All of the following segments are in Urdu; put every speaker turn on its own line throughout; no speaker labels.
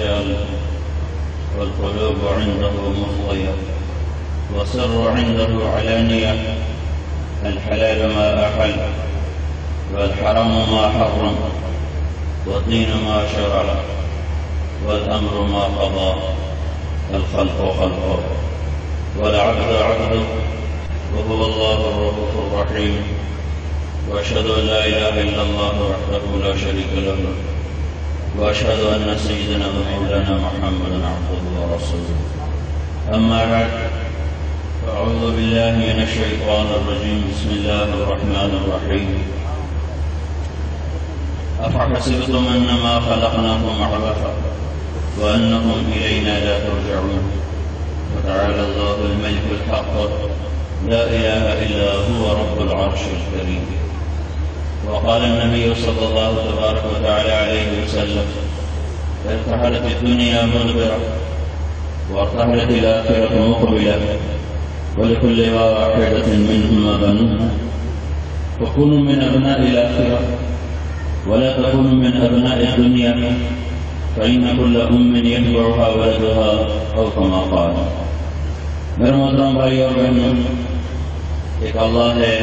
الرجال والقلوب عنده مفضية والسر عنده علانية. الحلال ما أحل والحرام ما حرم والدين ما شرع والأمر ما قضى. الخلق خلقه والعبد عبده وهو الله الرؤوف الرحيم. وأشهد أن لا إله إلا الله وحده لا شريك له وأشهد أن سيدنا ومولانا محمدا عبده ورسوله. أما بعد فأعوذ بالله من الشيطان الرجيم. بسم الله الرحمن الرحيم. أفحسبتم أنما خلقناكم عبثا وأنكم إلينا لا ترجعون. وتعالى الله الملك الحق لا إله إلا هو رب العرش الكريم. وقال النبي صلى الله تبارك وتعالى عليه وسلم: ارتحلت الدنيا مدبرة وارتحلت الآخرة مقبلة ولكل واحدة منهما بنون. فكونوا من أبناء الآخرة ولا تكونوا من أبناء الدنيا فإن كل أم يتبعها ولدها أو كما قال. میرے محترم بھائی اور بہنوں، ایک اللہ ہے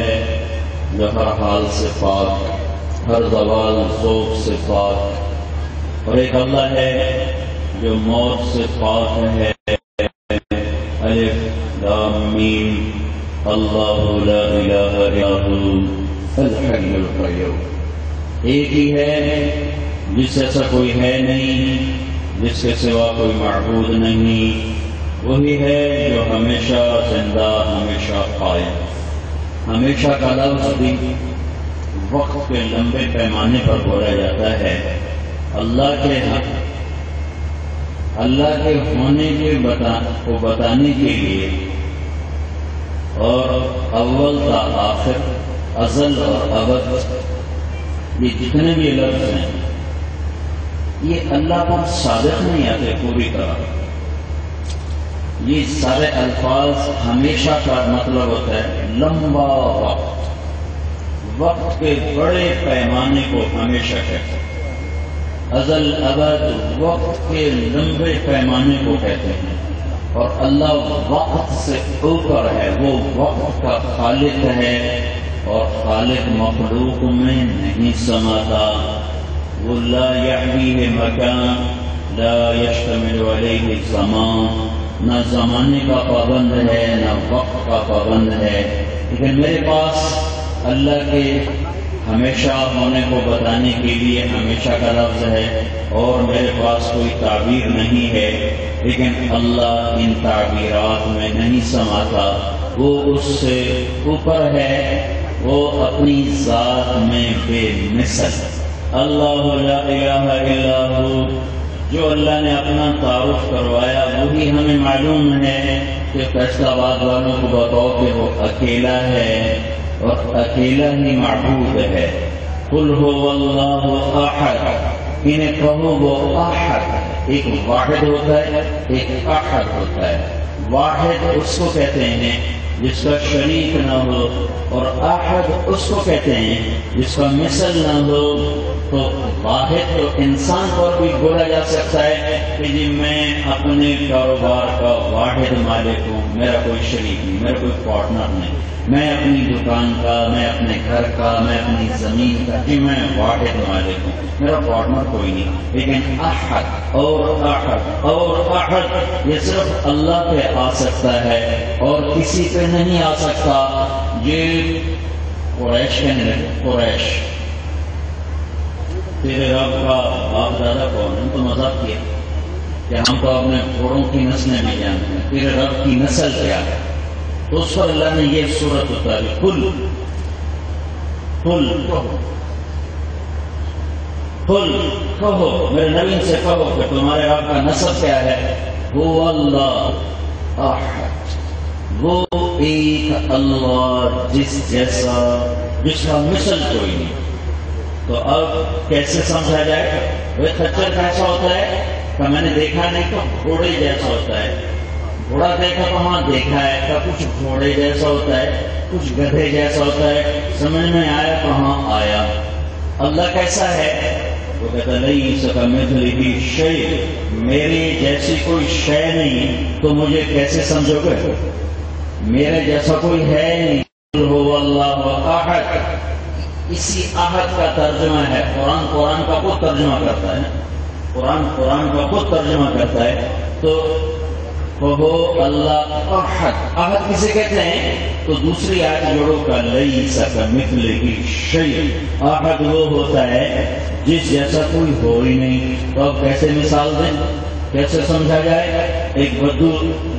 جو ہر حال سے پاک، ہر زوال ذوق سے پاک، اور ایک اللہ ہے جو موت سے پاک ہے. الف لام میم اللہ لا الہ الا هو الحی القیوم. ایک ہی ہے جس ایسا کوئی ہے نہیں، جس کے سوا کوئی معبود نہیں. وہی ہے جو ہمیشہ زندہ، ہمیشہ قائم. ہمیشہ کا لفظ بھی وقت کے لمبے پیمانے پر بولا جاتا ہے. اللہ کے ہونے کو بتانے کے لیے، اور اول تا آخر، ازل اور ابد، یہ جتنے بھی لفظ ہیں یہ اللہ پر صادق نہیں آتے پوری طرح. یہ سارے الفاظ ہمیشہ کا مطلب ہوتا ہے لمبا وقت. وقت کے بڑے پیمانے کو ہمیشہ کہتے ہیں. ازل ابد وقت کے لمبے پیمانے کو کہتے ہیں. اور اللہ وقت سے اوپر ہے، وہ وقت کا خالق ہے، اور خالق مخلوق میں نہیں سماتا. وہ لا یحویہ مکان لا یشتمل علیہ زمان، نہ زمانے کا پابند ہے نہ وقت کا پابند ہے. لیکن میرے پاس اللہ کے ہمیشہ ہونے کو بتانے کے لیے ہمیشہ کا لفظ ہے، اور میرے پاس کوئی تعبیر نہیں ہے. لیکن اللہ ان تعبیرات میں نہیں سماتا. وہ اس سے اوپر ہے، وہ اپنی ذات میں بے مثل. اللہ لا الہ الا ہو. جو اللہ نے اپنا تعارف کروایا وہی ہمیں معلوم ہے کہ فیصل آباد والوں کو بتاؤ کہ وہ اکیلا ہے اور اکیلا ہی معبود ہے. قل هو اللہ احد. انہیں کہو وہ احد. ایک واحد ہوتا ہے، ایک احد ہوتا ہے. واحد اس کو کہتے ہیں جس کا شریک نہ ہو، اور احد اس کو کہتے ہیں جس کا مثل نہ ہو. تو واحد تو انسان پر بھی بولا جا سکتا ہے کہ جی میں اپنے کاروبار کا واحد مالک ہوں، میرا کوئی شریک نہیں، میرا کوئی پارٹنر نہیں. میں اپنی دکان کا، میں اپنے گھر کا، میں اپنی زمین کا، جی میں واحد مالک ہوں، میرا پارٹنر کوئی نہیں. لیکن احد اور احد اور احد یہ صرف اللہ پہ آ سکتا ہے اور کسی پہ نہیں آ سکتا. یہ قریش کہنے لگے، قریش تیرے رب کا باپ دادا کون؟ ہم تو مذاق کیا کہ ہم تو اپنے گھوڑوں کی نسلیں نہیں جانتے ہیں، تیرے رب کی نسل کیا ہے؟ تو اس پر اللہ نے یہ سورت اتاری، قل کہو میرے نبی سے کہو کہ تمہارے رب کا نسل کیا ہے. هو اللہ احد، وہ ایک اللہ جس جیسا، جس کا مثل کوئی نہیں. تو اب کیسے سمجھا جائے؟ وہ خچر کیسا ہوتا ہے کہ میں نے دیکھا نہیں تو گھوڑے جیسا ہوتا ہے. گھوڑا دیکھا تو ہاں دیکھا ہے، کہ کچھ گھوڑے جیسا ہوتا ہے، کچھ گدھے جیسا ہوتا ہے. سمجھ میں آیا کہاں آیا. اللہ کیسا ہے؟ وہ کہتا لیس کمثلہ شیء، میری جیسی کوئی شے نہیں تو مجھے کیسے سمجھو گے؟ میرے جیسا کوئی ہے نہیں. قل هو اللہ احد، اسی احد کا ترجمہ ہے. قرآن کا خود ترجمہ کرتا ہے، قرآن کا خود ترجمہ کرتا ہے. تو وہ اللہ احد، احد کسے کہتے ہیں؟ تو دوسری آیت جوڑو کا لیس کمثلہ شیء، احد وہ ہوتا ہے جس جیسا کوئی ہو ہی نہیں. تو اب کیسے مثال دیں، کیسے سمجھا جائے؟ ایک بدو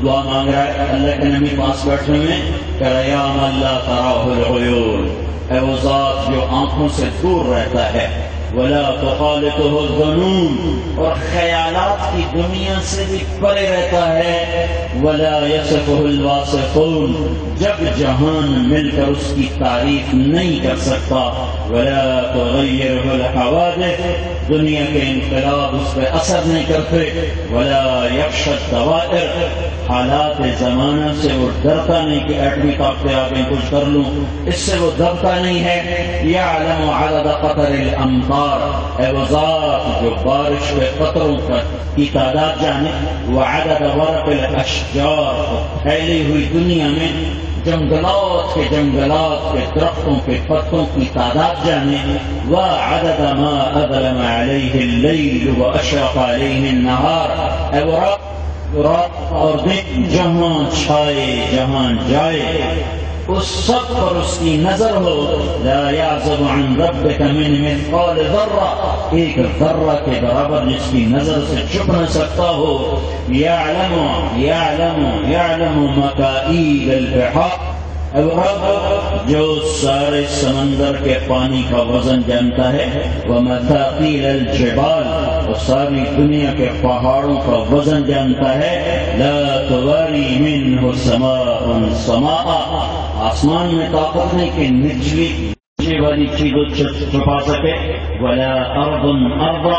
دعا مانگ رہا ہے، اللہ کے نبی پاس بیٹھے میں کہہ رہا یا من لا تراہ العیون، اے وہ ذات جو آنکھوں سے دور رہتا ہے، ولا تخالطہ الظنون، اور خیالات کی دنیا سے بھی پرے رہتا ہے، ولا یصفہ الواصفون، جب جہان مل کر اس کی تعریف نہیں کر سکتا، ولا تغیرہ الحوادث، دنیا کے انقلاب اس پہ اثر نہیں کرتے، ولا یخشی الدوائر، حالات زمانہ سے وہ ڈرتا نہیں کہ ایٹمی طاقتیں آ گئیں کچھ کر لوں، اس سے وہ دبتا نہیں ہے. یعلم عدد قطر الامطار، اے وہ ذات جو بارش کے قطروں کی تعداد جانے، وعدد ورق الاشجار، پھیلی ہوئی دنیا میں جنگلات کے درختوں کے پتوں کی تعداد جانے، وعدد ما اظلم علیہ اللیل واشرق علیہ النہار، اے وہ رات اور دن جہاں چھائے جہاں جائے اس سب پر اس کی نظر ہو. لا یعزب عن ربک من مثقال ذرہ، ایک ذرہ کے برابر جس کی نظر سے چھپ نہ سکتا ہو. یعلم مکائید البحار، رب جو سارے سمندر کے پانی کا وزن جانتا ہے، ومثاقیل الجبال، اور ساری دنیا کے پہاڑوں کا وزن جانتا ہے. لا تواری منہ سماء سماء، آسمان میں طاقت نہیں کہ نچلی والی چیزوں چھپا سکے، ولا ارض ارضا،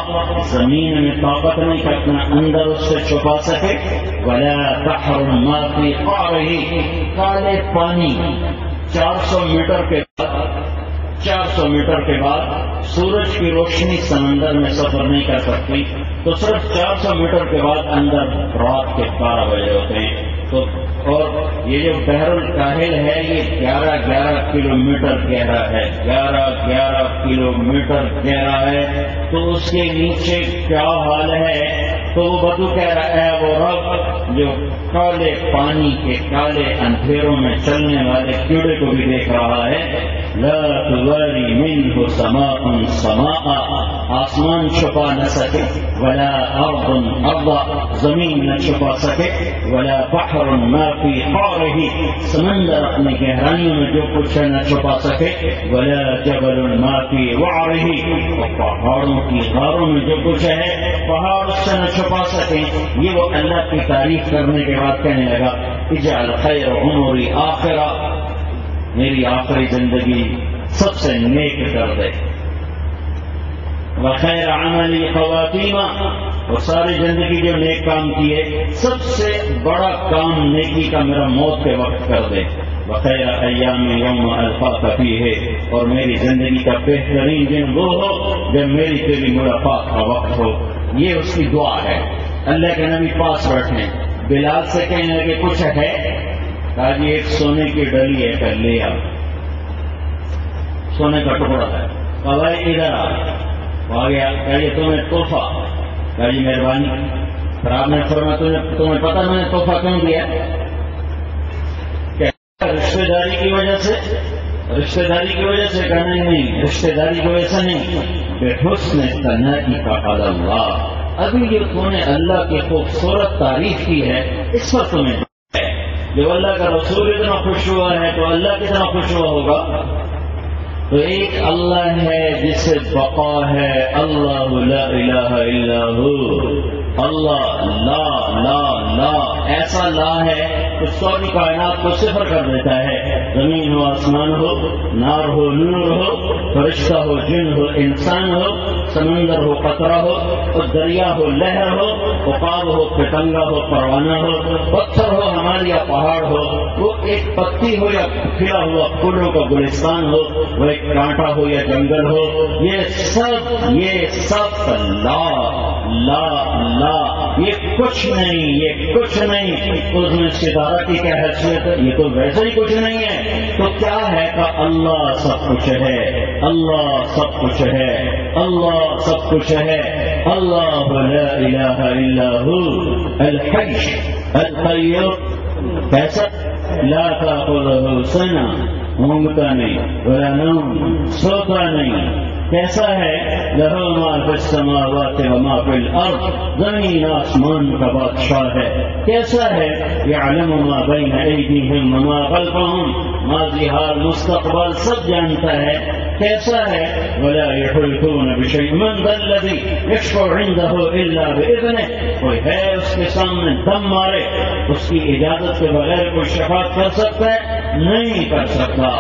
زمین میں طاقت نہیں کہ اپنا اندر اس سے چھپا سکے، ولا بحر ما فی قعرہ، کالے پانی 400 میٹر کے بعد سورج کی روشنی سمندر میں سفر نہیں کر سکتی، تو صرف 400 میٹر کے بعد اندر رات کے 12 بجے ہوتے ہیں. تو اور یہ جو بحر الکاہل ہے یہ 11 کلومیٹر گہرا ہے، 11 کلومیٹر گہرا ہے. تو اس کے نیچے کیا حال ہے؟ تو وہ بدو کہہ رہا ہے وہ رب جو کالے پانی کے کالے اندھیروں میں چلنے والے کیڑے کو بھی دیکھ رہا ہے. لا تواری منہ سماء سماء، آسمان چھپا نہ سکے، ولا ارض ارضا، زمین نہ چھپا سکے، ولا بحر ما فی قعرہ، سمندر اپنی گہرائیوں میں جو کچھ ہے نہ چھپا سکے، ولا جبل ما فی وعرہ، اور پہاڑوں کی غاروں میں جو کچھ ہے پہاڑ اس سے نہ چھپا سکے. یہ وہ اللہ کی تعریف کرنے کے بعد کہنے لگا اجعل خیر عمری آخرہ، میری آخری زندگی سب سے نیک کر دے، وخیر عملی خواتیمہ، اور ساری زندگی جو نیک کام کیے سب سے بڑا کام نیکی کا میرا موت کے وقت کر دے. وخیر ایام یوم القاک فیہ، اور میری زندگی کا بہترین دن وہ ہو جب میری تیری ملاقات کا وقت ہو. یہ اس کی دعا ہے. اللہ کے نبی پاس بیٹھے، بلال سے کہنے لگے کچھ ہے؟ کہا جی ایک سونے کی ڈلی ہے، کر لے آ، سونے کا ٹکڑا ہے. کہا بھائی ادھر آ گیا. کہا یہ تمہیں تحفہ. کہا جی مہربانی. پھر آپ نے فرمایا تمہیں پتا میں نے تحفہ کیوں دیا؟ رشتے داری کی وجہ سے. رشتے داری کی وجہ سے کہنا نہیں، رشتے داری کی وجہ سے نہیں، بے حسن ثنائی کا اللہ، ابھی جو تم نے اللہ کی خوبصورت تعریف کی ہے اس پر تمہیں ہے. جب اللہ کا رسول اتنا خوش ہوا ہے تو اللہ کتنا خوش ہوا ہوگا. تو ایک اللہ ہے جس سے بقا ہے، اللہ لا الہ الا ہو، اللہ لا لا لا، ایسا لا ہے کہ ساری کائنات کو صفر کر دیتا ہے. زمین ہو، آسمان ہو، نار ہو، نور ہو، فرشتہ ہو، جن ہو، انسان ہو، سمندر ہو قطرہ ہو، وہ دریا ہو لہر ہو، عقاب ہو پتنگا ہو پروانہ ہو، پتھر ہو ہمارا یا پہاڑ ہو، وہ ایک پتی ہو یا کھلا ہوا پھولوں کا گلستان ہو، وہ ایک کانٹا ہو یا جنگل ہو، یہ سب لا لا لا، یہ کچھ نہیں، اس میں ستارہ کی کیا حیثیت ہے؟ یہ تو ویسے ہی کچھ نہیں ہے، تو کیا ہے کہ اللہ سب کچھ ہے، اللہ سب کچھ ہے، اللہ سب کچھ ہے، اللہ لا الہ الا ہو الحی القیوم، کیسا؟ لا تأخذہ سنہ، اونگتا نہیں ولا نوم، سوتا نہیں، کیسا ہے؟ لہ ما فی السماوات و ما فی الارض، زمین آسمان کا بادشاہ ہے، کیسا ہے؟ یعلم ما بین ایدیہم وما خلفہم، ماضی حال مستقبل سب جانتا ہے، کیسا ہے؟ ولا یحیطون بشیء من ذا الذی یشفع عنده الا باذنہ، کوئی ہے اس کے سامنے دم مارے اس کی اجازت کے بغیر کوئی شفاعت کر سکتا ہے؟ نہیں کر سکتا۔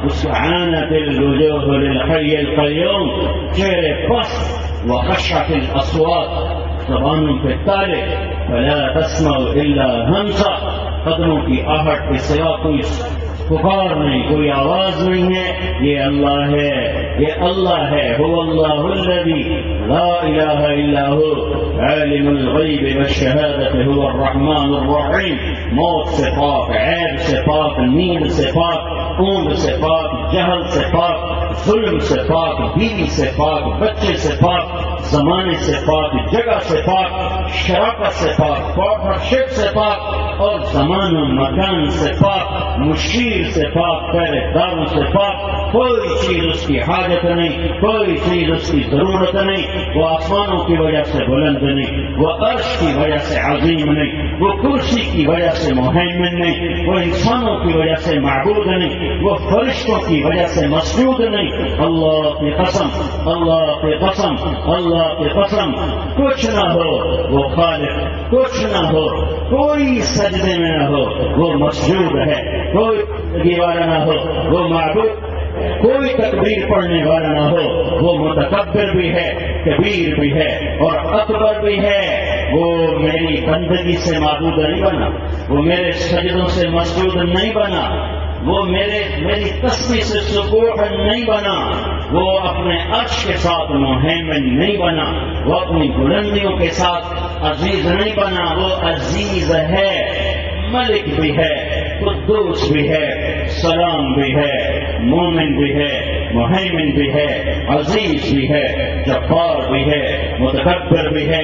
اس عانت الوجوہ للحی القیوم، چہرے پس وخشعت الاصوات، زبانوں پہ تالے، فلا تسمع الا ہمسا، قدموں کی آہٹ کے سوا کوئی پکار نہیں، کوئی آواز نہیں ہے، یہ اللہ ہے، یہ اللہ ہے، هو اللہ الذی لا الہ الا هو عالم الغیب والشہادة هو الرحمن الرحیم، موت سے پاک، عیب سے پاک، نیند سے پاک، اونگ سے پاک، جہل سے پاک، ظلم سے پاک، بیوی سے پاک، بچے سے پاک، زمانے سے پاک، جگہ سے پاک، شراکت سے پاک، پارٹنرشپ سے پاک، اور زمان و مکان سے پاک، مشیر سے پاک، پہلے داروں سے پاک، کوئی چیز اس کی حاجت نہیں، کوئی چیز اس کی ضرورت نہیں، وہ آسمانوں کی وجہ سے بلند نہیں، وہ عرش کی وجہ سے عظیم نہیں، وہ کرسی کی وجہ سے مہیمن نہیں، وہ انسانوں کی وجہ سے معبود نہیں، وہ فرشتوں کی وجہ سے مسجود نہیں۔ اللہ کی قسم، اللہ کی قسم، اللہ کی قسم، کچھ نہ ہو وہ خالق، کچھ نہ ہو، کوئی سجدے میں نہ ہو وہ مسجود ہے، کوئی والا نہ ہو وہ معبود، کوئی تکبیر پڑھنے والا نہ ہو وہ متکبر بھی ہے، کبیر بھی ہے اور اکبر بھی ہے۔ وہ میری بندگی سے معبود نہیں بنا، وہ میرے سجدوں سے مسجود نہیں بنا، وہ میری تسبیح سے سبوح نہیں بنا، وہ اپنے عرش کے ساتھ مہیمن نہیں بنا، وہ اپنی بلندیوں کے ساتھ عزیز نہیں بنا، وہ عزیز ہے، ملک بھی ہے، قدوس بھی ہے، سلام بھی ہے، مومن بھی ہے، مہیمن بھی ہے، عزیز بھی ہے، جبار بھی ہے، متکبر بھی ہے،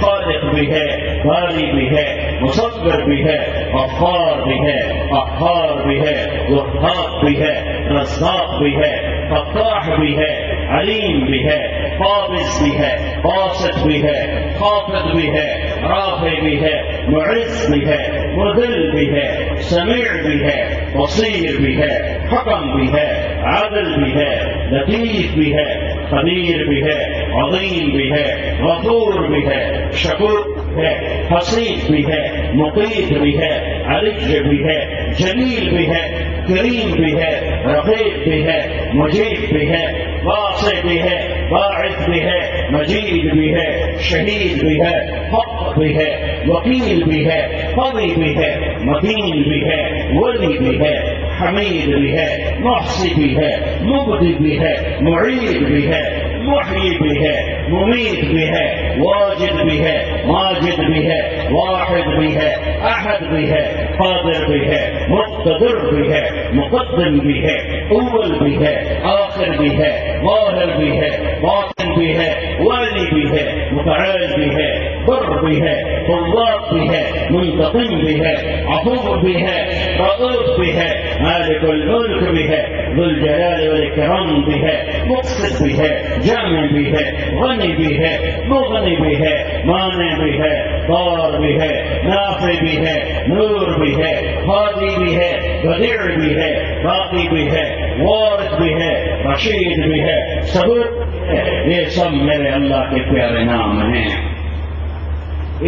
خالق بھی ہے، باری بھی ہے، مصور بھی ہے، غفار بھی ہے، قہار بھی ہے، وہاب بھی ہے، رزاق بھی ہے، فتاح بھی ہے، علیم بھی ہے، قابض بھی ہے، باسط بھی ہے، خافض بھی ہے، رافع بھی ہے، معز بھی ہے، مذل بھی ہے، سمیع بھی ہے، بصیر بھی ہے، حکم بھی ہے، عادل بھی ہے، لطیف بھی ہے، خبیر بھی ہے، عظیم بھی ہے، غفور بھی ہے، شکور بھی ہے، حسیب بھی ہے، مقیت بھی ہے، علیج بھی ہے، جلیل بھی ہے، کریم بھی ہے، رقیب بھی ہے، مجید بھی ہے، واسع بھی ہے، باعث بھی ہے، مجید بھی ہے، شہید بھی ہے، حق بھی ہے، وکیل بھی ہے، قوی بھی ہے، متین بھی ہے، ولی بھی ہے، حمید بھی ہے، محصی بھی ہے، مبدی بھی ہے، معید بھی ہے، محیی بھی ہے، ممیت بھی ہے، واجد بھی ہے، ماجد بھی ہے، واحد بھی ہے، احد بھی ہے، قادر بھی ہے، مقتدر بھی ہے، مقدم بھی ہے، اول بھی ہے، آخر بھی ہے، ظاہر بھی ہے، باطن بھی ہے، والی بھی ہے، متعال بھی ہے، بر بھی ہے، تواب بھی ہے، منتقم بھی ہے، عفو بھی ہے، رؤوف بھی ہے، مالک الملک بھی ہے، ذو الجلال والاکرام بھی ہے، مقسط بھی ہے، جامع بھی ہے، غنی بھی ہے، مغنی بھی ہے، مانع بھی ہے، ضار بھی ہے، نافع بھی ہے، نور بھی ہے، ہادی بھی ہے، بدیع بھی ہے، باقی بھی ہے، وارث بھی ہے، رشید بھی ہے، صبور بھی ہے۔ یہ سب میرے اللہ کے پیارے نام ہیں۔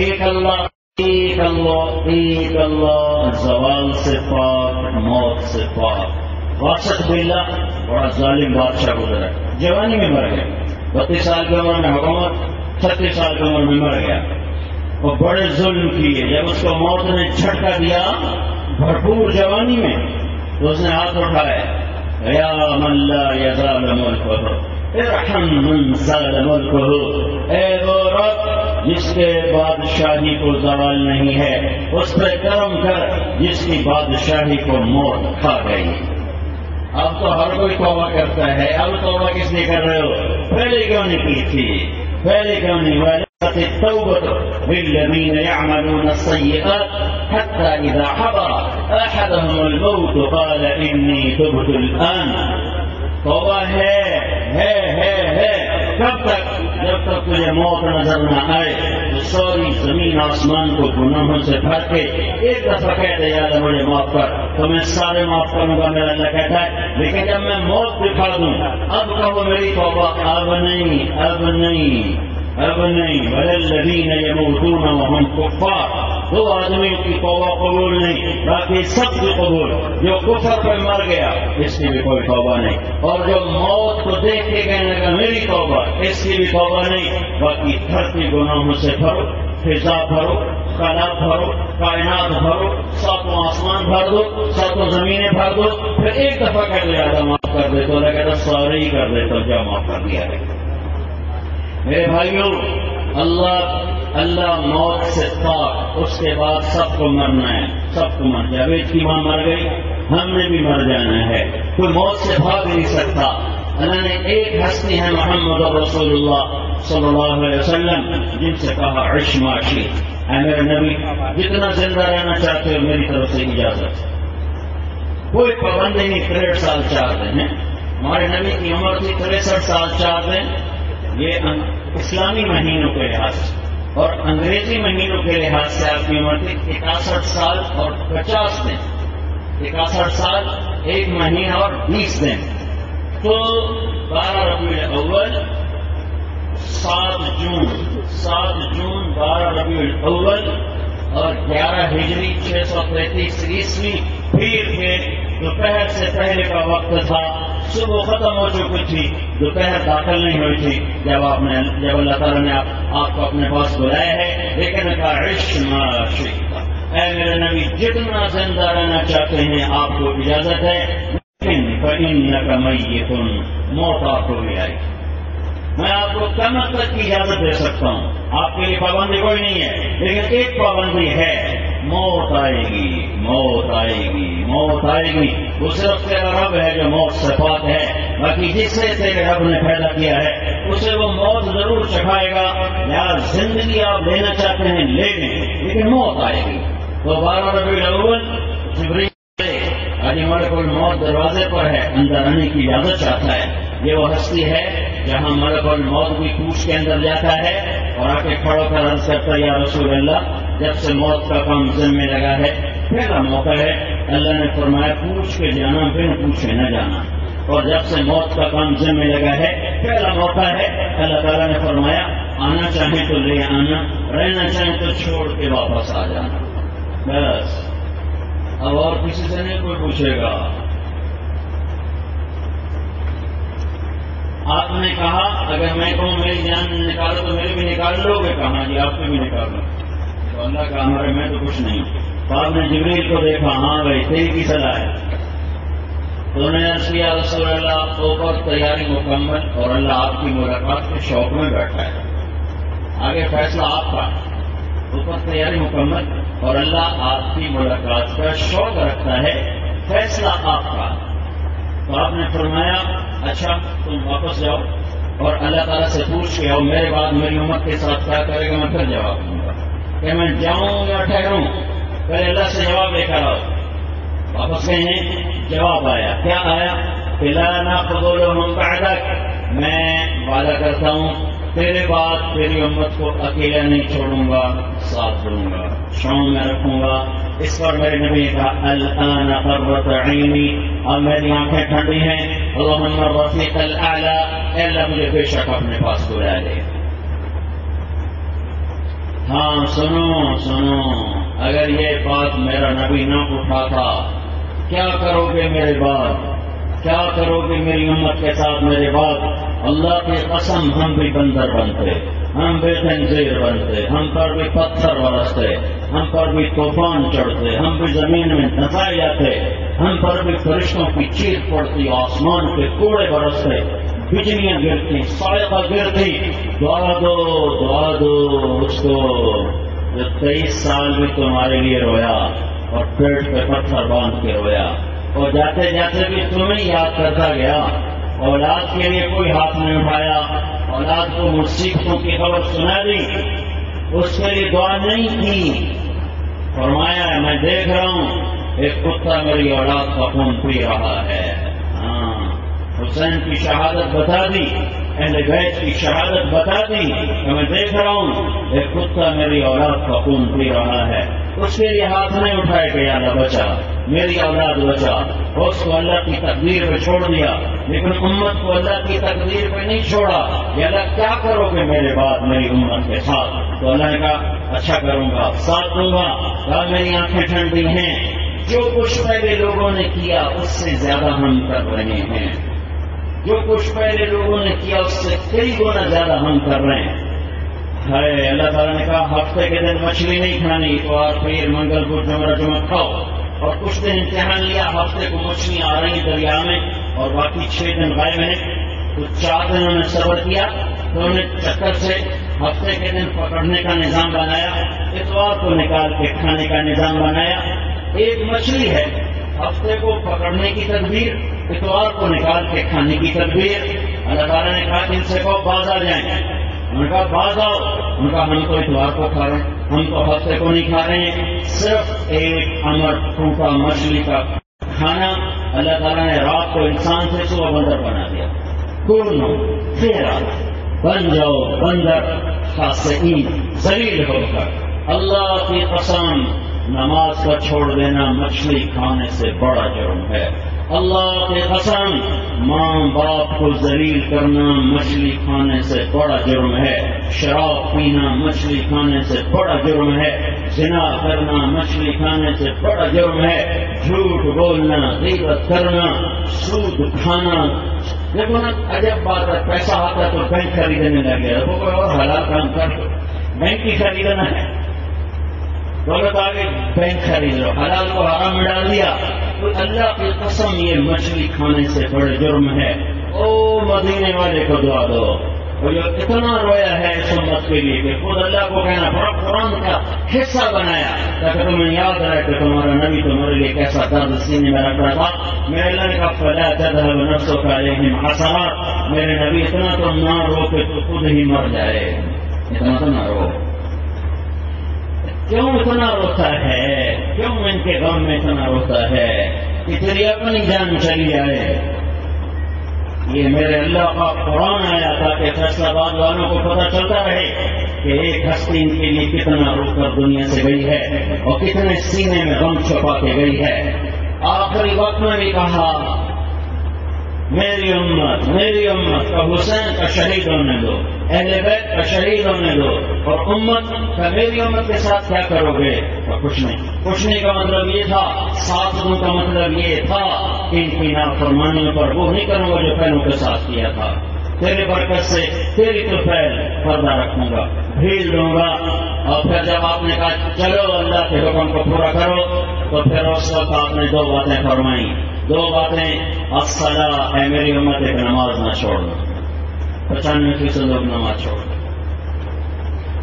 ایک اللہ، ایک اللہ، ایک اللہ، زوال سے پاک، موت سے پاک۔ واسط باللہ، بڑا ظالم بادشاہ گزرا، جوانی میں مر گیا، 32 سال کی عمر میں حکومت، 36 سال کی عمر میں مر گیا اور بڑے ظلم کیے. جب اس کو موت نے جھٹکا دیا بھرپور جوانی میں تو اس نے ہاتھ اٹھایا، یا من لا یزال ملکہ ارحم من زال ملکہ، اے وہ رب جس کے بادشاہی کو زوال نہیں ہے اس پہ کرم کر جس کی بادشاہی کو موت کھا گئی. اب تو ہر کوئی توبہ کرتا ہے، اب توبہ کس لیے کر رہے ہو؟ پہلے کیوں نہیں کی تھی؟ پہلے کیوں نہیں؟ التوبة للذين يعملون السيئات حتى إذا حضر أحدهم الموت قال إني تبت الآن. توبہ ہے کب تک؟ جب تک تجھے موت نظر نہ آئے تو ساری زمین آسمان کو گناہوں سے بھر کے ایک دفعہ کہتے یا اللہ مجھے معاف کر تو میں سارے معاف کروں گا. میرا اللہ کہتا ہے لیکن جب میں موت دکھا دوں اب کہو میری توبہ اب نہیں. وَلَلَّذِينَ يَمُوتُونَ وَهُمْ كُفَّارٌ. دو آدمیوں کی توبہ قبول نہیں، باقی سب کی قبول. جو کفر پہ مر گیا اس کی بھی کوئی توبہ نہیں، اور جو موت کو دیکھ کے کہنے لگا میری توبہ، اس کی بھی توبہ نہیں. باقی دھرتی گناہوں سے بھرو، فضا بھرو، خلا بھرو، کائنات بھرو، ساتوں آسمان بھر دو، ساتوں زمینیں بھر دو، پھر ایک دفعہ کہہ دیا معاف کر دے تو اللہ کہتا سارے ہی کر دے تو کیا معاف کر دیا ہے. میرے بھائیوں، اللہ موت سے پاک، اس کے بعد سب کو مرنا ہے، سب کو مر جائے. اب کی ماں مر گئی، ہم نے بھی مر جانا ہے، کوئی موت سے بھاگ نہیں سکتا. اللہ نے ایک ہستی ہے محمد رسول اللہ صلی اللہ علیہ وسلم جن سے کہا عش معاشی، اے میرے نبی جتنا زندہ رہنا چاہتے ہو میری طرف سے اجازت، کوئی پابندی نہیں. 63 سال 4 دن ہے. ہمارے نبی کی عمر تھی 63 سال 4 دن. یہ اسلامی مہینوں کے لحاظ سے اور انگریزی مہینوں کے لحاظ سے آپ کی عمر تھی 61 سال اور 50 دن. 61 سال 1 مہینہ اور 20 دن. تو 12 ربیع الاول 7 جون 12 ربیع الاول اور 11 ہجری 633 عیسوی پیر کے دوپہر سے پہلے کا وقت تھا. صبح ختم ہو چکی تھی، دوپہر داخل نہیں ہوئی تھی جب اللہ تعالیٰ نے آپ کو اپنے پاس بلایا ہے. لیکن کہا عش ما شئت، اے میرے نبی جتنا زندہ رہنا چاہتے ہیں آپ کو اجازت ہے، لیکن فإنک میت، موت آپ کو بھی آئے. میں آپ کو قیامت تک کی اجازت دے سکتا ہوں، آپ کے لیے پابندی کوئی نہیں ہے، لیکن ایک پابندی ہے، موت آئے گی. وہ صرف تیرا رب ہے جو موت سے پاک ہے، باقی جسے تیرے رب نے پیدا کیا ہے اسے وہ موت ضرور چکھائے گا. یا زندگی آپ لینا چاہتے ہیں لے لیں، لیکن موت آئے گی. تو 12 ربیع الاول جبریل آج ہمارے کوئی موت دروازے پر ہے، اندر آنے کی اجازت چاہتا ہے. یہ وہ ہستی ہے جہاں ملک الموت بھی پوچھ کے اندر جاتا ہے اور آ کے کھڑا کر عرض کرتا ہے یا رسول اللہ جب سے موت کا کام ذمہ لگا ہے پہلا موقع ہے. اللہ نے فرمایا پوچھ کے جانا بن پوچھے نہ جانا، اور جب سے موت کا کام ذمہ لگا ہے پہلا موقع ہے. اللہ تعالیٰ نے فرمایا آنا چاہیں تو لے آنا، رہنا چاہیں تو چھوڑ کے واپس آ جانا. بس اب اور کسی سے نہیں کوئی پوچھے گا. آپ نے کہا اگر میں کہوں میری جان نکالو تو میری بھی نکال لو گے؟ کہاں جی آپ کی بھی نکال لو. تو اللہ کا ہمارے میں تو کچھ نہیں. تو آپ نے جبریل کو دیکھا، ہاں بھائی تیری کی صلاح ہے. تو انہوں نے عرض کیا رسول اللہ اوپر تیاری مکمل اور اللہ آپ کی ملاقات کے شوق میں بیٹھا ہے. آگے فیصلہ آپ کا. اوپر تیاری مکمل اور اللہ آپ کی ملاقات کا شوق رکھتا ہے، فیصلہ آپ کا. تو آپ نے فرمایا اچھا تم واپس جاؤ اور اللہ تعالیٰ سے پوچھ کے آؤ میرے بعد میری امت کے ساتھ کیا کرے گا، میں پھر جواب دوں گا کہ میں جاؤں یا ٹھہروں. پہلے اللہ سے جواب لے کر آؤ. واپس گئے ہیں، جواب آیا. کیا آیا؟ لا نقبلهم بعدک، میں وعدہ کرتا ہوں تیرے بعد تیری امت کو اکیلا نہیں چھوڑوں گا، ساتھ دوں گا، شام میں رکھوں گا. اس پر میرے نبی نے کہا الآن قرۃ عینی، اب میری آنکھیں ٹھنڈی ہیں. اللہم الرفیق الاعلی، اے اللہ مجھے بے شک اپنے پاس بلا لے. ہاں سنو، اگر یہ بات میرا نبی نہ اٹھاتا کیا کرو گے میرے بعد؟ کیا کرو گے میری امت کے ساتھ میرے بعد؟ اللہ کی قسم ہم بھی بندر بنتے، ہم بے تنظیر بنتے، ہم پر بھی پتھر برستے، ہم پر بھی طوفان چڑھتے، ہم بھی زمین میں دھسائے جاتے، ہم پر بھی فرشتوں کی چیخ پڑتی، آسمان کے کوڑے برستے، بجلیاں گرتی، صاعقہ گرتی، دعا دو دعا دو اس کو جو 23 سال بھی تمہارے لیے رویا اور پیٹ پہ پتھر باندھ کے رویا، اور جاتے جاتے بھی تمہیں یاد کرتا گیا، اولاد کے لیے کوئی ہاتھ نہیں اٹھایا، اولاد کو مصیبتوں کی خبر سنا دی، اس کے لیے دعا نہیں کی، فرمایا ہے میں دیکھ رہا ہوں ایک کتا میری اولاد کا خون پی رہا ہے۔ ہاں، حسین کی شہادت بتا دی، اہل بیت کی شہادت بتا دی کہ میں دیکھ رہا ہوں ایک کتا میری اولاد کا خون پی رہا ہے، اس کے لیے ہاتھ نہیں اٹھائے کہ یا اللہ بچا، میری اولاد بچا، اس کو اللہ کی تقدیر پہ چھوڑ دیا، لیکن امت کو اللہ کی تقدیر پہ نہیں چھوڑا کہ اللہ کیا کرو گے میرے بعد میری امت کے ساتھ؟ تو اللہ نے کہا اچھا کروں گا، ساتھ دوں گا۔ کہا میری آنکھیں ٹھنڈی ہیں، جو کچھ پہلے لوگوں نے کیا اس سے زیادہ ہم کر رہے ہیں، جو کچھ پہلے لوگوں نے کیا اس سے کئی گنا زیادہ ہم کر رہے ہیں۔ ہے اللہ تعالیٰ نے کہا ہفتے کے دن مچھلی نہیں کھانی، اتوار پیر منگل بدھ جمعہ جمعہ کھاؤ، اور کچھ دن امتحان لیا، ہفتے کو مچھلیاں آ رہی دریا میں اور باقی 6 دن غائب ہیں، تو 4 دن انہوں نے صبر کیا، تو انہوں نے چکر سے ہفتے کے دن پکڑنے کا نظام بنایا، اتوار کو نکال کے کھانے کا نظام بنایا۔ ایک مچھلی ہے، ہفتے کو پکڑنے کی تدبیر، اتوار کو نکال کے کھانے کی تدبیر۔ اللہ تعالیٰ نے کہا ان سے کو باز آ جائیں، ان کا باز آؤ، ان کا ہم تو اتوار کو کھا رہے ہیں، ہم تو ہفتے کو نہیں کھا رہے ہیں، صرف ایک امر ٹوٹا مچھلی کا کھانا۔ اللہ تعالیٰ نے رات کو انسان سے صبح بندر بنا دیا، پھر بن جاؤ بندر خاصین ذلیل ہو کر۔ اللہ کی قسم نماز کا چھوڑ دینا مچھلی کھانے سے بڑا جرم ہے۔ اللہ کی قسم ماں باپ کو ذلیل کرنا مچھلی کھانے سے بڑا جرم ہے، شراب پینا مچھلی کھانے سے بڑا جرم ہے، زنا کرنا مچھلی کھانے سے بڑا جرم ہے، جھوٹ بولنا، غیبت کرنا، سود کھانا۔ دیکھو نا عجب بات ہے، پیسہ آتا تو بینک خریدنے لگ گیا، وہ کوئی اور حلال کام کر دو، بینک ہی خریدنا ہے، دولت آگے بینک خرید لو، حلال کو حرام میں ڈال دیا۔ تو اللہ کی قسم یہ مچھلی کھانے سے بڑے جرم ہے۔ او مدینے والے کو دعا دو، اور جو اتنا رویا ہے اس امت کے لیے کہ خود اللہ کو کہنا پڑا، قرآن کا حصہ بنایا تاکہ تمہیں یاد رہے کہ تمہارا نبی تمہارے لیے کیسا درد سینے میں رکھ رہا تھا۔ میرے اللہ نے کہا فلا تذهب نفسك عليهم حسرات، میرے نبی اتنا تو نہ رو کہ تو خود ہی مر جائے، اتنا تو نہ رو۔ کیوں اتنا روتا ہے؟ کیوں ان کے غم میں اتنا روتا ہے کہ تیری اپنی جان چلی جائے؟ یہ میرے اللہ کا قرآن آیا تاکہ فیصلاباد والوں کو پتہ چلتا رہے کہ ایک ہستی ان کے لیے کتنا رو کر دنیا سے گئی ہے اور کتنے سینے میں غم چھپا کے گئی ہے۔ آخری وقت میں بھی کہا میری امت کا حسین کا شہید ہونے دو، اہل بیت کا شہید ہونے دو، اور امت کا میری امت کے ساتھ کیا کرو گے؟ تو کچھ نہیں کا مطلب یہ تھا، ساتھ دوں کا مطلب یہ تھا کہ ان کی نافرمانیوں پر وہ نہیں کروں گا جو پہلوں کے ساتھ کیا تھا، تیرے برکت سے تیری تو پہل پردہ رکھوں گا، بھیڑ دوں گا۔ اور پھر جب آپ نے کہا چلو اللہ کے حکم کو پورا کرو، تو پھر اس وقت آپ نے 2 باتیں فرمائیں، 2 باتیں، الصلاۃ، اے میری امت ایک نماز نہ چھوڑنا، 95% لوگ نماز چھوڑ دیں،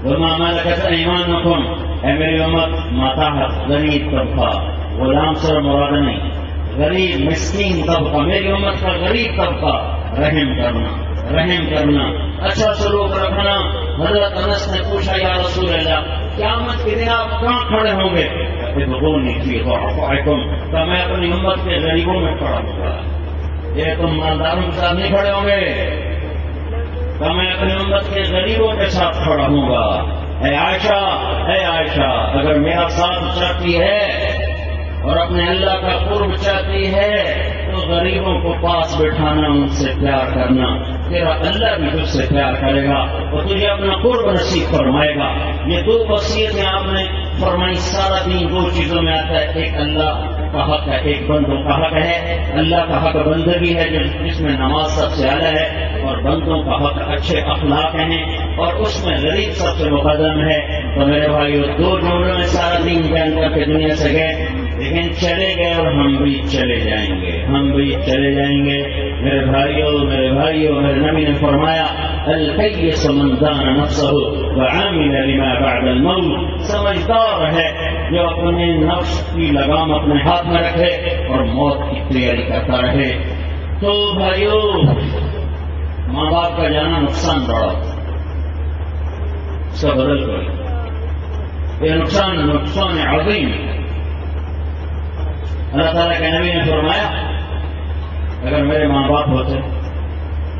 وما ملکت ایمانکم، اے میری امت ماتحت، غریب طبقہ، غلام سے مراد نہیں، غریب مسکین طبقہ، میری امت کا غریب طبقہ، رحم کرنا، اچھا سلوک رکھنا۔ حضرت انس نے پوچھا یا رسول اللہ قیامت کے دن آپ کہاں کھڑے ہوں گے؟ تو میں اپنی امت کے غریبوں میں کھڑا ہوں گا، یہ تم مالداروں کے ساتھ نہیں کھڑے ہوں گے، تو میں اپنی امت کے غریبوں کے ساتھ کھڑا ہوں گا۔ اے عائشہ اگر میرا ساتھ چاہتی ہے اور اپنے اللہ کا قرب چاہتی ہے تو غریبوں کو پاس بٹھانا، ان سے پیار کرنا، تیرا اللہ بھی تجھ سے پیار کرے گا اور تجھے اپنا قرب نصیب فرمائے گا۔ یہ 2 وصیتیں آپ نے فرمائی، سارا دین 2 چیزوں میں آتا ہے، ایک اللہ کا حق ہے، ایک بندوں کا حق ہے، اللہ کا حق بندگی ہے جس میں نماز سب سے اعلیٰ ہے، اور بندوں کا حق اچھے اخلاق ہیں، اور اس میں غریب سب سے مقدم ہے۔ تو میرے بھائیو، 2 جملوں میں سارا دین بیان کر کے دنیا سے گئے، لیکن چلے گئے اور ہم بھی چلے جائیں گے، ہم بھی چلے جائیں گے۔ میرے بھائیو، میرے نبی نے فرمایا القیس من دان نفسہ وعامل لما بعد الموت، سمجھدار ہے جو اپنے نفس کی لگام اپنے ہاتھ میں رکھے اور موت کی تیاری کرتا رہے۔ تو بھائیو، ماں باپ کا جانا نقصان بڑا، اس کا بدل کوئی، یہ نقصان عظیم۔ اللہ تعالیٰ کے نبی نے فرمایا اگر میرے ماں باپ ہوتے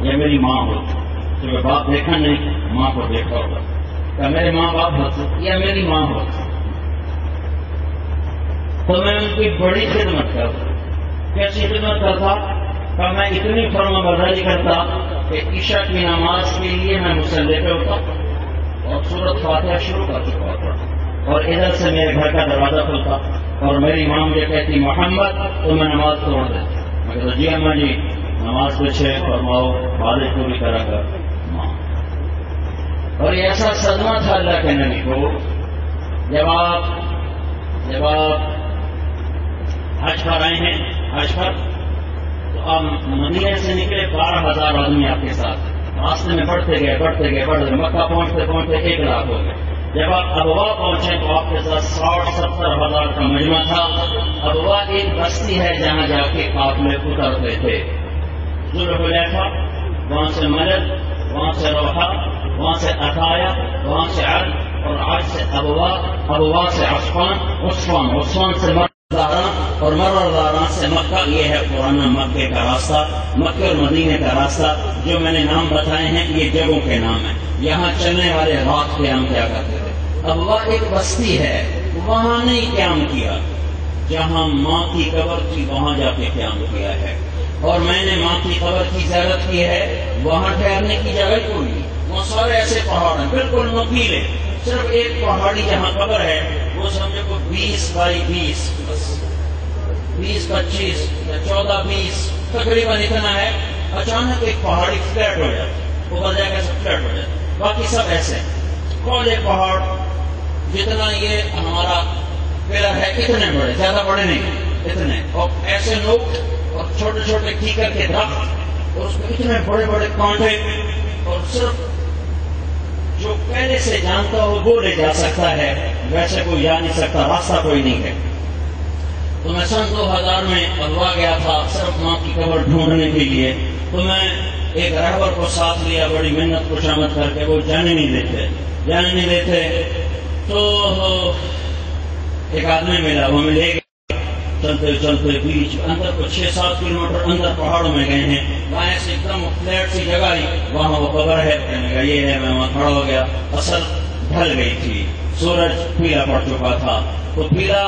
یا میری ماں ہوتی، تو میں باپ دیکھا نہیں، ماں کو دیکھا ہوگا، یا میرے ماں باپ ہوتے یا میری ماں ہوتی تو میں ان کی بڑی خدمت کرتا۔ کیسی خدمت کرتا؟ کہ میں اتنی فرما برداری کرتا کہ عشاء کی نماز کے لیے میں مصلی پہ ہوتا اور سورۃ فاتحہ شروع کر چکا ہوتا، اور ادھر سے میرے گھر کا دروازہ کھلتا اور میری ماں مجھے کہتی محمد، تو میں نماز توڑ دیتا۔ میں کہتا جی اماں جی، نماز پیچھے فرماؤ، بارش پوری طرح کر ماں۔ اور یہ ایسا صدمہ تھا اللہ کے نبی کو، جب آپ حج پر آئے ہیں، حج پر تو آپ مدینے سے نکلے، 12,000 آدمی آپ کے ساتھ، راستے میں بڑھتے گئے مکہ پہنچتے 1 لاکھ ہو گئے۔ جب آپ ابوا پہنچے تو آپ کے ساتھ 60-70 ہزار کا مجمع تھا۔ ابوا ایک بستی ہے جہاں جا کے قافلے اترتے تھے، ذوالحلیفہ، وہاں سے ملد، وہاں سے روحہ، وہاں سے عطایا، وہاں سے عرب، اور آج سے ابوا سے عثمان سے اور مرارا سے مکہ۔ یہ ہے پرانا مکے کا راستہ، مکے اور مدینے کا راستہ۔ جو میں نے نام بتائے ہیں یہ جگہوں کے نام ہیں، یہاں چلنے والے رات قیام کیا کرتے تھے۔ اب وہ ایک بستی ہے، وہاں نہیں قیام کیا، جہاں ماں کی قبر تھی وہاں جا کے قیام کیا ہے۔ اور میں نے ماں کی قبر کی زیارت کی ہے، وہاں ٹھہرنے کی جگہ کوئی نہیں، وہ سارے ایسے پہاڑ ہیں بالکل نکیلے، صرف ایک پہاڑی جہاں قبر ہے وہ سمجھو کو 20 بائی 20 25 یا 14-20 تقریباً اتنا ہے۔ اچانک ایک پہاڑی فلیٹ ہو جاتی، اوپر جا کے سب فلیٹ ہو جاتی، باقی سب ایسے کھولے پہاڑ، جتنا یہ ہمارا پلر ہے اتنے بڑے، زیادہ بڑے نہیں اتنے، اور ایسے لوگ، اور چھوٹے چھوٹے کیکر کے درخت، اور اس میں اتنے بڑے بڑے کانٹے، اور صرف جو پہلے سے جانتا ہو وہ لے جا سکتا ہے، ویسے کوئی جا نہیں سکتا، راستہ کوئی نہیں ہے۔ تو میں سن 2000 میں ابوا گیا تھا صرف ماں کی قبر ڈھونڈنے کے لیے۔ تو میں ایک رہبر کو ساتھ لیا، بڑی محنت خوشامد کر کے، وہ جانے نہیں دیتے۔ تو ایک آدمی ملا، وہ ہمیں لے گیا، چلتے بیچ اندر کو 6-7 کلومیٹر اندر پہاڑوں میں گئے ہیں، وہاں سے ایک دم فلیٹ سی جگہ آئی، وہاں وہ قبر ہے، کہنے لگا یہ ہے، میں وہاں کھڑا ہو گیا۔ اصل ڈھل گئی تھی، سورج پیلا پڑ چکا تھا، تو پیلا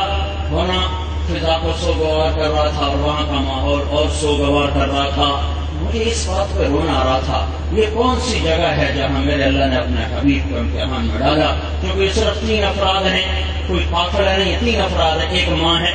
ہونا فضا کو سوگوار کر رہا تھا، اور وہاں کا ماحول اور سوگوار کر رہا تھا۔ مجھے اس بات پہ رونا آ رہا تھا، یہ کون سی جگہ ہے جہاں میرے اللہ نے اپنے حبیب کو امتحان میں ڈالا؟ کیونکہ صرف 3 افراد ہیں، کوئی قافلہ نہیں، 3 افراد ہیں، ایک ماں ہے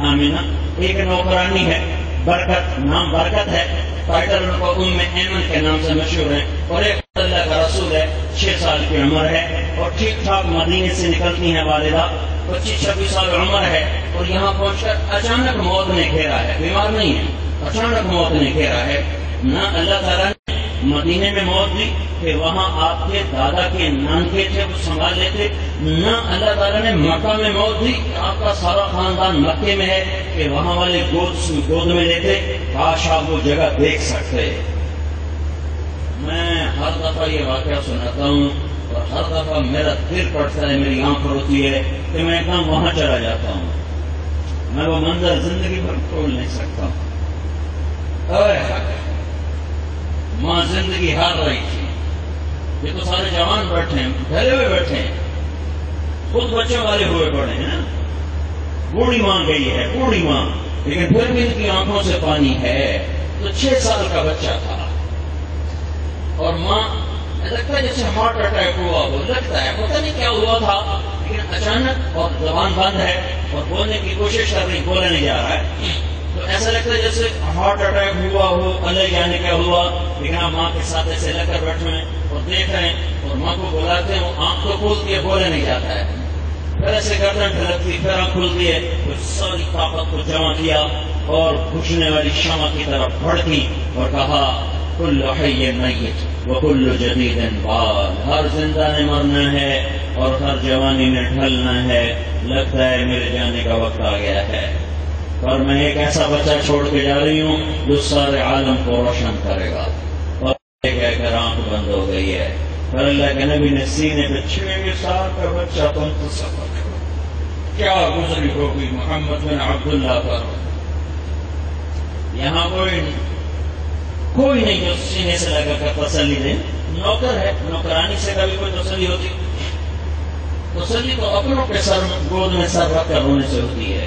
آمینہ، ایک نوکرانی ہے برکت، نام برکت ہے، ٹائٹل ان کو ام ایمن کے نام سے مشہور ہے، اور ایک اللہ کا رسول ہے، 6 سال کی عمر ہے، اور ٹھیک ٹھاک مدینے سے نکلتی ہیں والدہ، 25-26 سال عمر ہے، اور یہاں پہنچ کر اچانک موت نے گھیرا ہے، بیمار نہیں ہے، اچانک موت نے گھیرا ہے۔ نہ اللہ تعالیٰ نے مدینے میں موت دی کہ وہاں آپ کے دادا کے نانکے تھے وہ سنبھال لیتے، نہ اللہ تعالیٰ نے مکہ میں موت دی کہ آپ کا سارا خاندان مکے میں ہے کہ وہاں والے گود میں لیتے۔ کاش آپ وہ جگہ دیکھ سکتے۔ میں ہر دفعہ یہ واقعہ سناتا ہوں اور ہر دفعہ میرا دل پڑتا ہے، میری آنکھ روتی ہے کہ میں ایک دم وہاں چلا جاتا ہوں، میں وہ منظر زندگی بھر بھول نہیں سکتا ہوں۔ ماں زندگی ہار رہی تھی، یہ تو سارے جوان بیٹھے ہیں، ڈھلے ہوئے بیٹھے ہیں، خود بچوں والے ہوئے پڑے ہیں، بوڑھی ماں گئی ہے، بوڑھی ماں، لیکن پھر بھی ان کی آنکھوں سے پانی ہے۔ تو 6 سال کا بچہ تھا، اور ماں لگتا ہے جیسے ہارٹ اٹیک ہوا ہو، لگتا ہے پتہ نہیں کیا ہوا تھا، لیکن اچانک اور زبان بند ہے اور بولنے کی کوشش کر رہی، بولا نہیں جا رہا ہے، تو ایسا لگتا ہے جیسے ہارٹ اٹیک ہوا ہو، اللہ جانے کیا ہوا، لیکن آپ ماں کے ساتھ ایسے لگ کر بیٹھے ہیں اور دیکھ رہے ہیں اور ماں کو بلاتے ہیں، وہ آنکھ تو کھولتی ہے، بولے نہیں جاتا ہے، پھر ایسے گردن ڈھلکتی، پھر آنکھ کھلتی ہے، پھر ساری طاقت کو جمع کیا اور بجھنے والی شمع کی طرف بڑھتی اور کہا کل حی میت وکل جدید بال، ہر زندہ نے مرنا ہے اور ہر جوانی نے ڈھلنا ہے، لگتا ہے میرے جانے کا وقت آ گیا ہے، اور میں ایک ایسا بچہ چھوڑ کے جا رہی ہوں جو سارے عالم کو روشن کرے گا، اور کہہ کر آنکھ بند ہو گئی ہے، پھر اللہ کے نبی نے سینے پہ 6 سال کا بچہ تم تصور کرو کیا گزری ہوگی محمد بن عبداللہ پر، یہاں کوئی نہیں جو سینے سے لگا کر تسلی دے، نوکر ہے، نوکرانی سے کبھی کوئی تسلی ہوتی، تسلی تو اپنوں کے سر گود میں سر رکھ کر رونے سے ہوتی ہے،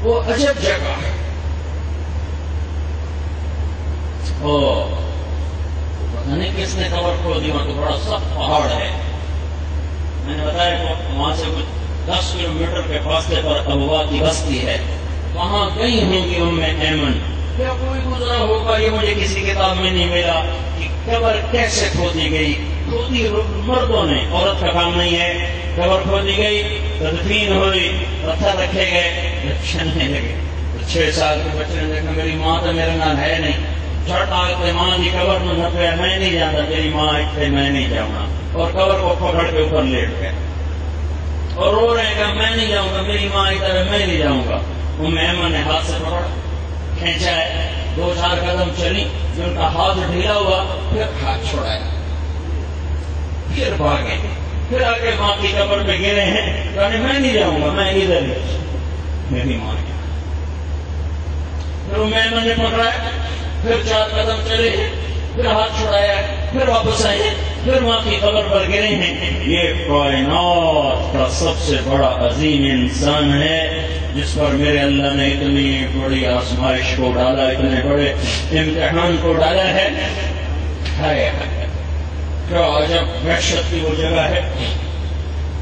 وہ عجب جگہ ہے، پتہ نہیں کس نے کور کھول دی، وہاں تو بڑا سخت پہاڑ ہے، میں نے بتایا کہ وہاں سے کچھ 10 کلومیٹر کے فاصلے پر ابوا کی بستی ہے، وہاں گئی ہوں گی ام ایمن، کیا کوئی گزرا ہوگا، یہ مجھے کسی کتاب میں نہیں ملا کہ قبر کیسے کھودی گئی، کھودی مردوں نے، عورت کا کام نہیں ہے، قبر کھودی گئی، تدفین ہوئی، پتھر رکھے گئے، چلنے لگے، 6 سال کے بچے نے دیکھا میری ماں تو میرے نام ہے نہیں، جھٹ آ کے ماں کی قبر میں نہ پہ میں نہیں جانتا، تیری ماں اتنے میں نہیں جاؤں گا، اور قبر کو پکڑ کے اوپر لیٹ گئے اور رو رہے ہیں کہ میں نہیں جاؤں گا، میری ماں ادھر ہے، میں نہیں جاؤں گا، ام ایمن نے ہاتھ سے پکڑا، کھینچا ہے، 2-4 قدم چلی، ان کا ہاتھ ڈھیلا ہوا، پھر ہاتھ چھوڑایا، پھر بھاگے، پھر آگے ماں کی قبر پہ گرے ہیں، کہنے میں نہیں جاؤں گا، میں ادھر ہی، میری ماں نے، پھر ام ایمن نے پکڑایا، پھر 4 قدم چلے، پھر ہاتھ چھوڑایا، پھر واپس آئے، پھر ماں کی قبر پر گرے ہیں، یہ کائنات کا سب سے بڑا عظیم انسان ہے جس پر میرے اللہ نے اتنی بڑی آزمائش کو ڈالا، اتنے بڑے امتحان کو ڈالا ہے، کیا عجب وحشت کی وہ جگہ ہے،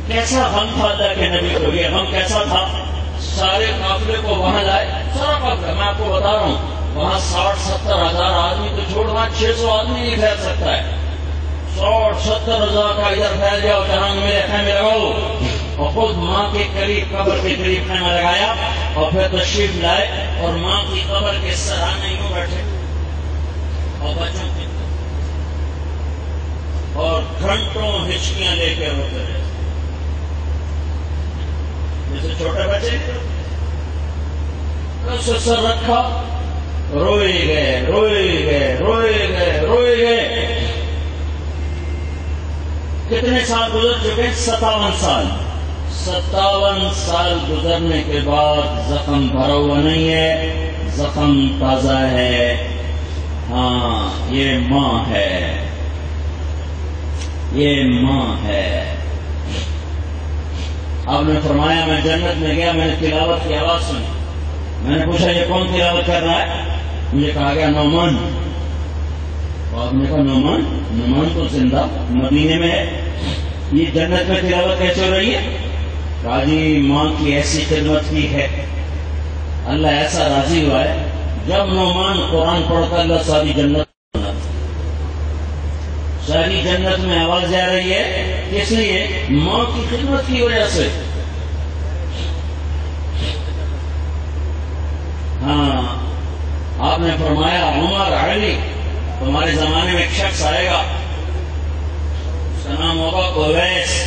کیسا غم تھا اللہ کے نبی کو، یہ غم کیسا تھا، سارے قافلے کو وہاں لائے، سارا قافلہ میں آپ کو بتا رہا ہوں، وہاں 60-70 ہزار آدمی تو چھوڑ، وہاں 600 آدمی نہیں پھیل سکتا ہے، 60-70 ہزار کا ادھر پھیل جاؤ، جہاں میرے خیمے لگاؤ، اور خود ماں کے قریب، قبر کے قریب خیمہ لگایا، اور پھر تشریف لائے اور ماں کی قبر کے سرانے یوں بیٹھے اور بچوں کے اور گھنٹوں ہچکیاں لے کے روتے رہے، جیسے چھوٹے بچے، اسے سر رکھا، روئے گئے روئے گئے روئے گئے روئے گئے، کتنے سال گزر چکے؟ 57 سال، 57 سال گزرنے کے بعد زخم بھرا ہوا نہیں ہے، زخم تازہ ہے، ہاں یہ ماں ہے، یہ ماں ہے۔ آپ نے فرمایا میں جنت میں گیا، میں نے تلاوت کی آواز سنی، میں نے پوچھا یہ کون تلاوت کر رہا ہے، مجھے کہا گیا نعمان، آپ نے کہا نعمان؟ نعمان تو زندہ مدینے میں ہے، یہ جنت میں تلاوت کیسے ہو رہی ہے؟ کہا جی ماں کی ایسی خدمت کی ہے، اللہ ایسا راضی ہوا ہے، جب نعمان قرآن پڑھتا اللہ ساری جنت میں آواز جا رہی ہے، اس لیے ماں کی خدمت کی وجہ سے۔ ہاں آپ نے فرمایا عمر، علی، تمہارے زمانے میں ایک شخص آئے گا، اس کا نام ہوگا اویس،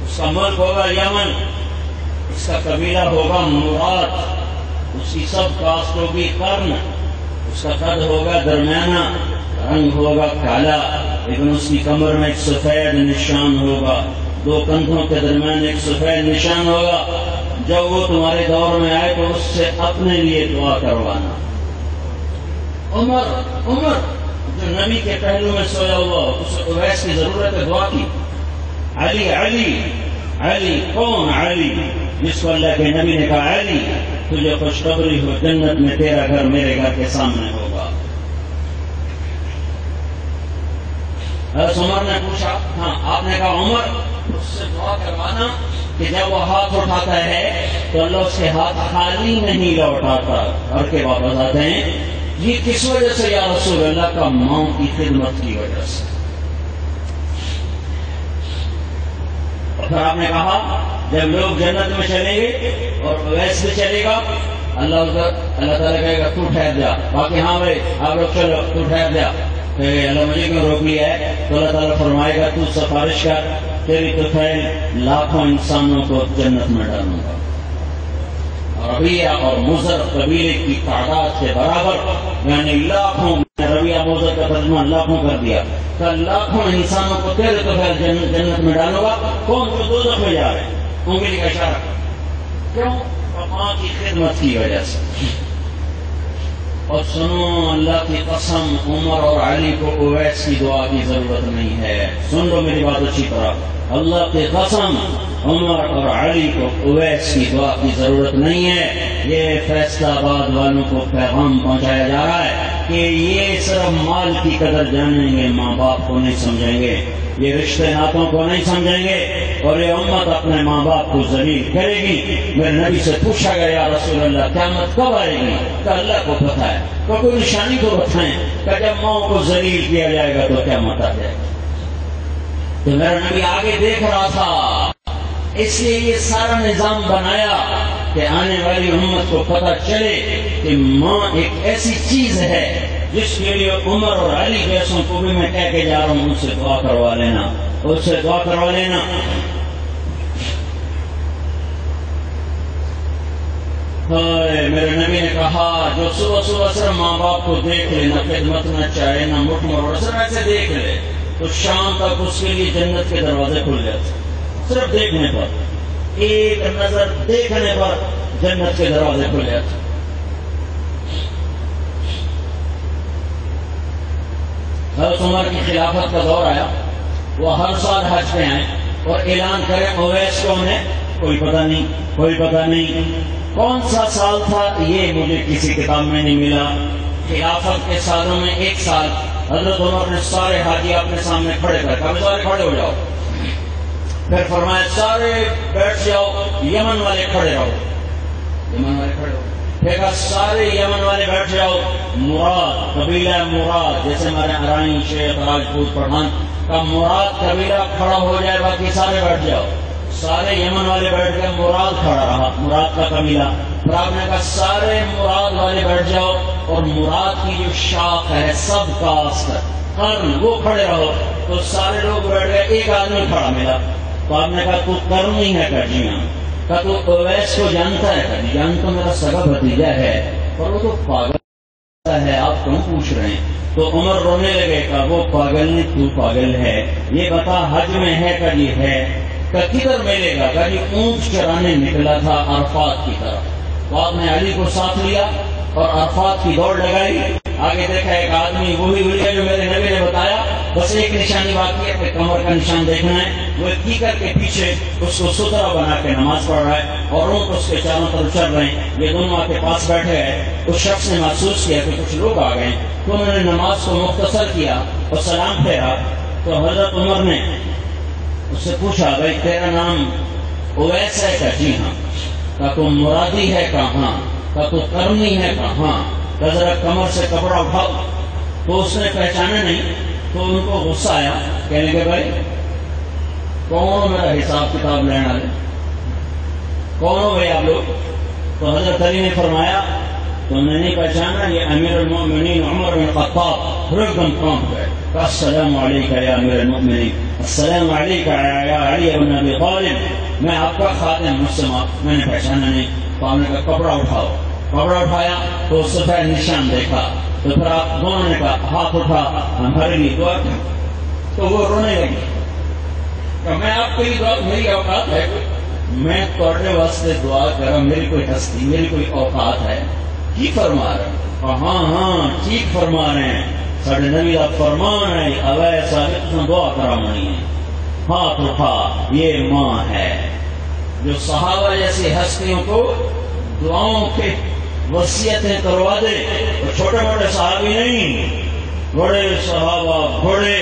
اس کا ملک ہوگا یمن، اس کا قبیلہ ہوگا مراد، اس کی سب کاسٹ ہوگی قرن، اس کا قد ہوگا درمیانہ، رنگ ہوگا کالا، لیکن اس کی کمر میں ایک سفید نشان ہوگا، 2 کندھوں کے درمیان ایک سفید نشان ہوگا، جب وہ تمہارے دور میں آئے تو اس سے اپنے لیے دعا کروانا۔ عمر جو نبی کے پہلو میں سویا ہوا، اسے اویس کی ضرورت ہے دعا کی۔ علی علی علی، کون علی؟ جس کو اللہ کے نبی نے کہا علی تجھے خوشخبری ہو، جنت میں تیرا گھر میرے گھر کے سامنے ہوگا۔ حضرت عمر نے پوچھا، ہاں آپ نے کہا عمر اس سے دعا کروانا کہ جب وہ ہاتھ اٹھاتا ہے تو اللہ اس کے ہاتھ خالی نہیں لوٹاتا اور کے واپس آتے ہیں. یہ کس وجہ سے یا رسول اللہ؟ کا ماں کی خدمت کی وجہ سے. اور پھر آپ نے کہا جب لوگ جنت میں چلیں گے اور اویس بھی چلے گا، اللہ تعالیٰ کہے گا تو ٹھہر جا، باقی ہاں بھائی آپ لوگ چلو تو ٹھہر جا. اللہ مجھے کیوں روک لیا ہے؟ تو اللہ تعالیٰ فرمائے گا تو سفارش کر، تیری تو فیل لاکھوں انسانوں کو جنت میں ڈالوں گا. ربیہ اور مضر قبیلے کی تعداد کے برابر، یعنی لاکھوں، ربیہ مضر کا ترجمہ لاکھوں کر دیا، کہ لاکھوں انسانوں کو تیرے تو فیل جنت میں ڈالوں گا. کون جو دوزخ میں جا رہے ہیں؟ انگلی کا اشارہ. کیوں؟ ماں کی خدمت کی وجہ سے. اور سنو اللہ کی قسم، عمر اور علی کو اویس کی دعا کی ضرورت نہیں ہے. سن لو میری بات اچھی طرح، اللہ کی قسم عمر اور علی کو اویس کی دعا کی ضرورت نہیں ہے. یہ فیصلہ آباد والوں کو پیغام پہنچایا جا رہا ہے کہ یہ صرف مال کی قدر جانیں گے، ماں باپ کو نہیں سمجھیں گے، یہ رشتے ناتوں کو نہیں سمجھیں گے، اور یہ امت اپنے ماں باپ کو ذلیل کرے گی. میرے نبی سے پوچھا گیا یا رسول اللہ قیامت کب آئے گی؟ کہ اللہ کو پتہ ہے. تو کوئی نشانی کو بتائیں کہ جب ماں کو ذلیل کیا جائے گا تو قیامت آ جائے گی. تو میرا نبی آگے دیکھ رہا تھا، اس لیے یہ سارا نظام بنایا کہ آنے والی امت کو پتہ چلے کہ ماں ایک ایسی چیز ہے جس کے لیے عمر اور علی جیسوں کو بھی میں کہہ کے جا رہا ہوں ان سے دعا کروا لینا، ان سے دعا کروا لینا. میرے نبی نے کہا جو صبح صبح صرف ماں باپ کو دیکھ لے، نہ خدمت نہ چاہے نہ مٹھ مروڑ، صرف ایسے دیکھ لے تو شام تک اس کے لیے جنت کے دروازے کھل جاتے. صرف دیکھنے پر، ایک نظر دیکھنے پر جنت کے دروازے کھل جاتے. حضرت عمر کی خلافت کا دور آیا، وہ ہر سال حج پہ آئے اور اعلان کرے اویس کون ہے؟ کوئی پتہ نہیں، کوئی پتہ نہیں. کون سا سال تھا یہ مجھے کسی کتاب میں نہیں ملا. خلافت کے سالوں میں ایک سال حضرت عمر نے سارے حاجی اپنے سامنے کھڑے کر کے، سارے کھڑے ہو جاؤ. پھر فرمایا سارے بیٹھ جاؤ، یمن والے کھڑے رہو، یمن والے کھڑے ہو. پھر کہا سارے یمن والے بیٹھ جاؤ. مراد قبیلہ مراد، جیسے ہمارے ارائیں شیخ راجپوت پٹھان کا مراد قبیلہ کھڑا ہو جائے، باقی سارے بیٹھ جاؤ. سارے یمن والے بیٹھ گئے، مراد کھڑا رہا، مراد کا قبیلہ. پھر آپ نے کہا سارے مراد والے بیٹھ جاؤ، اور مراد کی جو شاخ ہے سب کاسٹ قرن وہ کھڑے رہو. تو سارے لوگ بیٹھ گئے، ایک آدمی کھڑا ملا. تو آپ نے کہا تو کرنی ہے کجیاں، کہا تو اویس کو جانتا ہے؟ کہا جان تو میرا سگا بھتیجا ہے، پر وہ تو پاگل ہے، آپ کیوں پوچھ رہے ہیں؟ تو عمر رونے لگے. کہا وہ پاگل نہیں، تو پاگل ہے. یہ بتا حج میں ہے؟ کہ یہ ہے. کہ کدھر ملے گا؟ کہ یہ اونٹ چرانے نکلا تھا عرفات کی طرف. تو آپ نے علی کو ساتھ لیا اور عرفات کی دوڑ لگائی. آگے دیکھا ایک آدمی وہی ہے جو میرے نبی نے بتایا، بس ایک نشانی باقی ہے کہ کمر کا نشان دیکھنا ہے. وہ کیکر کے پیچھے اس کو سترا بنا کے نماز پڑھ رہا ہے اور اونٹ اس کے چاروں طرف چل رہے ہیں. یہ دونوں آ کے پاس بیٹھے ہیں. اس شخص نے محسوس کیا کہ کچھ لوگ آ گئے، تو انہوں نے نماز کو مختصر کیا اور سلام پھیرا. تو حضرت عمر نے اس سے پوچھا بھائی تیرا نام اویس ہے؟ کہ جی ہاں. کہ تو مرادی ہے؟ کہاں. کہ تو کرنی ہے؟ کہاں. کہ ذرا کمر سے کپڑا اٹھاؤ. تو اس نے پہچانا نہیں. تو ان کو غصہ آیا، کہنے کے بھائی کون ہو میرا حساب کتاب لینے والے؟ کون ہو بھائی آپ لوگ؟ تو حضرت علی نے فرمایا تم نے نہیں پہچانا، یہ امیر المؤمنین عمر بن خطاب. ایک دم کانپ گئے. السلام علیکم یا امیر المؤمنین، السلام علیکم یا علی بن ابی طالب، میں آپ کا خادم مسلم، میں نے پہچانا نہیں. تو آپ نے کہا کپڑا اٹھاؤ. کپڑا اٹھایا تو سفید نشان دیکھا. تو پھر آپ دونوں نے کہا ہاتھ اٹھا ہمارے لیے دعا کی. تو وہ رونے لگی کہ میں آپ کے لیے دعا، میری اوقات ہے؟ میں تھوڑے واسطے دعا کرا، میری کوئی ہستی، میری کوئی اوقات ہے؟ کی فرما رہے ہیں؟ ہاں ہاں ٹھیک فرما رہے ہیں، ساڑھے نبی کا فرمان ہے. اویس نے دعا کرانی ہے. ہاتھ اٹھا. یہ ماں ہے جو صحابہ جیسی ہستیوں کو دعاؤں کے وصیتیں کروا دے. اور چھوٹے موٹے صحابی نہیں، بڑے صحابہ، بڑے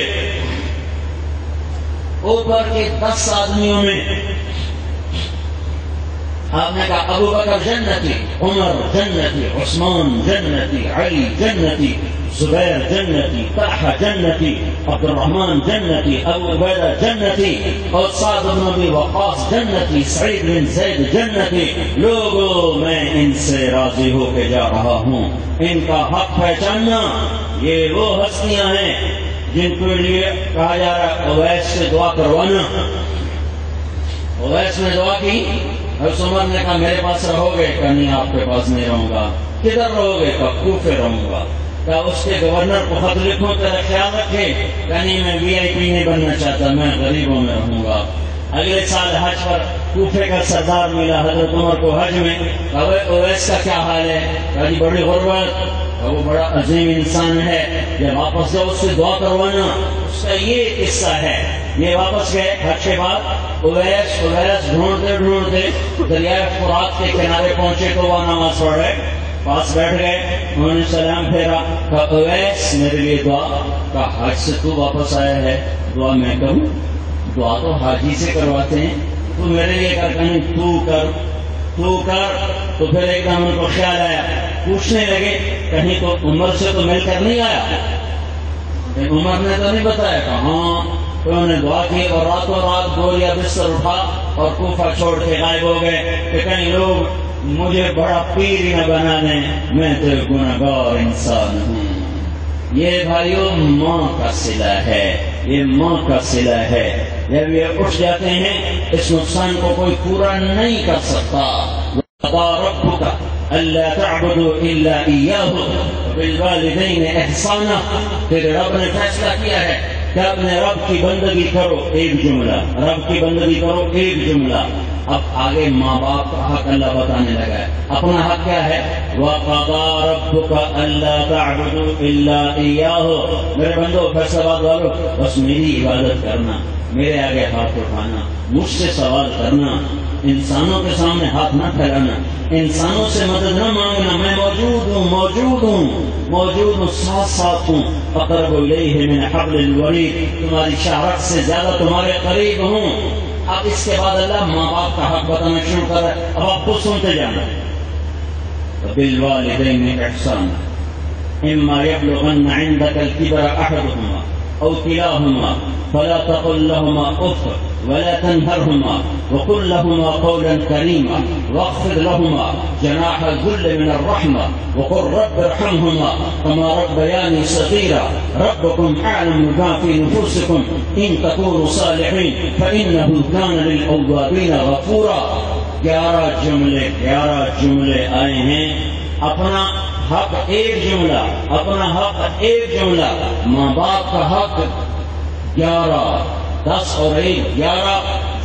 اوپر کے 10 آدمیوں میں آپ نے کہا ابو بکر جنتی، عمر جنتی، عثمان جنتی، علی جنتی، زبیر جنتی، طلحہ جنتی، عبد الرحمن جنتی، ابو عبیدہ جنتی، اور سعد بن ابی وقاص جنتی، سعید بن زید جنتی۔ لوگوں میں ان سے راضی ہو کے جا رہا ہوں، ان کا حق پہچاننا۔ یہ وہ ہستیاں ہیں جن کے لیے کہا جا رہا ہے اویس سے دعا کروانا۔ اویس نے دعا کی، حضرت عمر نے کہا میرے پاس رہو گے؟ کہ نہیں، آپ کے پاس نہیں رہوں گا۔ کدھر رہو گے؟ کہ کوفے رہوں گا۔ کہ اس کے گورنر کو خط لکھوں، تیرا خیال رکھے؟ کہ نہیں، میں VIP نہیں بننا چاہتا، میں غریبوں میں رہوں گا۔ اگلے سال حج پر کوفے کا سردار ملا حضرت عمر کو حج میں، کہ اویس کا کیا حال ہے؟ کہ جی بڑی غربت، وہ بڑا عظیم انسان ہے، جب واپس جاؤ اس سے دعا کروانا۔ اس کا یہ قصہ ہے۔ یہ واپس گئے حج کے بعد، اویس ڈھونڈتے ڈھونڈتے دریائے فرات کے کنارے پہنچے تو وہ نماز پڑھ رہے، پاس بیٹھ گئے، انہوں نے سلام پھیرا، کہا اویس میرے لیے دعا۔ کہا حج سے تو واپس آیا ہے، دعا میں کروں؟ دعا تو حاجی سے کرواتے ہیں، تو میرے لیے کر، کہیں تو کر۔ تو پھر ایک دم ان کو خیال آیا، پوچھنے لگے کہیں تو عمر سے تو مل کر نہیں آیا؟ عمر نے تو نہیں بتایا؟ کہ ہاں۔ تو انہوں نے دعا کی اور راتوں رات بوریا بستر اٹھا اور کوفہ چھوڑ کے غائب ہو گئے کہ کہیں لوگ مجھے بڑا پیر ہی نہ بنا دیں، میں تو گنہگار انسان ہوں۔ یہ بھائیوں ماں کا صلہ ہے، یہ ماں کا صلہ ہے۔ جب یہ اٹھ جاتے ہیں اس نقصان کو کوئی پورا نہیں کر سکتا۔ وَقَضَىٰ رَبُّكَ أَلَّا تَعْبُدُوا إِلَّا إِيَّاهُ وَبِالْوَالِدَيْنِ إِحْسَانًا۔ تیرے رب نے فیصلہ کیا ہے کہ اپنے رب کی بندگی کرو، ایک جملہ، رب کی بندگی کرو، ایک جملہ۔ اب آگے ماں باپ کا حق اللہ بتانے لگا ہے۔ اپنا حق کیا ہے؟ وَقَضَىٰ رَبُّكَ أَلَّا تَعْبُدُوا إِلَّا إِيَّاهُ۔ میرے بندو، فیصلاباد والو، بس میری عبادت کرنا، میرے آگے ہاتھ اٹھانا، مجھ سے سوال کرنا، انسانوں کے سامنے ہاتھ نہ پھیلانا، انسانوں سے مدد نہ مانگنا۔ میں موجود ہوں، ساتھ ہوں۔ اقرب الیہ من حبل الورید، تمہاری شہرت سے زیادہ تمہارے قریب ہوں۔ اب اس کے بعد اللہ ماں باپ کا حق بتانا شروع کر رہا ہے۔ اب آپ کو سنتے جانا۔ بالوالدین احسانا اما یبلغن عندک الکبر احدهما او کلاهما فلا تقل لهما اف ولا تنهرهما وقل لهما قولا كريما واخفض لهما جناح الذل من الرحمة وقل رب ارحمهما كما ربياني صغيرا ربكم أعلم بما في نفوسكم إن تكونوا صالحين فإنه كان للأوابين غفورا۔ 11 جملے آئے ہیں۔ اپنا حق ایک جملہ، اپنا حق ایک جملہ، ماں باپ کا حق 11، 10 اور 1، 11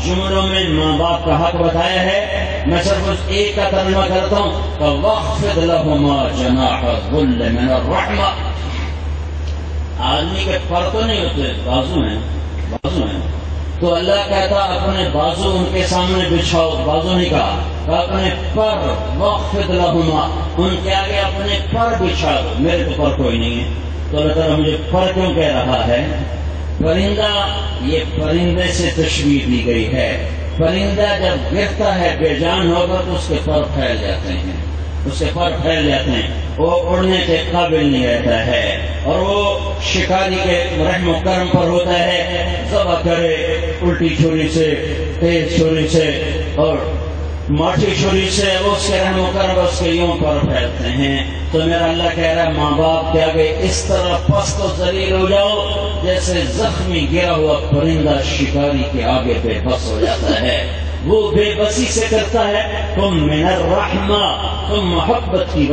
جملوں میں ماں باپ کا حق بتایا ہے۔ میں صرف اس ایک کا ترجمہ کرتا ہوں کہ وَاخْفِضْ لَهُمَا جَنَاحَ الذُّلِّ مِنَ الرَّحْمَةِ۔ آدمی کے پر تو نہیں ہوتے، بازو ہیں، تو اللہ کہتا اپنے بازو ان کے سامنے بچھاؤ، بازو نہیں کہا، کہ اپنے پر، وَاخْفِضْ لَهُمَا، ان کے آگے اپنے پر بچھا دو۔ میرے تو پر کوئی نہیں ہے، تو اللہ تعالیٰ مجھے پر کیوں کہہ رہا ہے؟ پرندہ، یہ پرندے سے تشبیہ دی گئی ہے۔ پرندہ جب گرتا ہے بے جان ہوگا تو اس کے پر پھیل جاتے ہیں، وہ اڑنے کے قابل نہیں رہتا ہے، اور وہ شکاری کے رحم و کرم پر ہوتا ہے، ذبح کرے الٹی چھری سے، تیز چھری سے اور ماٹھی چھری سے، اس کے رحم و کرم اس کے یوں پر پھیلتے ہیں۔ تو میرا اللہ کہہ رہا ہے ماں باپ کے آگے اس طرح پست و ذلیل ہو جاؤ جیسے زخمی گرا ہوا پرندہ شکاری کے آگے بے بس ہو جاتا ہے۔ وہ بے بسی سے کرتا ہے، تم من الرحمہ، تم محبت کی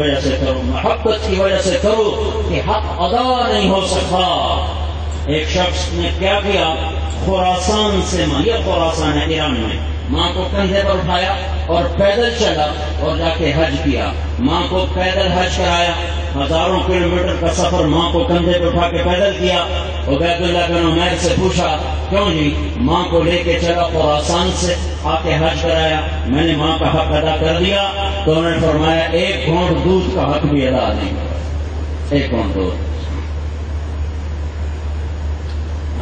وجہ سے کرو کہ حق ادا نہیں ہو سکتا۔ ایک شخص نے کیا کیا، خراسان سے، یہ خراسان ہے ایران میں، ماں کو کندھے پر اٹھایا اور پیدل چلا اور جا کے حج کیا۔ ماں کو پیدل حج کرایا، ہزاروں کلومیٹر کا سفر ماں کو کندھے پر اٹھا کے پیدل کیا۔ عبید اللہ بن عمیر سے پوچھا، کیوں جی؟ ماں کو لے کے چلا خراسان سے، آ کے حج کرایا، میں نے ماں کا حق ادا کر دیا۔ تو انہوں نے فرمایا ایک گھونٹ دودھ کا حق بھی ادا نہیں کرا، ایک گھونٹ دودھ۔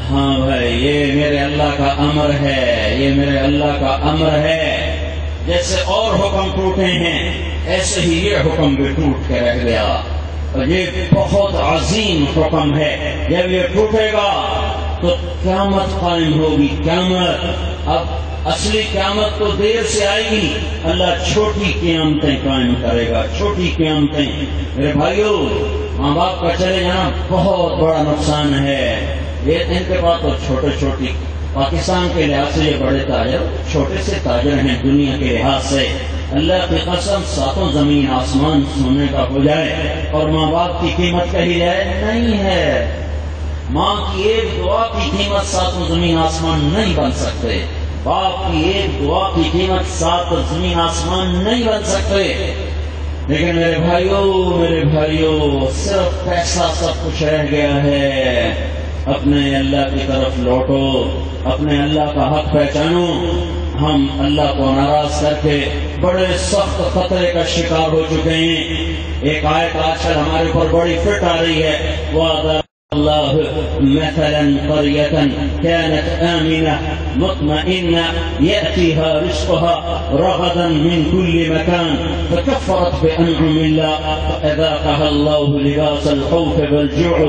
ہاں بھائی یہ میرے اللہ کا امر ہے، یہ میرے اللہ کا امر ہے، جیسے اور حکم ٹوٹے ہیں ایسے ہی یہ حکم بھی ٹوٹ کے رہ گیا، اور یہ بہت عظیم حکم ہے، جب یہ ٹوٹے گا تو قیامت قائم ہوگی، قیامت اب اصلی قیامت تو دیر سے آئے گی، اللہ چھوٹی قیامتیں قائم کرے گا، چھوٹی قیامتیں۔ میرے بھائیو، ماں باپ کا چلے جانا بہت بڑا نقصان ہے، یہ ان کے پاس تو چھوٹے چھوٹی، پاکستان کے لحاظ سے یہ بڑے تاجر چھوٹے سے تاجر ہیں، دنیا کے لحاظ سے اللہ کی قسم ساتوں زمین آسمان سونے کا ہو جائے اور ماں باپ کی قیمت کہی جائے نہیں ہے، ماں کی ایک دعا کی قیمت ساتوں زمین آسمان نہیں بن سکتے، باپ کی ایک دعا کی قیمت سات زمین آسمان نہیں بن سکتے۔ لیکن میرے بھائیوں صرف پیسہ سب کچھ رہ گیا ہے، اپنے اللہ کی طرف لوٹو، اپنے اللہ کا حق پہچانو۔ ہم اللہ کو ناراض کر کے بڑے سخت خطرے کا شکار ہو چکے ہیں۔ ایک آیت آج کل ہمارے اوپر بڑی فٹ آ رہی ہے، وَعَدَ اللَّهُ مَثَلًا قَرْيَةً كَانَتْ آمِنَةً مُطْمَئِنَّةً يَأْتِيهَا رِزْقُهَا رَغَدًا مِنْ كُلِّ مَكَانٍ فَكَفَّرَتْ بِأَنْعُمِ اللَّهِ فَأَذَاقَهَا اللَّهُ لِبَاسَ الْخَوْفِ وَالْجُوعِ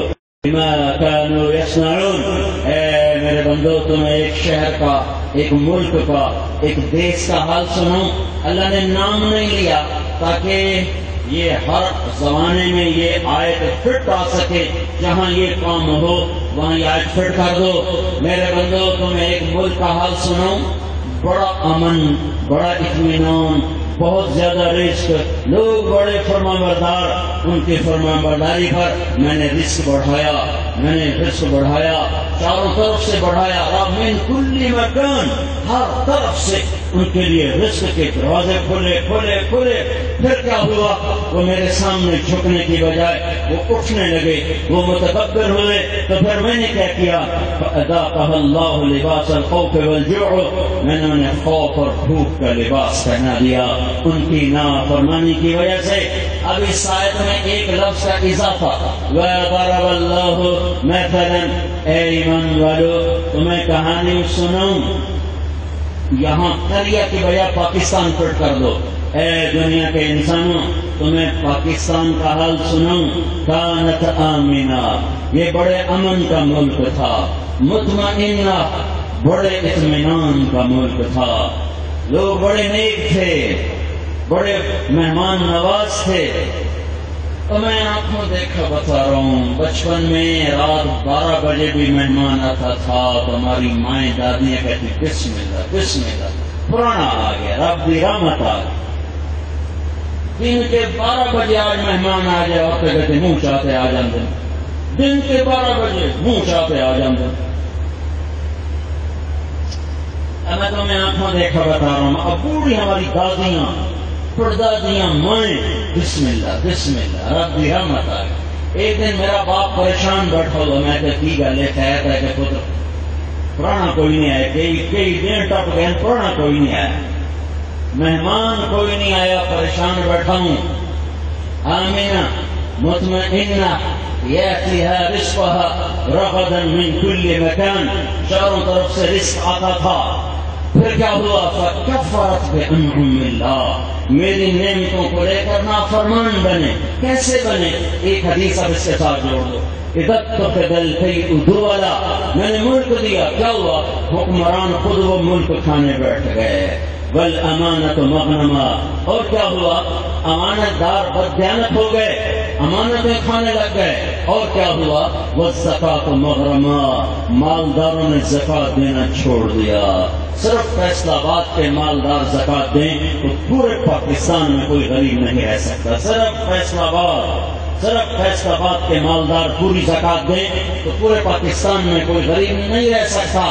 بِمَا كَانُوا يَصْنَعُونَ۔ اے میرے بندو، تمہیں ایک شہر کا، ایک ملک کا، ایک دیش کا حال سنوں۔ اللہ نے نام نہیں لیا تاکہ یہ ہر زمانے میں یہ آیت فٹ آ سکے، جہاں یہ کام ہو وہاں یہ آیت فٹ کر دو۔ میرے بندو، تمہیں ایک ملک کا حال سناؤ، بڑا امن، بڑا اطمینان، بہت زیادہ رزق، لوگ بڑے فرمانبردار، ان کی فرمانبرداری پر میں نے رزق بڑھایا، چاروں طرف سے بڑھایا، من کل مکان، ہر طرف سے ان کے لیے رزق کے دروازے کھلے۔ پھر کیا ہوا؟ وہ میرے سامنے جھکنے کی بجائے وہ اٹھنے لگے، وہ متکبر ہوئے، تو پھر میں نے کیا کیا؟ فَأَذَاقَهَا اللَّهُ لِبَاسَ الْخَوْفِ وَالْجُوعِ، میں نے انہیں خوف اور بھوک کا لباس پہنا دیا ان کی نافرمانی کی وجہ سے۔ اب اس آیت میں ایک لفظ کا اضافہ، وَضَرَبَ اللَّهُ مَثَلًا، اے ایمان والو تمہیں کہانی سناؤں، یہاں قریہ کی بجائے پاکستان پٹ کر دو۔ اے دنیا کے انسانوں تمہیں پاکستان کا حال سناؤں، کانت آمینہ، یہ بڑے امن کا ملک تھا، مطمئنہ، بڑے اطمینان کا ملک تھا، لوگ بڑے نیک تھے، بڑے مہمان نواز تھے۔ اور میں آنکھوں دیکھا بتا رہا ہوں، بچپن میں رات 12 بجے بھی مہمان آتا تھا تو ہماری مائیں دادیاں کہتی بسم اللہ بسم اللہ، پرانا آ گیا، رب دی رحمت آ گئی۔ دن کے 12 بجے آج مہمان آ جائے، اور کہتے منہ چاہتے آ جاندے، دن کے 12 بجے منہ چاہتے آ جاندے۔ میں تمہیں آنکھوں دیکھا بتا رہا ہوں، اب بوڑھی ہماری دادیاں، پردادیاں، مائیں بسم اللہ رب دی رحمت آ گئی۔ ایک دن میرا باپ پریشان بیٹھا ہوا، میں کہ کی گل ہے کہ پتر پرانا کوئی نہیں آیا، کئی دن ٹپ گئے، پرانا کوئی نہیں آیا، مہمان کوئی نہیں آیا، پریشان بیٹھا ہوں۔ آمینہ مطمئنہ یأتیہا رزقہا رغدا من کل مکان، چاروں طرف سے رزق آتا تھا۔ پھر کیا ہوا؟ فکفرت بانعم اللہ، میری نعمتوں کو لے کر نافرمان بنے۔ کیسے بنے؟ ایک حدیث اب اس کے ساتھ جوڑ دو، میں نے ملک دیا، کیا ہوا؟ حکمران خود وہ ملک کھانے بیٹھ گئے۔ والامانت مغنما، اور کیا ہوا؟ امانت دار بددیانت ہو گئے، امانتیں کھانے لگ گئے۔ اور کیا ہوا؟ والزکاۃ مغرما، مالداروں نے زکات دینا چھوڑ دیا۔ صرف فیصل آباد کے مالدار زکات دیں تو پورے پاکستان میں کوئی غریب نہیں رہ سکتا۔ صرف فیصل آباد کے مالدار پوری زکات دیں تو پورے پاکستان میں کوئی غریب نہیں رہ سکتا۔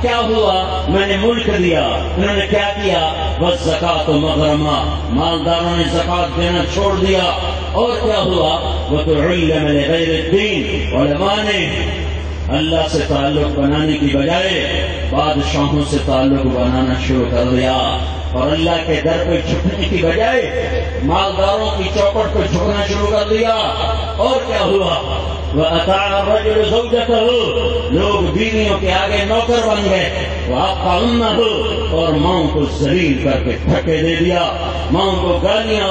کیا ہوا؟ میں نے ملک دیا، انہوں نے کیا کیا؟ والزکاۃ مغرما، مالداروں نے زکات دینا چھوڑ دیا۔ اور کیا ہوا؟ وتعلم لغیر الدین، علماء نے اللہ سے تعلق بنانے کی بجائے بادشاہوں سے تعلق بنانا شروع کر دیا۔ اور اللہ کے در پہ جھکنے کی بجائے مالداروں کی چوکٹ پہ جھکنا شروع کر دیا. اور کیا ہوا؟ وَأَطَاعَ الرَّجُلُ زَوْجَتَهُ، لوگ بیویوں کے آگے نوکر بن گئے. وَأَبْقَى أُمَّهُ، اور ماں کو ذلیل کر کے دھکے دے دیا. ماں کو گالیاں.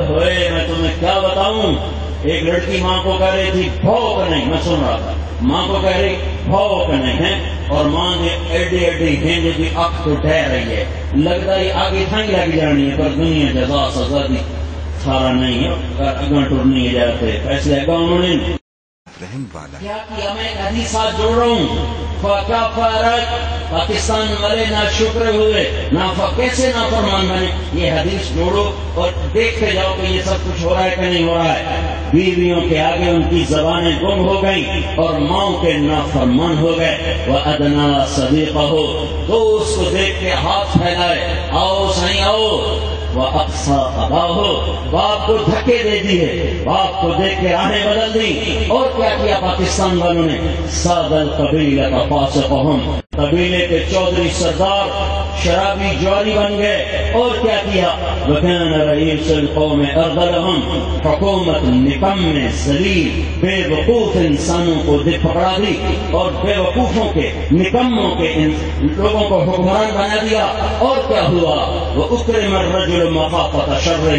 ہوئے میں تمہیں کیا بتاؤں، ایک لڑکی ماں کو کہہ رہی تھی بھوک نہیں، میں سن رہا تھا، ماں کو کہہ رہی بھوک نہیں ہے، اور ماں نے ایڈی ایڈی ہینڈ کی اکھ تو ڈہ رہی ہے، لگتا ہے آگے تھائی لگ جانی ہے، پر دنیا جزا سزا دی سارا نہیں ہے، اگاں ٹرنی ہے جاتے فیصلے گاؤں نے رحم والا. کیا کیا میں ایک حدیثات جوڑ رہا ہوں. کیا فرق، پاکستان والے نہ شکر ہوئے، کیسے نافرمان بنے. یہ حدیث جوڑو اور دیکھتے جاؤ کہ یہ سب کچھ ہو رہا ہے کہ نہیں ہو رہا ہے. بیویوں کے آگے ان کی زبانیں گم ہو گئیں اور ماں کے نافرمان ہو گئے. وَأَدْنَا صَدِيقَهُ، دوست کو دیکھ کے ہاتھ پھیلائے، آؤ سائیں آؤ. وَأَقْصَى أَبَاهُ، باپ کو دھکے دے دیے، باپ کو دیکھ کے راہیں بدل دی. اور کیا کیا پاکستان والوں نے؟ سَادَ الْقَبِيلَةَ فَاسِقُهُمْ، قبیلے کے چودھری سردار شرابی جواری بن گئے. اور کیا کیا؟ وَكَانَ رَئِيسُ الْقَوْمِ أَرْذَلَهُمْ، حکومت نکم ذلیل بے وقوف انسانوں کو پکڑا دی اور بے وقوفوں کے نکموں کے لوگوں کو حکمران بنا دیا. اور کیا ہوا؟ وَأُكْرِمَ الرَّجُلُ مخافة شرہ،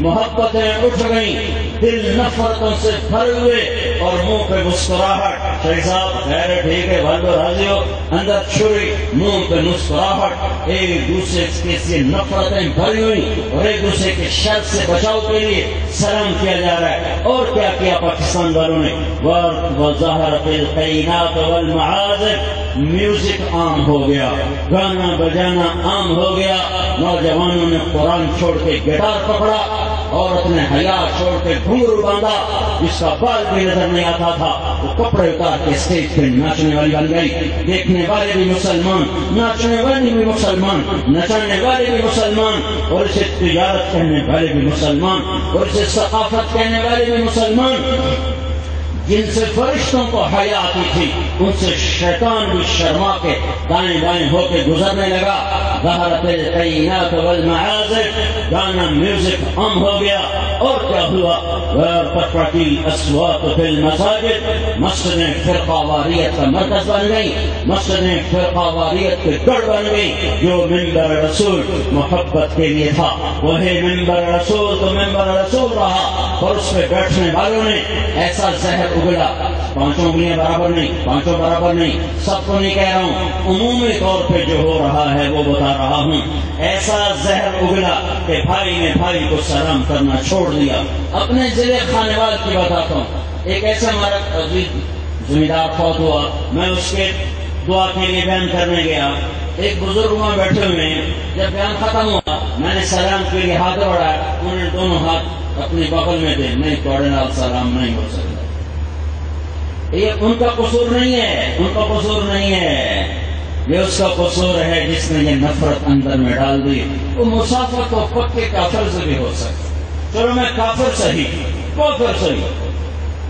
محبتیں اٹھ گئیں، دل نفرتوں سے بھرے ہوئے اور منہ پہ مسکراہٹ. شیخ صاحب خیر ٹھیک ہے، والدو راضی ہو، اندر چھری، منہ پہ مسکراہٹ. ایک دوسرے کے سے نفرتیں بھری ہوئی اور ایک دوسرے کے شر سے بچاؤ کے لیے سلام کیا جا رہا ہے. اور کیا کیا پاکستان والوں نے؟ وَظَهَرَتِ الْقَيْنَاتُ وَالْمَعَازِفُ، میوزک عام ہو گیا، گانا بجانا عام ہو گیا. نوجوانوں نے قرآن چھوڑ کے گٹار پکڑا، عورت نے حیا چھوڑ کے گھنگرو باندھا، جس کا بال بھی نظر نہیں آتا تھا وہ کپڑے اتار کے اسٹیج پہ ناچنے والی بن گئی. دیکھنے والے بھی مسلمان، ناچنے والے بھی مسلمان، نچانے والے بھی مسلمان، اور اسے تجارت کہنے والے بھی مسلمان، اور اسے ثقافت کہنے والے بھی مسلمان. جن سے فرشتوں کو حیا آتی تھی ان سے شیطان بھی شرما کے دائیں بائیں ہو کے گزرنے لگا. ظہرت القینات والمعازف، گانا میوزک عام ہو گیا. اور کیا ہوا؟ وارتفعت الاصوات فی المساجد، مسجدیں فرقہ واریت کا مرکز بن گئی، مسجدیں فرقہ واریت کے گڑھ بن گئی. جو ممبر رسول محبت کے لیے تھا وہی ممبر رسول تو ممبر رسول رہا، اور اس پہ بیٹھنے والوں نے ایسا زہر اگلا. پانچوں انگلیاں برابر نہیں، پانچوں برابر نہیں، سب کو نہیں کہہ رہا ہوں، عمومی طور پہ جو ہو رہا ہے وہ بتا رہا ہوں. ایسا زہر اگلا کہ بھائی نے بھائی کو سلام کرنا چھوڑ دیا. اپنے ضلع خانوال کی بتاتا ہوں. ایک ایسا ہمارا عزیز زمیندار فوت ہوا، میں اس کے دعا کے لیے بیان کرنے گیا. ایک بزرگ وہاں بیٹھے ہوئے ہیں. جب بیان ختم ہوا میں نے سلام کے لیے ہاتھ بڑھایا، انہوں نے دونوں ہاتھ اپنے بغل میں دے. نہیں توڑے نال سلام نہیں ہو سکتا. یہ ان کا قصور نہیں ہے، ان کا قصور نہیں ہے، یہ اس کا قصور ہے جس نے یہ نفرت اندر میں ڈال دی. وہ مسافر تو پکے کافر سے بھی ہو سکتا. چلو میں کافر صحیح، کافر صحیح،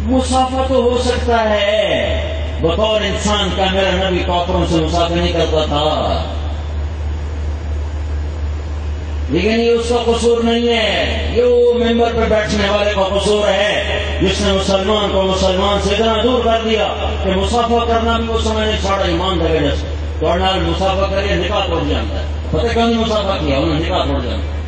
مسافر تو ہو سکتا ہے. بطور انسان کا میرا نبی کافروں سے مسافر نہیں کرتا تھا، لیکن یہ اس کا قصور نہیں ہے، یہ وہ ممبر پہ بیٹھنے والے کا قصور ہے جس نے مسلمان کو مسلمان سے اتنا دور کر دیا کہ مسافہ کرنا بھی وہ سمجھ نہیں چھاڑا ایمان دے گا. جیسے توڑنا مسافہ کریے نکاح توڑ جاتا ہے، پتہ کہیں مسافہ کیا انہوں نے نکاح توڑ جاتا.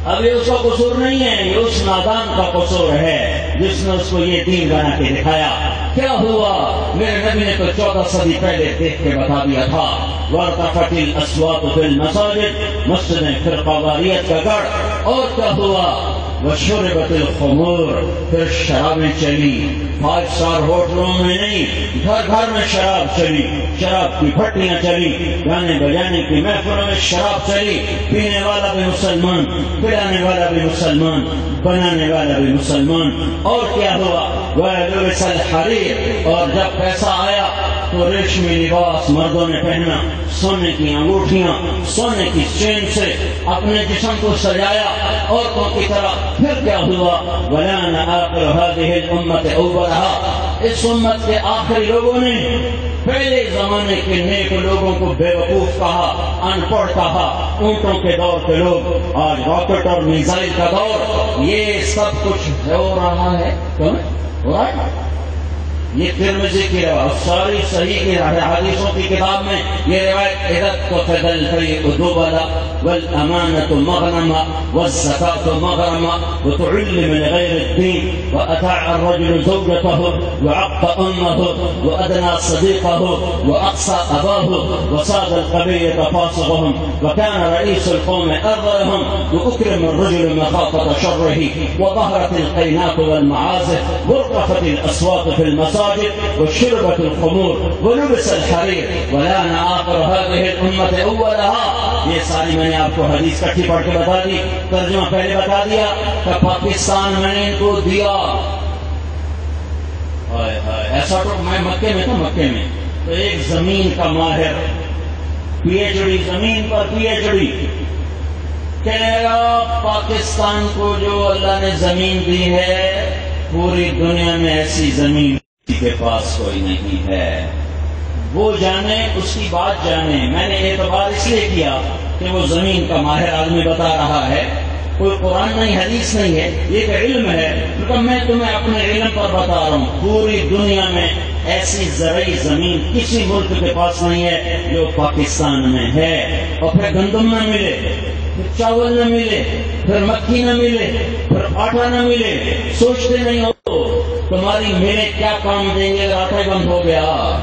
اب یہ اس کا قصور نہیں ہے، یہ اس نادان کا قصور ہے جس نے اس کو یہ دین بنا کے دکھایا. کیا ہوا؟ میرے نبی نے تو 14 صدی پہلے دیکھ کے بتا دیا تھا. وارتفعت الاصوات فی المساجد، مسجدیں فرقہ واریت کا گڑھ. اور کیا ہوا؟ وشربت الخمور، پھر شرابیں چلی. 5 اسٹار ہوٹلوں میں نہیں، گھر گھر میں شراب چلی، شراب کی بھٹیاں چلی، گانے بجانے کی محفلوں میں شراب چلی. پینے والا بھی مسلمان، پلانے والا بھی مسلمان، بنانے والا بھی مسلمان. اور کیا ہوا؟ وَلُبِسَ الْحَرِيرُ، اور جب پیسہ آیا تو ریشمی لباس مردوں نے پہنا، سونے کی انگوٹھیاں، سونے کی چین سے اپنے جسم کو سجایا عورتوں کی طرح. پھر کیا ہوا؟ وَلَانَ آخِرُ هَذِهِ الْأُمَّةِ أَوَّلَهَا، اس امت کے آخری لوگوں نے پہلے زمانے کے نیک لوگوں کو بیوقوف کہا، ان پڑھ کہا، اونٹوں کے دور کے لوگ، آج راکٹ اور میزائل کا دور، یہ سب کچھ ہو رہا ہے، کیوں ہو رہا ہے؟ یہ ترمذی کی روایت، ساری صحیح کی حدیثوں کی کتاب میں یہ روایت اتخذ الفیء دبلا والامانة مغنما والزکاة مغرما وتعل من غیر الدین واتاع الرجل زوجته وعق امه وادنى صديقه واقصى اباه وصاد القبيلة فاصغهم وكان رئيس القوم ارضهم واكرم الرجل مخافة شره وظهرت القينات والمعازف وارتفت الاصوات في المساجد وشربت الخمور ولبس الحرير ولان آخر هذه الأمة أولها. یہ ساری میں نے آپ کو حدیث کٹھی پڑھ کے بتا دی، ترجمہ پہلے بتا دیا کہ پاکستان میں نے ان کو دیا. ایسا تو میں مکے میں تھا، مکے میں تو ایک زمین کا ماہر، پی ایچ ڈی، زمین پر پی ایچ ڈی، کہہ رہا پاکستان کو جو اللہ نے زمین دی ہے پوری دنیا میں ایسی زمین کے پاس کوئی نہیں ہے. وہ جانے، اس کی بات جانے. میں نے اعتبار اس لیے کیا کہ وہ زمین کا ماہر آدمی بتا رہا ہے، کوئی قرآن نہیں، حدیث نہیں ہے، یہ ایک علم ہے. لیکن میں تمہیں اپنے علم پر بتا رہا ہوں، پوری دنیا میں ایسی زرعی زمین کسی ملک کے پاس نہیں ہے جو پاکستان میں ہے. اور پھر گندم نہ ملے، پھر چاول نہ ملے، پھر مکھی نہ ملے، پھر آٹا نہ ملے. سوچتے نہیں ہو تمہاری میلے کیا کام دیں گے اگر آٹا بند ہو گیا؟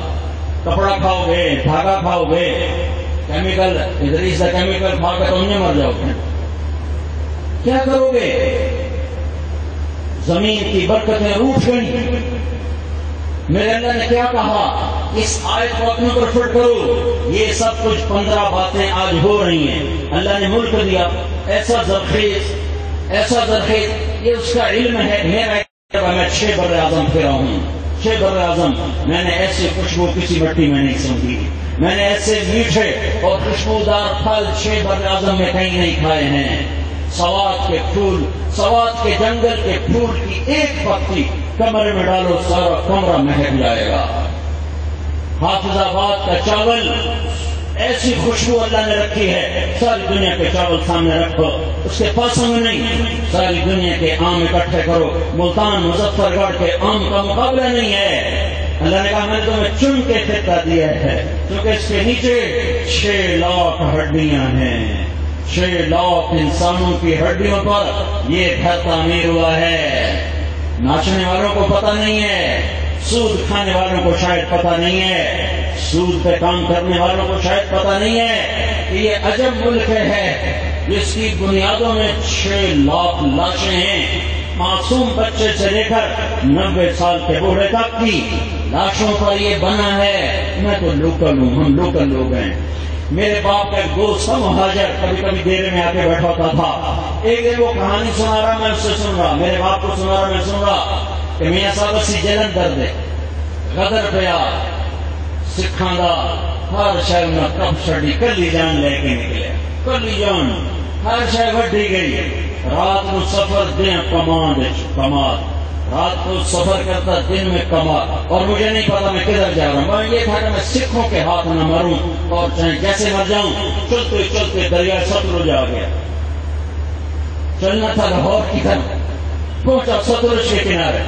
کپڑا کھاؤ گے، دھاگا کھاؤ گے، کیمیکل، ادھر سے کیمیکل کھا کر تم مر جاؤ گے، کیا کرو گے؟ زمین کی برکتیں روٹ گئی. میرے اللہ نے کیا کہا؟ اس آیت کو اپنے پر فٹ کرو. یہ سب کچھ 15 باتیں آج ہو رہی ہیں. اللہ نے ملک دیا ایسا زرخیز، ایسا زرخیز، یہ اس کا علم ہے. میرا میں 6 بر اعظم پھرا ہوں، 6 بر اعظم. میں نے ایسی خوشبو کسی مٹی میں نہیں سمجھی. میں نے ایسے میٹھے اور خوشبودار پھل 6 بر اعظم میں کہیں نہیں کھائے ہیں. سوات کے پھول، سوات کے جنگل کے پھول کی ایک پتی کمرے میں ڈالو، سارا کمرہ مہک جائے گا. حافظ آباد کا چاول، ایسی خوشبو اللہ نے رکھی ہے. ساری دنیا کے چاول سامنے رکھو، اس کے پاسوں میں نہیں. ساری دنیا کے آم اکٹھے کرو، ملتان مظفر گڑھ کے آم کا مقابلہ نہیں ہے. اللہ نے کہا میں نے تمہیں چن کے خطہ دیا ہے کیونکہ اس کے نیچے 6 لاکھ ہڈیاں ہیں. 6 لاکھ انسانوں کی ہڈیوں پر یہ گھر تعمیر ہوا ہے. ناچنے والوں کو پتہ نہیں ہے، سود کھانے والوں کو شاید پتہ نہیں ہے، سود پہ کام کرنے والوں کو شاید پتہ نہیں ہے کہ یہ عجب ملک ہے جس کی بنیادوں میں 6 لاکھ لاشیں ہیں. معصوم بچے سے لے کر 90 سال کے بوڑھے تک کی لاشوں پر یہ بنا ہے. میں تو لوکل ہوں، ہم لوکل لوگ ہیں. میرے باپ کا ایک دوست تھا مہاجر، کبھی کبھی ڈیرے میں آ کے بیٹھا ہوتا تھا. ایک دن وہ کہانی سنا رہا، میں اس سے سن رہا، میرے باپ کو سنا رہا، میں سن رہا کہ میاں صاحب اسی جلن درد غدر پیا سکھاں دا ہر شہر میں کپ چڑی کلی جان لے کے نکلے. کلی جان ہر شہر وڈی گئی. رات کو سفر دیں کمال، رات کو سفر کرتا دن میں کمال. اور مجھے نہیں پتا میں کدھر جا رہا ہوں. میں یہ تھا کہ میں سکھوں کے ہاتھ نہ مروں اور چاہے جیسے مر جاؤں. چلتے چلتے دریا ستلج آ گیا. چلنا تھا لاہور کی طرف، پہنچا ستلج کے کنارے.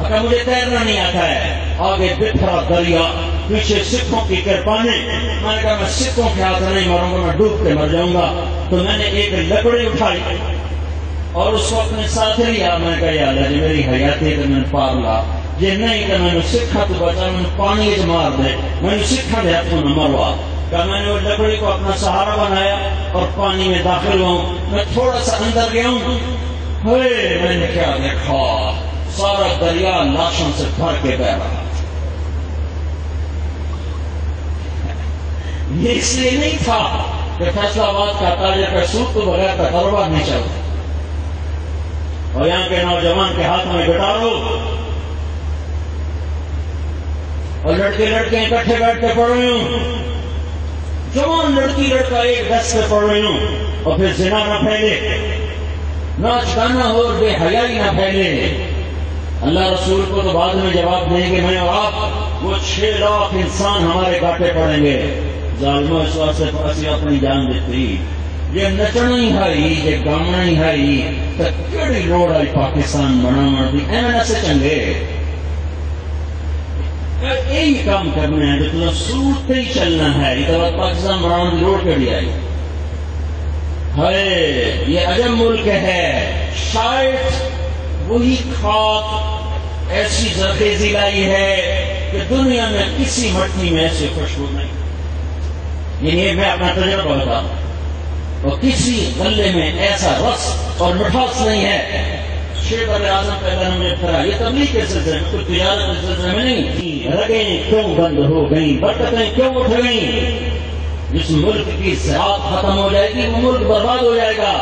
اگر مجھے تیرنا نہیں آتا ہے، آگے بکھرا دریا، پیچھے سکھوں کی کرپانے. میں نے کہا میں سکھوں کے ہاتھ نہیں مروں گا، میں ڈوب کے مر جاؤں گا. تو میں نے ایک لکڑی اٹھائی اور اس کو اپنے ساتھ لیا. میں نے کہا یا اللہ جی میری حیاتی تو میں نے پار لا، یہ نہیں کہ میں نے سکھا تو بچا، میں نے پانی مار دے، میں نے سکھا دے ہاتھوں نہ مروا. کہ میں نے وہ لکڑی کو اپنا سہارا بنایا اور پانی میں داخل ہوں. میں تھوڑا سا اندر گیا ہوں، میں نے کیا دیکھا، سارا دریا لاشوں سے بھر کے بہ رہا. یہ اس لیے نہیں تھا کہ فیصلہ آباد کا تاجر کا سود تو بغیر کا کاروبار نہیں چلتا، اور یہاں کے نوجوان کے ہاتھ میں گٹارو اور لڑکے لڑکے اکٹھے بیٹھ کے پڑھ رہے ہوں. جوان لڑکی لڑکا ایک دس پہ پڑھ رہے ہوں. اور پھر زنا نہ پھیلے، ناچ گانا ہو اور بے حیائی نہ پھیلے. اللہ رسول کو تو بعد میں جواب دیں گے، میں اور آپ وہ 6 لاکھ انسان ہمارے گاٹے پڑیں گے. ظالموں اس واسطے اسی اپنی جان دیتی. یہ نچنا ہی ہے یہ گامنا ہی ہے تو کیڑی لوڑ آئی پاکستان بنانا دی ایمن سے چنگے یہی کام کرنا ہے جو سوٹ پہ ہی چلنا ہے. یہ تو پاکستان بنانا دی لوڑ کیڑی آئی ہے. یہ عجم ملک ہے. شاید وہی خاک ایسی زرخیزی لائی ہے کہ دنیا میں کسی مٹی میں ایسے خوشبو نہیں. یعنی میں اپنا تجربہ بتا اور کسی غلے میں ایسا رس اور مٹھاس نہیں ہے. شیخ اعظم پہلا نے پڑھا یہ تبلیغ کے سلسلے میں کوئی تجارت کے سلسلے میں نہیں. رگیں کیوں بند ہو گئیں, برکتیں کیوں اٹھ گئیں. جس ملک کی زراعت ختم ہو جائے گی وہ ملک برباد ہو جائے گا.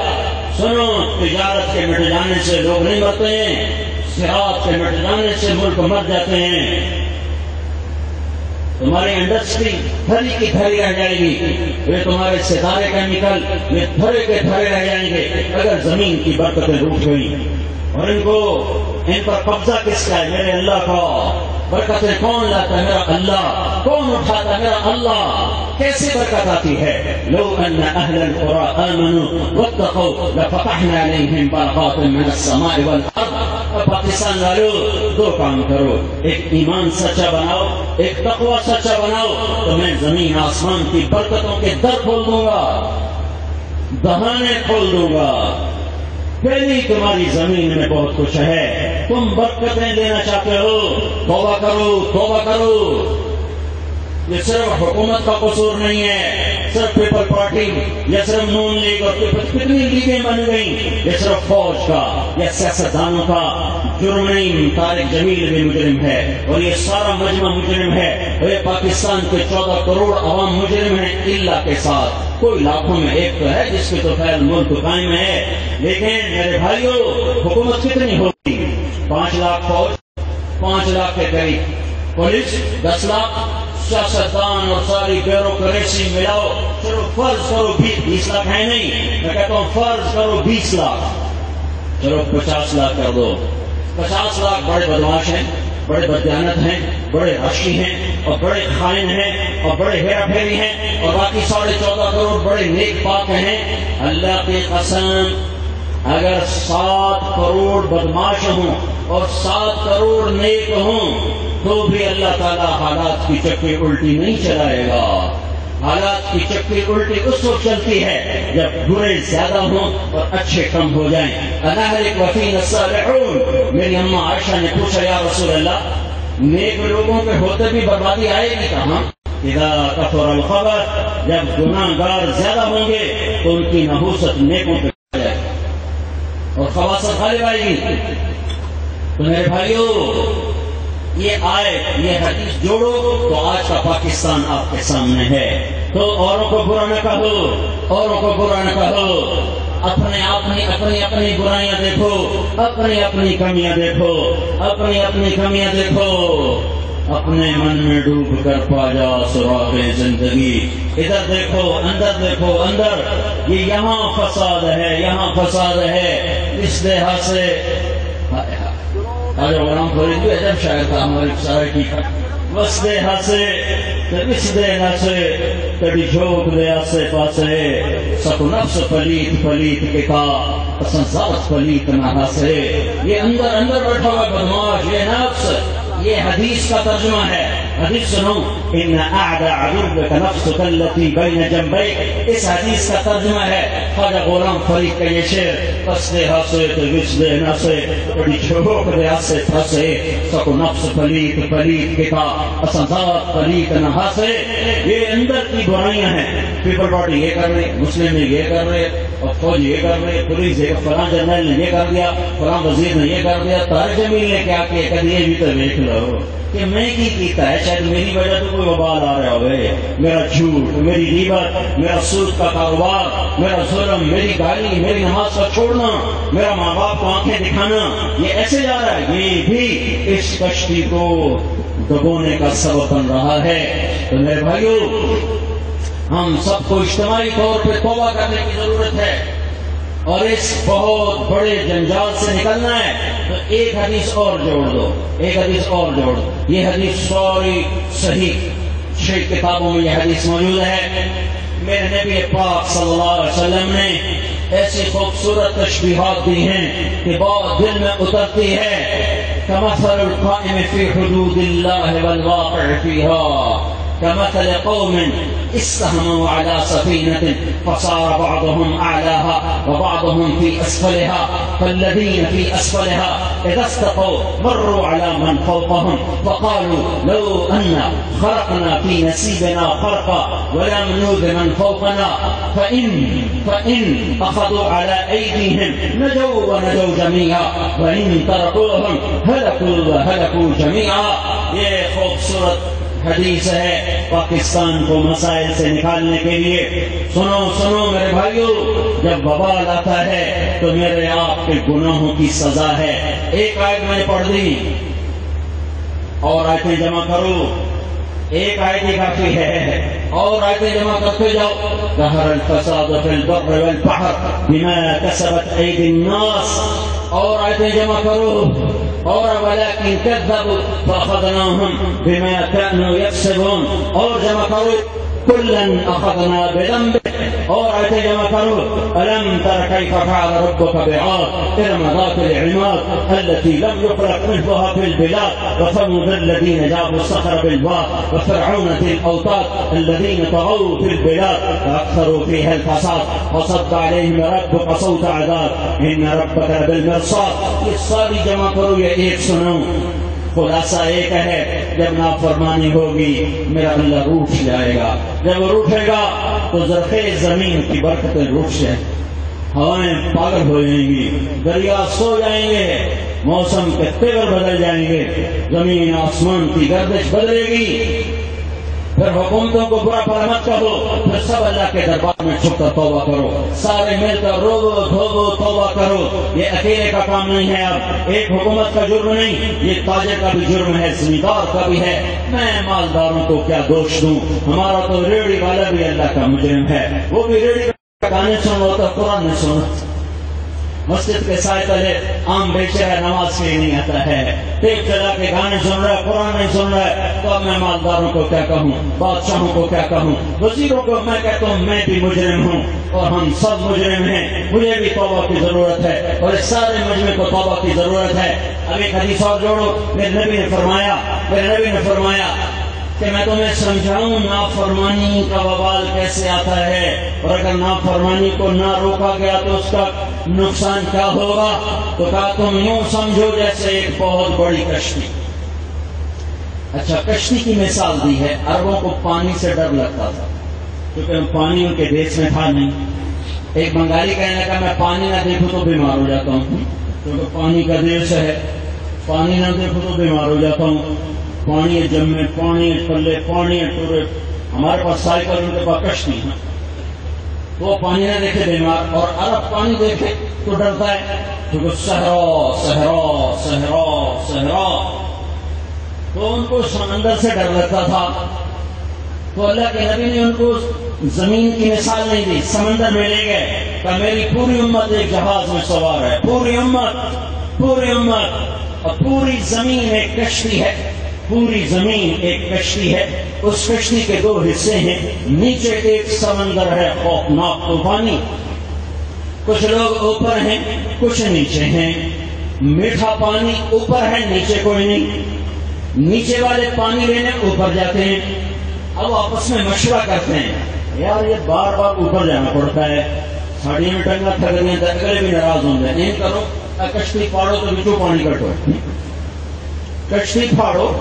سنو, تجارت کے مٹ جانے سے لوگ نہیں مرتے ہیں, زراعت کے مٹ جانے سے ملک مر جاتے ہیں. تمہاری انڈسٹری دھری کی دھری رہ جائے گی, یہ تمہارے ستارے کیمیکل یہ دھرے کے دھرے رہ جائیں گے اگر زمین کی برکتیں روٹ گئی. اور ان پر قبضہ کس کا ہے؟ میرے اللہ کا. برکتیں کون لاتا ہے؟ میرا اللہ. کون اٹھاتا ہے؟ میرا اللہ. کیسے برکت آتی ہے؟ لو ان اہل القرى آمنوا واتقوا لفتحنا عليهم برکات من السماء والارض. پاکستان والوں 2 کام کرو, ایک ایمان سچا بناؤ, ایک تقوی سچا بناؤ, تو میں زمین آسمان کی برکتوں کے در کھول دوں گا, دہانے کھول دوں گا. پہلی تمہاری زمین میں بہت کچھ ہے, تم برکتیں دینا چاہتے ہو, توبہ کرو, توبہ کرو. یہ صرف حکومت کا قصور نہیں ہے, صرف پیپل پارٹی یا صرف نون لیگ اور کتنی لیگیں بن گئیں, یہ صرف فوج کا یا سیاستدانوں کا جرم نہیں. طارق جمیل بھی مجرم ہے اور یہ سارا مجمع مجرم ہے. اور یہ پاکستان کے 14 کروڑ عوام مجرم ہیں اللہ کے ساتھ. کوئی لاکھوں میں ایک تو ہے جس کے تو خیر ملک قائم ہے. لیکن میرے بھائیوں, حکومت کتنی ہوتی؟ 5 لاکھ فوج, 5 لاکھ کے قریب پولیس, 10 لاکھ سیاستدان اور ساری بیوروکریسی ملاؤ. چلو فرض کرو 20 لاکھ ہے نہیں, میں کہتا ہوں فرض کرو 20 لاکھ, چلو 50 لاکھ کر دو. 50 لاکھ بڑے بدماش ہیں, بڑے بددیانت ہیں, بڑے راشی ہیں اور بڑے خائن ہیں اور بڑے ہیرا پھیری ہیں, اور باقی 14.5 کروڑ بڑے نیک پاک ہیں. اللہ کی قسم اگر 7 کروڑ بدماش ہوں اور 7 کروڑ نیک ہوں تو بھی اللہ تعالیٰ حالات کی چکی الٹی نہیں چلائے گا. حالات کی چکی الٹی اس وقت چلتی ہے جب برے زیادہ ہوں اور اچھے کم ہو جائیں. انہلک وفینا الصالحون. میری اماں عائشہ نے پوچھا یا رسول اللہ, نیک لوگوں پہ ہوتے بھی بربادی آئے گی کہاں؟ اذا کثر الخبث, جب گناہ گار زیادہ ہوں گے تو ان کی نحوست نیکوں پہ آ جائے اور خباثت غالب آئے گی. تو میرے بھائیوں, یہ آیت یہ حدیث جوڑو تو آج کا پاکستان آپ کے سامنے ہے. تو اوروں کو برا نہ کہو, اوروں کو برا نہ کہو, اپنی برائیاں دیکھو, اپنی کمیاں دیکھو, اپنی کمیاں دیکھو. اپنے من میں ڈوب کر پا جا سراغ زندگی. ادھر دیکھو, اندر دیکھو, اندر یہ یہاں فساد ہے, یہاں فساد ہے. اس لحاظ سے غلام فرید بھی عجب شاعر تھا ہماری سوسائٹی کا. بس دے ہاسے بس دے ناسے کبھی جھوک دے آسے پاسے سکو نفس پلیت پلیت کے کا پسند ذات پلیت نہ ہاسے. یہ اندر بیٹھا ہوا بدماش, یہ نفس, یہ حدیث کا ترجمہ ہے. حدیث سنو, ان اعدى عدوك نفسك التي بين جنبيك. اس حدیث کا ترجمہ ہے خواجہ غلام فرید کا یہ شعر. پس دے ہاسے تو بس دے ناسے کبھی جھوک دے آسے پاسے سکو نفس پلیت پلیت کے کا پسند ذات پلیت نہ ہاسے. یہ اندر کی برائیاں ہیں. پیپل پارٹی یہ کر رہے, مسلم لیگ یہ کر رہے, اور فوج یہ کر رہے, پولیس یہ, فلاں جنرل نے یہ کر دیا, فلاں وزیر نے یہ کر دیا. طارق جمیل نے کیا کیا, کبھی یہ بھی تو دیکھ لو کہ میں کی کیتا ہے. شاید میری وجہ تو کوئی وبال آ رہا ہوئے, میرا جھوٹ, میری غیبت, میرا سود کا کاروبار, میرا ظلم, میری گالی, میری نماز کا چھوڑنا, میرا ماں باپ کو آنکھیں دکھانا, یہ ایسے جا رہا ہے. یہ بھی اس کشتی کو ڈبونے کا سبب بن رہا ہے. تو میرے بھائیوں, ہم سب کو اجتماعی طور پہ توبہ کرنے کی ضرورت ہے اور اس بہت بڑے جنجال سے نکلنا ہے تو ایک حدیث اور جوڑ دو، ایک حدیث اور جوڑ دو. یہ حدیث ساری صحیح شیخ کتابوں میں یہ حدیث موجود ہے. میرے نبی پاک صلی اللہ علیہ وسلم نے ایسی خوبصورت تشبیہات دی ہیں کہ بہت دل میں اترتی ہے. کمثل القائم فی حدود اللہ والواقع فیہا كمثل قوم استهموا على سفينة فصار بعضهم أعلاها وبعضهم في أسفلها فالذين في أسفلها إذا استقوا مروا على من فوقهم فقالوا لو أن خرقنا في نسيبنا خرقا ولم نؤذ من فوقنا فإن أخذوا على أيديهم نجوا ونجوا جميعا وإن تركوهم هلكوا جميعا. یہ خوبصورت حدیث ہے پاکستان کو مسائل سے نکالنے کے لیے. سنو میرے بھائیو، جب وبال آتا ہے تو میرے آپ کے گناہوں کی سزا ہے. ایک آیت میں نے پڑھ دی اور آیتیں جمع کرو، ایک آیت ہی کافی ہے اور آیتیں جمع کرتے جاؤ. ظہر الفساد فی البر والبحر بما کسبت ایدی الناس، اور آیتیں جمع کرو. اور ولكن كذبوا فأخذناهم بما كانوا يكسبون، اور جمع کرو كلا أخذنا بذنبه، اور آیتیں جمع کرو. ألم تر كيف فعل ربك بعاد إرم ذات العماد التي لم يخلق مثلها في البلاد وثمود الذين جابوا الصخر بالواد وفرعون ذي الأوتاد الذين طغوا في البلاد فأكثروا فيها الفساد وصد عليهم ربك صوت عذاب إن ربك لبالمرصاد. یہ ساری جمع کرو، یہ ایک سنو. خلاصہ ایک ہے، جب نافرمانی ہوگی میرا اللہ روٹ جائے گا. جب روٹے گا تو زرخیز زمین کی برکتیں روٹ جائیں، ہوائیں پاگل ہو جائیں گی، دریا سو جائیں گے، موسم کے تیور بدل جائیں گے، زمین آسمان کی گردش بدلے گی. پھر حکومتوں کو برا بھلا مت کہو، پھر سب اللہ کے دربار میں چھپ کر توبہ کرو، سارے مل کر رو دھوبو توبہ کرو. یہ اکیلے کا کام نہیں ہے، اب ایک حکومت کا جرم نہیں، یہ تاجر کا بھی جرم ہے، زمیندار کا بھی ہے. میں مالداروں کو کیا دوش دوں؟ ہمارا تو ریڑھی والا بھی اللہ کا مجرم ہے، وہ بھی ریڑھی کا گانے سن رہا ہوتا، قرآن نہیں سن رہا. مسجد کے سائے تلے آم بیچ رہا ہے، نماز کے لیے نہیں آتا ہے، ٹیپ چلا کے گانے سن رہا ہے، قرآن نہیں سن رہا ہے. تو اب میں مالداروں کو کیا کہوں، بادشاہوں کو کیا کہوں، وزیروں کو میں کہتا ہوں میں بھی مجرم ہوں اور ہم سب مجرم ہیں. مجھے بھی توبہ کی ضرورت ہے اور اس سارے مجمع کو توبہ کی ضرورت ہے. اب ایک حدیث اور جوڑو. میرے نبی نے فرمایا کہ میں تمہیں سمجھاؤں نافرمانی کا وبال کیسے آتا ہے، اور اگر نافرمانی کو نہ روکا گیا تو اس کا نقصان کیا ہوگا. تو کہا تم یوں سمجھو جیسے ایک بہت بڑی کشتی. اچھا، کشتی کی مثال دی ہے. عربوں کو پانی سے ڈر لگتا تھا کیونکہ پانی ان کے دیش میں تھا نہیں. ایک بنگالی کہنے کا میں پانی نہ دیکھوں تو بیمار ہو جاتا ہوں، کیونکہ پانی کا دیش ہے، پانی نہ دیکھوں تو بیمار ہو جاتا ہوں. پانی جمے، پانی پلے، پانی ٹورے. ہمارے پاس سائیکل، ان کے پاس کشتی ہے، وہ پانی نہ دیکھے بیمار، اور عرب پانی دیکھے تو ڈرتا ہے کیونکہ صحرا صحرا صحرا صحرا. تو ان کو سمندر سے ڈر لگتا تھا. تو اللہ کے نبی نے ان کو زمین کی مثال نہیں دی، سمندر میں لے گئے کہ میری پوری امت ایک جہاز میں سوار ہے، پوری امت اور پوری زمین ایک کشتی ہے، پوری زمین ایک کشتی ہے. اس کشتی کے دو حصے ہیں، نیچے ایک سمندر ہے خوفناک طوفانی، کچھ لوگ اوپر ہیں کچھ نیچے ہیں. میٹھا پانی اوپر ہے، نیچے کوئی نہیں. نیچے والے پانی لینے اوپر جاتے ہیں. اب آپس میں مشورہ کرتے ہیں، یار یہ بار بار اوپر جانا پڑتا ہے، ساڑی میں ٹنگا تھک دیں، اگلے بھی ناراض ہوں گے. نہیں کرو، کشتی پھاڑو تو بچوں پانی کٹو، کشتی پھاڑو،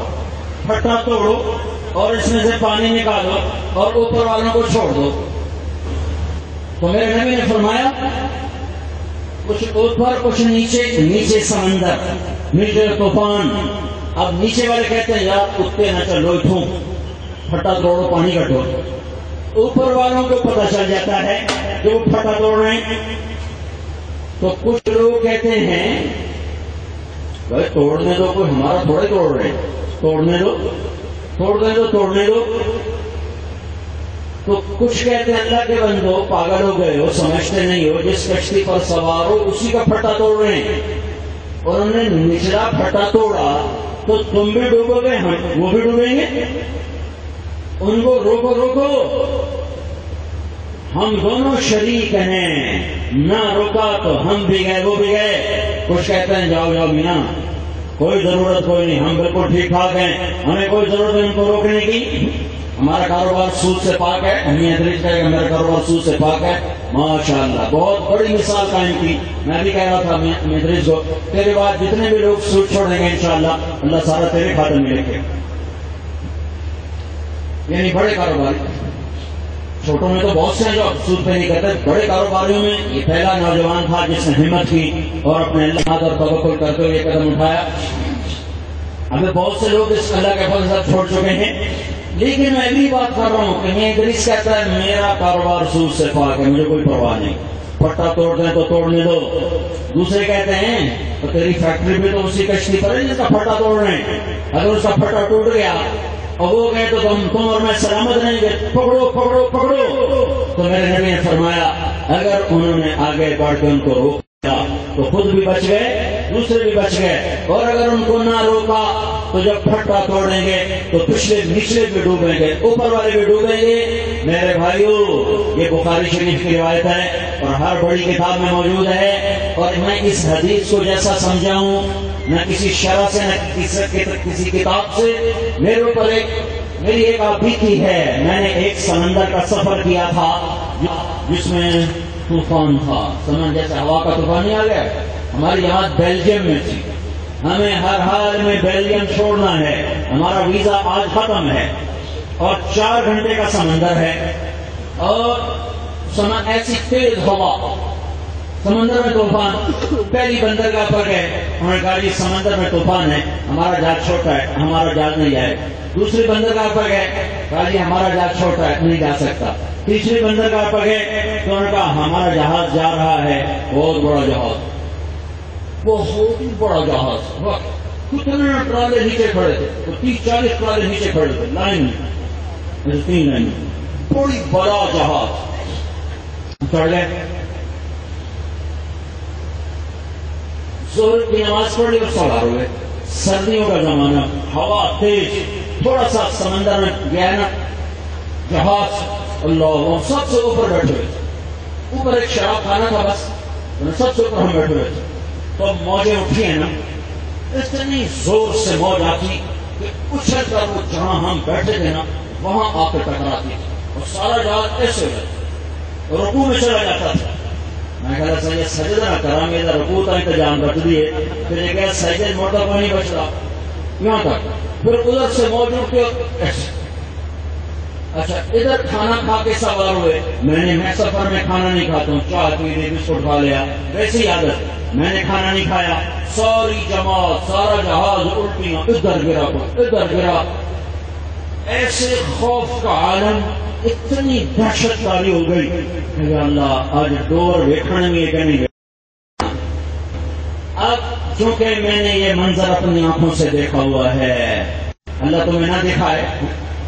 پھٹا توڑو اور اس میں سے پانی نکالو اور اوپر والوں کو چھوڑ دو. تو میرے نبی نے فرمایا کچھ اوپر کچھ نیچے، نیچے سمندر، نیچے طوفان. اب نیچے والے کہتے ہیں یار کتے نہ چلو اتوں، پھٹا توڑو پانی کٹو. اوپر والوں کو پتہ چل جاتا ہے کہ وہ پھٹا توڑ رہے ہیں. تو کچھ لوگ کہتے ہیں بھائی توڑنے دو، کوئی ہمارا تھوڑے توڑ رہے، توڑنے دو. تو کچھ کہتے ہیں اللہ کے بندو پاگل ہو گئے ہو، سمجھتے نہیں ہو، جس کشتی پر سوار ہو اسی کا پھٹا توڑ رہے ہیں، اور انہوں نے نچلا پھٹا توڑا تو تم بھی ڈوبو گے، وہ بھی ڈوبیں گے۔ ان کو روکو روکو، ہم دونوں شریک ہیں، نہ روکا تو ہم بھی گئے وہ بھی گئے۔ کچھ کہتے ہیں جاؤ جاؤ میاں، کوئی ضرورت کوئی نہیں، ہم بالکل ٹھیک ٹھاک ہیں، ہمیں کوئی ضرورت نہیں ان کو روکنے کی، ہمارا کاروبار سود سے پاک ہے۔ امی ادریس کہے کہ میرا کاروبار سود سے پاک ہے، ماشاءاللہ بہت بڑی مثال قائم کی۔ میں بھی کہہ رہا تھا امی ادریس کو، تیرے بعد جتنے بھی لوگ سود چھوڑیں گے انشاءاللہ اللہ سارا تیرے کھاتے میں لکھے، یعنی بڑے کاروباری۔ چھوٹوں میں تو بہت سے ہیں جو سود پہ نہیں کرتے، بڑے کاروباریوں میں یہ پہلا نوجوان تھا جس نے ہمت کی اور اپنے اللہ اور توکل کرتے ہوئے یہ قدم اٹھایا۔ ابھی بہت سے لوگ اس اللہ کے فضل سے چھوڑ چکے ہیں، لیکن میں بھی بات کر رہا ہوں کہ میں ادریس کہتا ہے میرا کاروبار سود سے پاک ہے، مجھے کوئی پرواہ نہیں، پٹا توڑ دیں تو توڑنے دو۔ دوسرے کہتے ہیں تو تیری فیکٹری بھی تو اسی کشتی پر ہے جس کا پھٹا توڑ رہے ہیں، اگر اس کا پھٹا ٹوٹ گیا اور وہ گئے تو تم اور میں سلامت رہیں گے، پکڑو پکڑو پکڑو۔ تو میرے نبی نے فرمایا اگر انہوں نے آگے بڑھ کے ان کو روکا تو خود بھی بچ گئے، دوسرے بھی بچ گئے، اور اگر ان کو نہ روکا تو جب پھٹا توڑیں گے تو پچھلے نچلے بھی ڈوبیں گے، اوپر والے بھی ڈوبیں گے۔ میرے بھائیو یہ بخاری شریف کی روایت ہے اور ہر بڑی کتاب میں موجود ہے، اور میں اس حدیث کو جیسا سمجھا ہوں نہ کسی شرح سے نہ کسی کتاب سے، میرے اوپر میری ایک بیتی ہے۔ میں نے ایک سمندر کا سفر کیا تھا جس میں طوفان تھا، سمجھ جیسے ہوا کا طوفان نہیں آ گیا۔ ہماری جماعت بیلجیم میں تھی، ہمیں ہر حال میں بیلجیم چھوڑنا ہے، ہمارا ویزا آج ختم ہے، اور 4 گھنٹے کا سمندر ہے، اور ایسی تیز ہوا، سمندر میں طوفان۔ پہلی بندرگاہ پر گئے، انہوں نے کہا جی سمندر میں طوفان ہے، ہمارا جہاز چھوٹا ہے، ہمارا جہاز نہیں جائے۔ دوسری بندرگاہ پر گئے، کہا جی ہمارا جہاز چھوٹا ہے، نہیں جا سکتا۔ تیسری بندرگاہ پر گئے تو انہوں نے کہا ہمارا جہاز جا رہا ہے، بہت بڑا جہاز، بہت ہی بڑا جہاز، کتنے ٹرالے نیچے کھڑے تھے، 30-40 ٹرالے نیچے کھڑے تھے لائن میں، 3 لائن میں، بڑی بڑا جہاز۔ چڑھ گئے، ظہر کی نماز پڑھی اور سوار ہوئے۔ سردیوں کا زمانہ، ہوا تیز، تھوڑا سا سمندر میں گیا نا جہاز، اللہ سب سے اوپر بیٹھے ہوئے تھے، اوپر ایک شراب خانہ تھا، بس سب سے اوپر ہم بیٹھے ہوئے تھے۔ تو موجیں اٹھی ہیں نا، اتنی زور سے موج آتی کہ اچھل کر وہ جہاں ہم بیٹھے تھے نا وہاں آ کے ٹکراتی تھی، اور سارا جہاز ایسے ہو رکوع میں چلا جاتا تھا۔ میں کہا سر یہ سجدہ نہ کرا، میرا رکوع کا انتظام رکھ دیے، پھر یہ کہا سجدے موٹا کو نہیں بچ رہا یہاں تک، پھر ادھر سے موجود کے اچھا ادھر کھانا کھا کے سوار ہوئے۔ میں سفر میں کھانا نہیں کھاتا ہوں، چائے پی لی، بسکٹ کھا لیا، ویسی عادت، میں نے کھانا نہیں کھایا، ساری جماعت سارا جہاز الٹیاں، ادھر گرا ادھر گرا، ایسے خوف کا عالم، اتنی دہشت کاری ہو گئی کہ اللہ آج ڈور دیکھنے میں کہ نہیں۔ اب چونکہ میں نے یہ منظر اپنی آنکھوں سے دیکھا ہوا ہے، اللہ تمہیں نہ دکھائے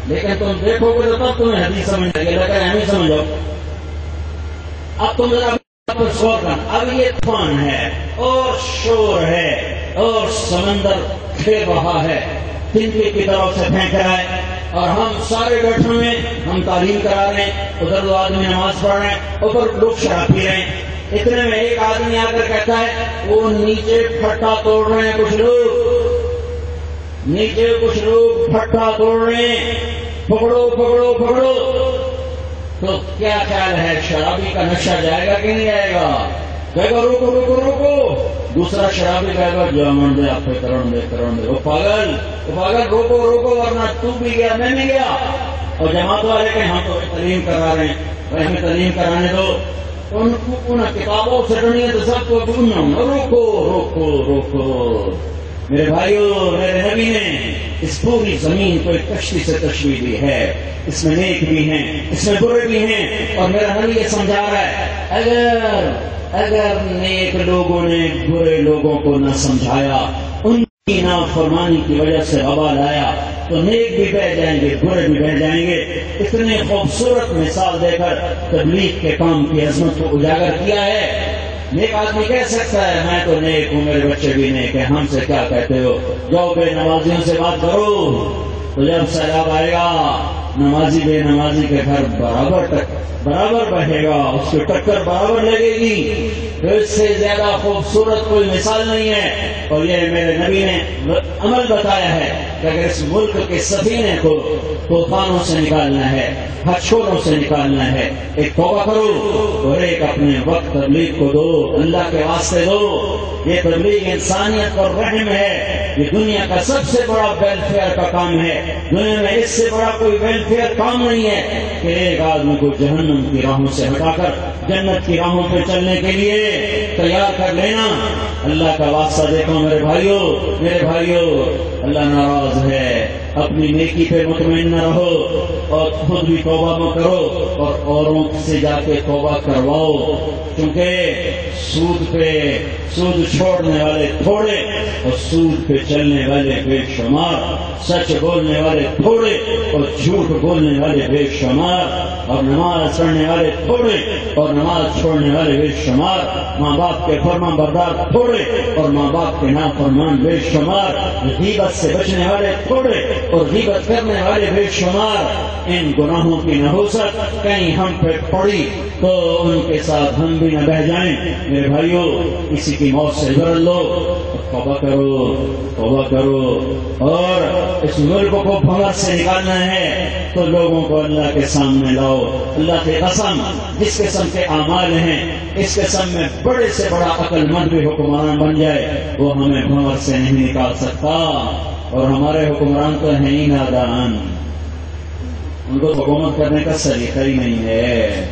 لیکن تم دیکھو گے تو تب تمہیں حدیث سمجھ لگے، لگا نہیں سمجھو۔ اب تم ذرا غور کرنا، اب یہ طوفان ہے اور شور ہے اور سمندر کھیل رہا ہے، تنکے کی طرف سے پھینک رہا ہے، اور ہم سارے بیٹھے ہوئے، ہم تعلیم کرا رہے ہیں، ادھر 2 آدمی نماز پڑھ رہے ہیں، ادھر لوگ شراب پی رہے ہیں۔ اتنے میں ایک آدمی آ کر کہتا ہے وہ نیچے پھٹا توڑ رہے ہیں، کچھ لوگ نیچے، کچھ لوگ پھٹا توڑ رہے ہیں، پکڑو پکڑو پکڑو۔ تو کیا خیال ہے شرابی کا نشہ جائے گا کہ نہیں جائے گا؟ کہے گا روکو روکو روکو، دوسرا شرابی کہے گا جامن دے آپ پہ کرن دے، وہ پاگل روکو روکو ورنہ تو بھی گیا میں نہیں گیا۔ اور جماعت والے کہ ہم تو تعلیم کرا رہے ہیں، ہمیں تعلیم کرانے دو، ان کتابوں سے ڈرنی ہے تو سب کو روکو روکو روکو۔ میرے بھائیو، میرے نبی نے اس پوری زمین کو ایک کشتی سے تشبیہ دی ہے، اس میں نیک بھی ہیں، اس میں برے بھی ہیں، اور میرا نبی یہ سمجھا رہا ہے اگر نیک لوگوں نے برے لوگوں کو نہ سمجھایا، ان کی نافرمانی کی وجہ سے وبال آیا، تو نیک بھی بہ جائیں گے، برے بھی بہ جائیں گے۔ اتنی خوبصورت مثال دے کر تبلیغ کے کام کی عظمت کو اجاگر کیا ہے۔ نیک آدمی کہہ سکتا ہے میں تو نیک ہوں، میرے بچے بھی نیک ہیں، ہم سے کیا کہتے ہو، جاؤ بے نمازیوں سے بات کرو۔ تو جب سیلاب آئے گا نمازی بے نمازی کے گھر برابر بہے گا، اس کی ٹکر برابر لگے گی۔ تو اس سے زیادہ خوبصورت کوئی مثال نہیں ہے۔ اور یہ میرے نبی نے عمل بتایا ہے کہ اگر اس ملک کے سفینے کو طوفانوں سے نکالنا ہے، ہتھوڑوں سے نکالنا ہے، ایک توبہ کرو اور ایک اپنے وقت تبلیغ کو دو، اللہ کے واسطے دو۔ یہ تبلیغ انسانیت اور رحم ہے۔ یہ دنیا کا سب سے بڑا ویلفیئر کا کام ہے۔ دنیا میں اس سے بڑا کوئی ویلفیئر کام نہیں ہے کہ ایک آدمی کو جہنم کی راہوں سے ہٹا کر جنت کی راہوں پہ چلنے کے لیے تیار کر لینا۔ اللہ کا واسطہ دیکھو میرے بھائیوں، اللہ ناراض ہے۔ اپنی نیکی پہ مطمئن نہ رہو اور خود بھی توبہ نہ کرو اور اوروں سے جا کے توبہ کرواؤ، کیونکہ سود چھوڑنے والے تھوڑے اور سود پہ چلنے والے بے شمار، سچ بولنے والے تھوڑے اور جھوٹ بولنے والے بے شمار، اور نماز پڑھنے والے تھوڑے اور نماز چھوڑنے والے بے شمار، ماں باپ کے فرمان بردار تھوڑے اور ماں باپ کے نافرمان بے شمار، غیبت سے بچنے والے تھوڑے اور غیبت کرنے والے بے شمار۔ ان گناہوں کی نحوست کہیں ہم پہ پڑی تو ان کے ساتھ ہم بھی نہ بہ جائیں۔ میرے بھائیوں، کسی کی موت سے عبرت لو، توبہ کرو اور اس ملک کو بھنور سے نکالنا ہے تو لوگوں کو اللہ کے سامنے لاؤ۔ اللہ کی قسم، جس قسم کے اعمال ہیں، اس قسم میں بڑے سے بڑا عقل مند بھی حکمران بن جائے، وہ ہمیں بھنور سے نہیں نکال سکتا۔ اور ہمارے حکمران تو ہیں ہی نادان، ان کو حکومت کرنے کا سلیقہ ہی نہیں ہے۔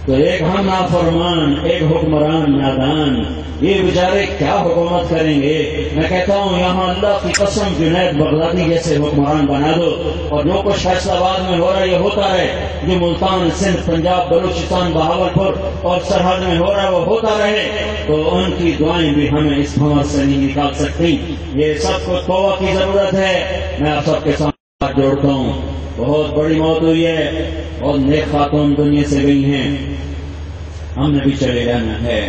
تو ایک ہم نافرمان، ایک حکمران نادان، یہ بیچارے کیا حکومت کریں گے؟ میں کہتا ہوں یہاں اللہ کی قسم جنید بغدادی جیسے حکمران بنا دو، اور جو کچھ فیصلہ آباد میں ہو رہا ہے یہ ہوتا ہے، جو ملتان، سندھ، پنجاب، بلوچستان، بہاولپور اور سرحد میں ہو رہا ہے وہ ہوتا رہے، تو ان کی دعائیں بھی ہمیں اس بھنور سے نہیں نکال سکتی۔ یہ سب کو توبہ کی ضرورت ہے۔ میں آپ سب کے ساتھ ہاتھ جوڑتا ہوں، بہت بڑی موت ہوئی ہے، اور نیک خاتون دنیا سے گئی ہیں، ہم نے بھی چلے جانا ہے۔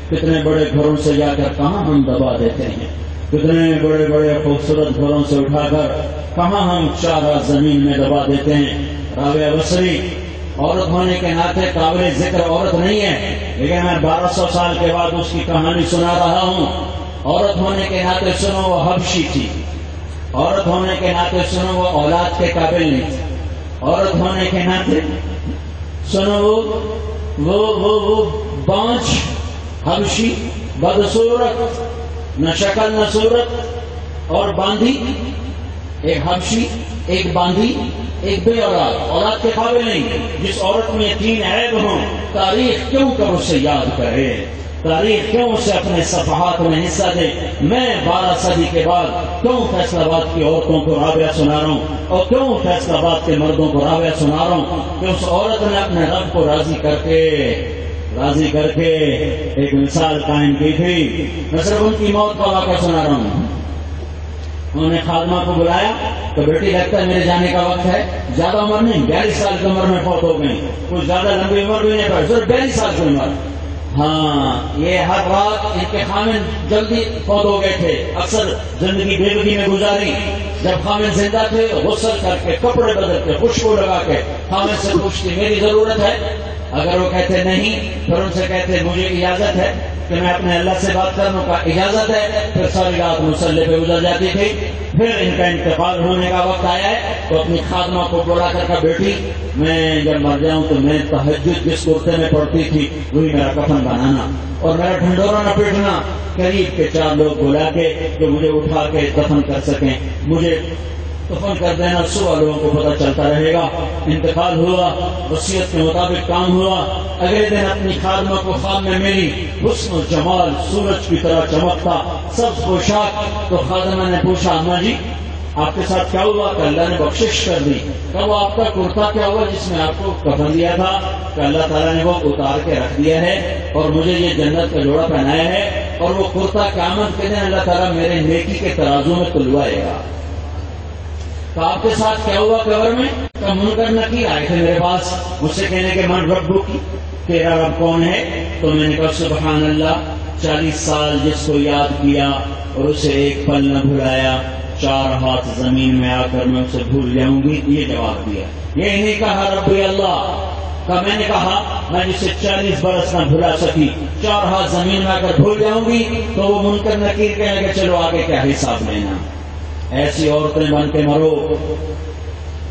کتنے بڑے گھروں سے جا کر کہاں ہم دبا دیتے ہیں، کتنے بڑے بڑے خوبصورت گھروں سے اٹھا کر کہاں ہم چارہ زمین میں دبا دیتے ہیں۔ رابعہ بصری عورت ہونے کے ناطے قابل ذکر عورت نہیں ہے، لیکن میں 1200 سال کے بعد اس کی کہانی سنا رہا ہوں۔ عورت ہونے کے ناطے سنو وہ حبشی تھی، عورت ہونے کے ناطے سنو وہ اولاد کے قابل نہیں تھی، عورت ہونے کے ناطے سنو وہ بانچ حبشی، بدصورت، نہ شکل نہ صورت، اور باندھی، ایک حبشی، ایک باندھی، ایک بے اولاد کے قابل نہیں۔ جس عورت میں 3 عیب ہوں، تاریخ کیوں کر اسے یاد کرے، تاریخ کیوں اسے اپنے صفحات میں حصہ دے۔ میں 12 صدی کے بعد کیوں فیصل آباد کی عورتوں کو رابعہ سنا رہا ہوں، اور کیوں فیصل آباد کے مردوں کو رابعہ سنا رہا ہوں، کہ اس عورت نے اپنے رب کو راضی کر کے ایک مثال قائم کی تھی۔ میں صرف ان کی موت کا واقعہ سنا رہا ہوں۔ انہوں نے خادمہ کو بلایا تو بیٹی لگتا ہے میرے جانے کا وقت ہے، زیادہ عمر نہیں، 42 سال کی عمر میں فوت ہو گئی، کچھ زیادہ لمبی عمر بھی نہیں پڑی، صرف 42 سال کی عمر۔ ہاں، یہ ہر رات ان کے خامن جلدی فوت ہو گئے تھے، اکثر زندگی بے بدی میں گزاری۔ جب خامن زندہ تھے غسل کر کے، کپڑے بدل کے، خوشبو لگا کے خامن سے پوچھتی میری ضرورت ہے؟ اگر وہ کہتے نہیں، پھر ان سے کہتے مجھے اجازت ہے کہ میں اپنے اللہ سے بات کرنے کا اجازت ہے، پھر ساری رات مصلی پہ گزر جاتی تھی۔ پھر ان کا انتقال ہونے کا وقت آیا ہے تو اپنی خادمہ کو بلا کر کہا بیٹی میں جب مر جاؤں تو میں تہجد جس کرتے میں پڑتی تھی وہی میرا کفن بنانا، اور میرا ڈھنڈورا نہ پیٹنا، قریب کے 4 لوگ بلا کے جو مجھے اٹھا کے دفن کر سکیں، مجھے دفن کر دینا، صبح لوگوں کو پتہ چلتا رہے گا۔ انتقال ہوا، وصیت کے مطابق کام ہوا۔ اگلے دن اپنی خادمہ کو خواب میں ملی، حسن و جمال سورج کی طرح چمکتا، سبز پوشاک۔ تو خادمہ نے پوچھا اماں جی آپ کے ساتھ کیا ہوا؟ کہ اللہ نے بخشش کر دی۔ کہ وہ آپ کا کرتا کیا ہوا جس میں آپ کو کفن دیا تھا؟ کہ اللہ تعالیٰ نے وہ اتار کے رکھ دیا ہے اور مجھے یہ جنت کا جوڑا پہنایا ہے، اور وہ کرتا قیامت کے دن اللہ تعالیٰ میرے نیکی کے ترازو میں تلوائے گا۔ تو آپ کے ساتھ کیا ہوا قبر میں؟ تو منکر نکیر آئے تھے میرے پاس، مجھ سے کہنے کے من ربک کی، تیرا رب کون ہے؟ تو میں نے کہا سبحان اللہ، 40 سال جس کو یاد کیا اور اسے ایک پل نہ بھلایا، 4 ہاتھ زمین میں آ کر میں اسے بھول جاؤں گی. یہ جواب دیا. یہ نہیں کہا ربی اللہ کا، میں نے کہا میں جسے 40 برس نہ بھلا سکی 4 ہاتھ زمین میں آ کر بھول جاؤں گی. تو وہ منکر نکیر کہنے کہ چلو آگے کیا حساب لینا. ایسی عورتیں بن کے مرو.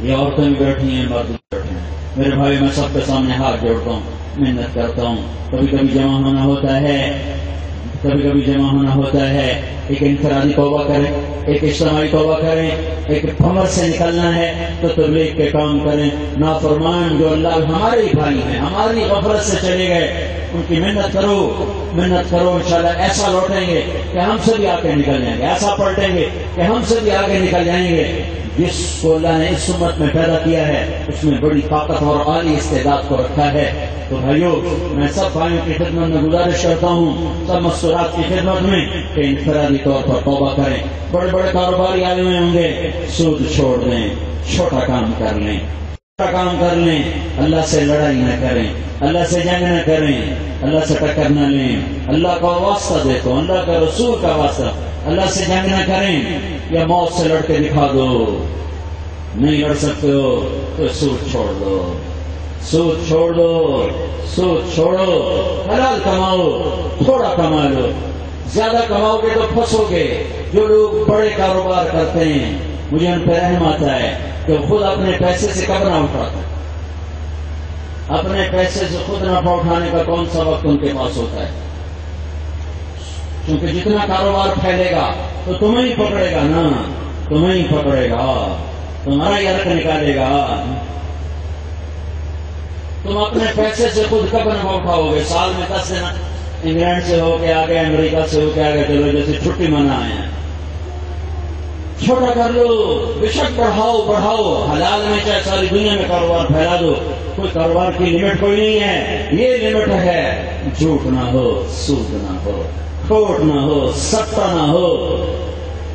یہ عورتیں بھی بیٹھی ہیں، مرد بھی بیٹھے ہیں. میرے بھائی میں سب کے سامنے ہاتھ جوڑتا ہوں، محنت کرتا ہوں. کبھی کبھی جمع ہونا ہوتا ہے، کبھی کبھی جمع ہونا ہوتا ہے. ایک انفرادی توبہ کریں، ایک اجتماعی توبہ کریں. ایک بھمر سے نکلنا ہے تو تبلیغ کے کام کریں. نافرمان جو اللہ ہمارے ہی بھائی ہیں، ہماری غفلت سے چلے گئے، ان کی محنت کرو، محنت کرو. انشاءاللہ ایسا لوٹیں گے کہ ہم سے بھی آگے نکل جائیں گے، ایسا پلٹیں گے کہ ہم سے بھی آگے نکل جائیں گے. جس کو اللہ نے اس امت میں پیدا کیا ہے اس میں بڑی طاقت اور عالی استعداد کو رکھا ہے. تو بھائیو، میں سب بھائیوں کی خدمت میں گزارش کرتا ہوں، سب مستورات کی خدمت میں، کہ انفرادی طور پر توبہ کریں. بڑے بڑے کاروباری آئے ہوئے ہوں گے، سود چھوڑ دیں، چھوٹا کام کر لیں، چھوٹا کام کر لیں. اللہ سے لڑائی نہ کریں، اللہ سے جنگ نہ کریں، اللہ سے ٹکر نہ لیں. اللہ کا واسطہ دیکھو، اللہ کا رسول کا واسطہ. اللہ سے جنگ نہ کریں یا موت سے لڑ کے دکھا دو. نہیں لڑ سکتے ہو تو سود چھوڑ دو، سود چھوڑ دو، سود چھوڑو. حلال کماؤ، تھوڑا کما لو. زیادہ کماؤ گے تو پھنسو گے. جو لوگ بڑے کاروبار کرتے ہیں مجھے ان پہ رحم آتا ہے کہ خود اپنے پیسے سے کب نہ اٹھاتے. اپنے پیسے سے خود نفع اٹھانے کا کون سا وقت ان کے پاس ہوتا ہے؟ کیونکہ جتنا کاروبار پھیلے گا تو تمہیں ہی پکڑے گا نا، تمہیں ہی پکڑے گا، تمہارا ہی حق نکالے گا. تم اپنے پیسے سے خود کب نفع اٹھاؤ گے؟ سال میں 10 دن انگلینڈ سے ہو کے آگے، امریکہ سے ہو کے آگے، چلو جیسے چھٹی منا آئے ہیں. چھوٹا کر لو، بے شک بڑھاؤ بڑھاؤ. حلال میں چاہے ساری دنیا میں کاروبار پھیلا دو، کوئی کاروبار کی لمٹ کوئی نہیں ہے. یہ لمٹ ہے جھوٹ نہ ہو، سود نہ ہو، کھوٹ نہ ہو، سٹا نہ ہو.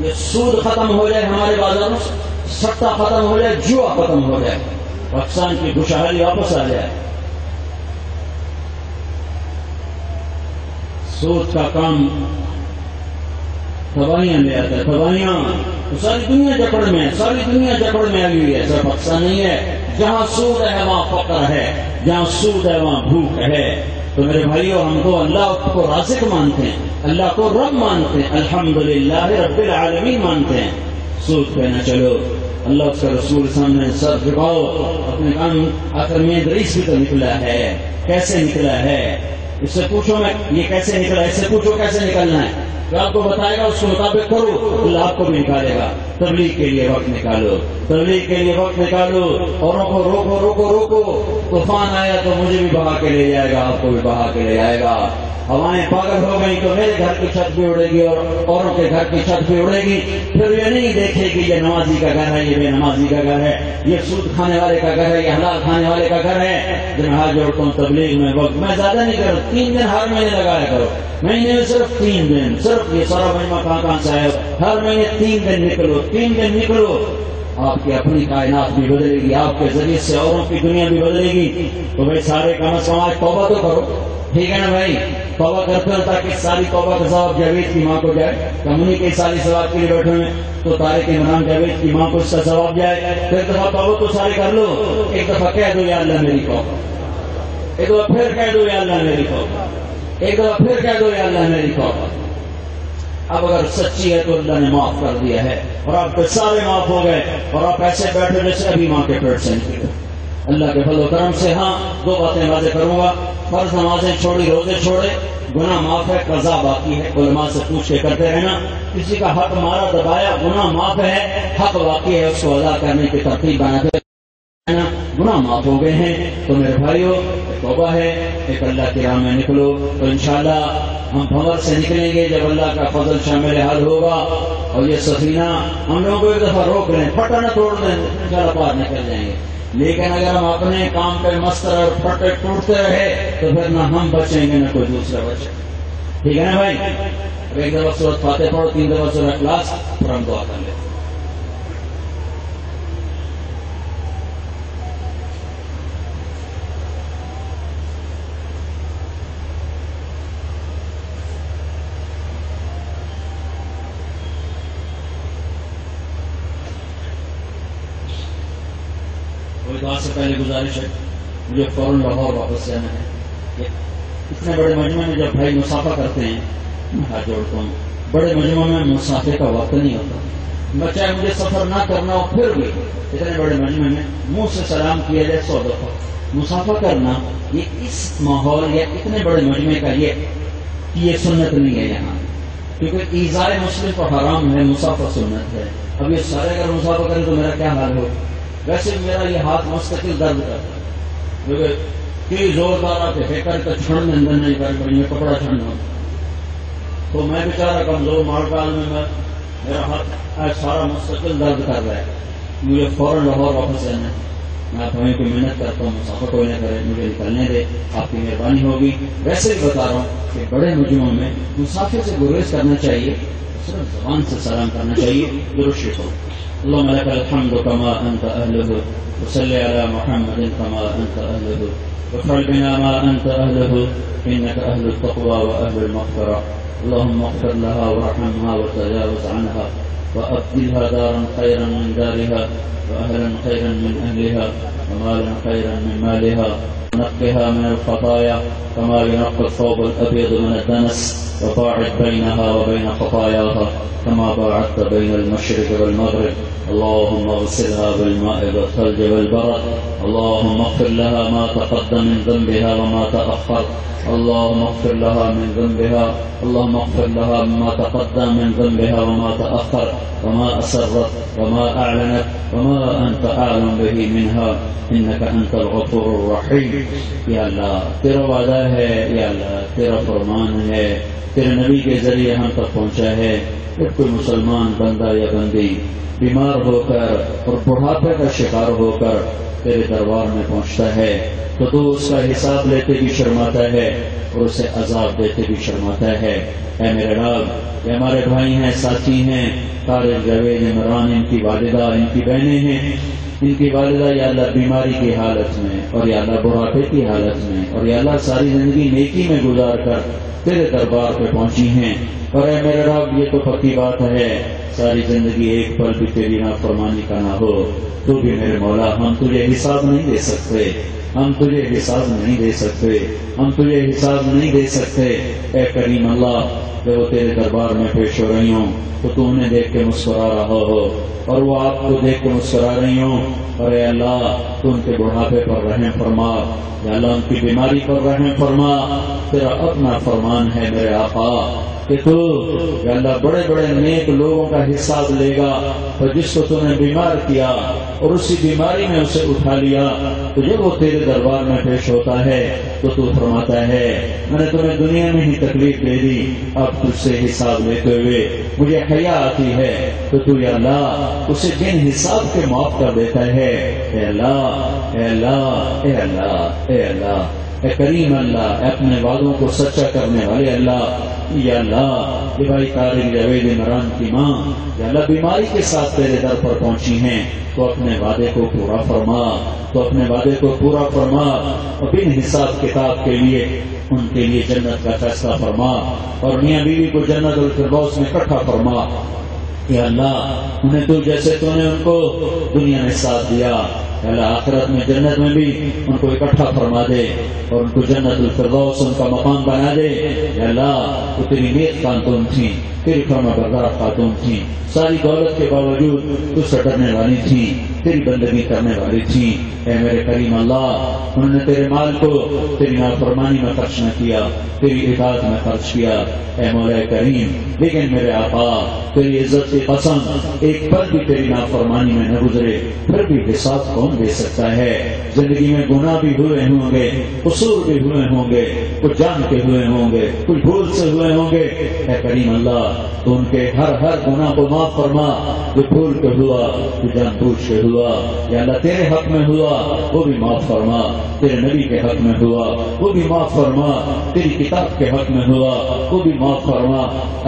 یہ سود ختم ہو جائے ہمارے بازاروں سے، سٹا ختم ہو جائے، جوا ختم ہو جائے، پاکستان کی خوشحالی واپس آ جائے. سود کا کام تباہیاں لے آتا ہے، تباہیاں. ساری دنیا جکڑ میں ہے، ساری دنیا جکڑ میں آئی ہوئی ہے، صرف پاکستان نہیں ہے. جہاں سود ہے وہاں فقر ہے، جہاں سود ہے وہاں بھوک ہے. تو میرے بھائیو، ہم تو اللہ کو رازق مانتے ہیں، اللہ کو رب مانتے ہیں، الحمدللہ رب العالمین مانتے ہیں. سود پہ نہ چلو. اللہ اس کا رسول سامنے سر جھکاؤ. اپنے کام آخر میں رئیس بھی تو نکلا ہے، کیسے نکلا ہے؟ اس سے پوچھو میں یہ کیسے نکلا ہے، اس سے پوچھو کیسے نکلنا ہے. جو آپ کو بتائے گا اس کے مطابق کرو، اللہ آپ کو بھی نکالے گا. تبلیغ کے لیے وقت نکالو، تبلیغ کے لیے وقت نکالو. اوروں کو روکو روکو روکو. طوفان آیا تو مجھے بھی بہا کے لے جائے گا، آپ کو بھی بہا کے لے جائے گا. ہوائیں پاگل ہو گئی تو میرے گھر کی چھت بھی اڑے گی اور اوروں کے گھر کی چھت بھی اڑے گی. پھر یہ نہیں دیکھے گی یہ نمازی کا گھر ہے، یہ بے نمازی کا گھر ہے، یہ سود کھانے والے کا گھر ہے، یہ حلال کھانے والے کا گھر ہے. جب میں ہاتھ جوڑتا ہوں تبلیغ میں وقت میں زیادہ نہیں کروں، 3 دن ہر مہینے لگایا کرو. مہینے میں صرف 3 دن، صرف یہ سارا مہینہ کہاں سے آئے ہو، ہر مہینے 3 دن نکلو، 3 دن نکلو. آپ کی اپنی کائنات بھی بدلے گی، آپ کے ذریعے سے اوروں کی دنیا بھی بدلے گی. تو بھائی سارے کم از کم آج توبہ تو کرو، ٹھیک ہے نا بھائی؟ توبہ کرتے ہو تاکہ ساری توبہ کا ثواب جاوید کی ماں کو جائے. کمنی کے ساری ثواب کے لیے بیٹھے ہوئے تو طارق عمران جاوید کی ماں کو اس کا ثواب جائے. پھر دفعہ توبہ تو ساری کر لو. ایک دفعہ کہہ دو یا اللہ میری توبہ، ایک دفعہ پھر کہہ دو یا اللہ میری توبہ، ایک دفعہ پھر کہہ دو یا اللہ میری توبہ. اب اگر سچی ہے تو اللہ نے معاف کر دیا ہے اور آپ کے سارے معاف ہو گئے اور آپ ایسے بیٹھے جیسے ابھی ماں کے پیٹ سے نکلے. اللہ کے فضل و کرم سے. ہاں 2 باتیں واضح کروں گا. فرض نمازیں چھوڑی، روزے چھوڑے، گناہ معاف ہے، قضا باقی ہے. علماء سے پوچھ کے کرتے رہنا. کسی کا حق مارا دبایا، گناہ معاف ہے، حق باقی ہے، اس کو ادا کرنے کی ترتیب بناتے رہنا. گناہ معاف ہو گئے ہیں تو میرے بھائیو توبہ ہے، ایک اللہ کی راہ میں نکلو. تو انشاءاللہ ہم بھنور سے نکلیں گے جب اللہ کا فضل شامل حال ہوگا. اور یہ سفینہ ہم لوگوں کو ایک دفعہ روک لیں، پھٹا نہ توڑ دیں، انشاءاللہ پار نکل جائیں گے. لیکن اگر ہم اپنے کام پہ مست اور پھٹے ٹوٹتے رہے تو پھر نہ ہم بچیں گے نہ کوئی دوسرا بچے. ٹھیک ہے نا بھائی؟ اب ایک دفعہ سورۃ فاتحہ پڑھو، 3 دفعہ سورۃ اخلاص، پھر ہم دعا کر لیں. دعا سے پہلے گزارش ہے، مجھے فوراً لاہور واپس جانا ہے۔ اتنے بڑے مجمع میں جب بھائی مسافہ کرتے ہیں، میں ہاتھ جوڑتا ہوں، بڑے مجمع میں مسافے کا وقت نہیں ہوتا، چاہے مجھے سفر نہ کرنا ہو پھر بھی اتنے بڑے مجمع میں منہ سے سلام کیا جائے 100 دفعہ۔ مسافہ کرنا یہ اس ماحول یا اتنے بڑے مجمع کا یہ سنت نہیں ہے یہاں، کیونکہ ایذائے مسلم کو حرام ہے، مسافہ سنت ہے۔ اب یہ سارے اگر مسافہ کریں تو میرا کیا حال ہو؟ ویسے بھی میرا یہ ہاتھ مستقل درد کرتا ہے، کیونکہ کئی زوردار آتے فکر کا چھڑنے اندر نہیں کر پڑی، میں کپڑا چھڑنا تو میں بیچارہ کمزور مارکال میں میرا ہاتھ سارا مستقل درد کر رہا ہے، مجھے فوراً لاہور واپس جانا ہے۔ میں آپ کو محنت کرتا ہوں، مسافر کوئی نہ کرے، مجھے نکلنے دے، آپ کی مہربانی ہوگی۔ ویسے بھی بتا رہا ہوں کہ بڑے مجموعوں میں مسافر سے گریز کرنا چاہیے، صرف زبان سے سلام کرنا چاہیے۔ درود شریف ہو۔ اللهم لك الحمد كما انت اهله، وصل على محمد كما انت اهله، وافعل بنا ما انت اهله، انك اهل التقوى واهل المغفرة۔ اللهم اغفر لها وارحمها وتجاوز عنها، وابدلها دارا خيرا من دارها، واهلا خيرا من اهلها، ومالا خيرا من مالها، ونقها من الخطايا كما ينقى الثوب الابيض من الدنس، وباعد بينها وبين خطاياها كما باعدت بين المشرق والمغرب۔ اللهم اغسلها بالماء والثلج والبرد، اللهم اغفر لها ما تقدم من ذنبها وما تأخر، اللهم اغفر لها من ذنبها، اللهم اغفر لها ما تقدم من ذنبها وما تأخر، وما أسرت وما أعلنت وما أنت أعلم به منها، إنك أنت الغفور الرحيم۔ یا اللہ تیرا وعدہ ہے، یا اللہ تیرا فرمان ہے، تیرے نبی کے ذریعے ہم تک پہنچا ہے کہ کوئی مسلمان بندہ یا بندی بیمار ہو کر اور بڑھاپے کا شکار ہو کر تیرے دربار میں پہنچتا ہے تو تو اس کا حساب لیتے بھی شرماتا ہے اور اسے عذاب دیتے بھی شرماتا ہے۔ اے میرے رب، یہ ہمارے بھائی ہیں، ساتھی ہیں، طارق جاوید عمران، ان کی والدہ، ان کی بہنیں ہیں، ان کی والدہ یا اللہ بیماری کی حالت میں اور یا اللہ بڑھاپے کی حالت میں اور یا اللہ ساری زندگی نیکی میں گزار کر تیرے دربار پہ پہنچی ہیں۔ اور اے میرے رب، یہ تو پکی بات ہے، ساری زندگی ایک پل بھی تیری نافرمانی کا نہ ہو تو بھی میرے مولا ہم تجھے حساب نہیں دے سکتے، ہم تجھے حساب نہیں دے سکتے، ہم تجھے حساب نہیں دے سکتے۔ اے کریم اللہ، جب وہ تیرے دربار میں پیش ہو رہی ہوں تو تو انہیں دیکھ کے مسکرا رہا ہو اور وہ آپ کو دیکھ کے مسکرا رہی ہوں، اور اے اللہ تو ان کے بڑھاپے پر رحم فرما، یا اللہ ان کی بیماری پر رحم فرما۔ تیرا اپنا فرمان ہے میرے آقا کہ تو یا اللہ بڑے بڑے نیک لوگوں کا حساب لے گا، اور جس کو تو نے بیمار کیا اور اسی بیماری میں اسے اٹھا لیا تو جب وہ تیرے دربار میں پیش ہوتا ہے تو تو فرماتا ہے میں نے تمہیں دنیا میں ہی تکلیف دے دی، اب تجھ سے حساب لیتے ہوئے مجھے حیا آتی ہے تو یا اللہ اسے بن حساب کے معاف کر دیتا ہے۔ اے اللہ، اے اللہ، اے اللہ، اے اللہ، اے کریم اللہ، اے اپنے وعدوں کو سچا کرنے والے اللہ، یا اللہ یہ بھائی طارق جاوید عمران کی ماں یا اللہ بیماری کے ساتھ تیرے در پر پہنچی ہیں تو اپنے وعدے کو پورا فرما، تو اپنے وعدے کو پورا فرما اور بن حساب کتاب کے لیے ان کے لیے جنت کا فیصلہ فرما اور میاں بیوی کو جنت الفردوس میں اکٹھا فرما۔ یا اللہ انہیں تو جیسے تو نے ان کو دنیا میں ساتھ دیا، اللہ آخرت میں جنت میں بھی ان کو اکٹھا فرما دے اور ان کو جنت الفردوس ان کا مقام بنا دے۔ یا اللہ وہ تیری نیک خاتون تھیں، تیری فرما بردار خاتون تھیں، ساری دولت کے باوجود تجھ سے ڈرنے والی تھیں، تیری بندگی کرنے والی تھیں۔ اے میرے کریم اللہ، انہوں نے تیرے مال کو تیری نافرمانی میں خرچ نہ کیا، تیری اطاعت میں خرچ کیا۔ اے مولا کریم، لیکن میرے آقا تیری عزت کی قسم ایک پل بھی تیری نافرمانی میں نہ گزرے پھر بھی حساب کون دے سکتا ہے؟ زندگی میں گناہ بھی ہوئے ہوں گے، قصور بھی ہوئے ہوں گے، کچھ جان کے ہوئے ہوں گے، کچھ بھول سے ہوئے ہوں گے۔ اے کریم اللہ تو ان کے ہر گناہ کو معاف فرما، جو بھول کے ہوا، جو جان بوجھ کے ہوا، یا اللہ تیرے حق میں ہوا وہ بھی معاف فرما، تیرے نبی کے حق میں ہوا وہ بھی معاف فرما، تیری کتاب کے حق میں ہوا وہ بھی معاف فرما،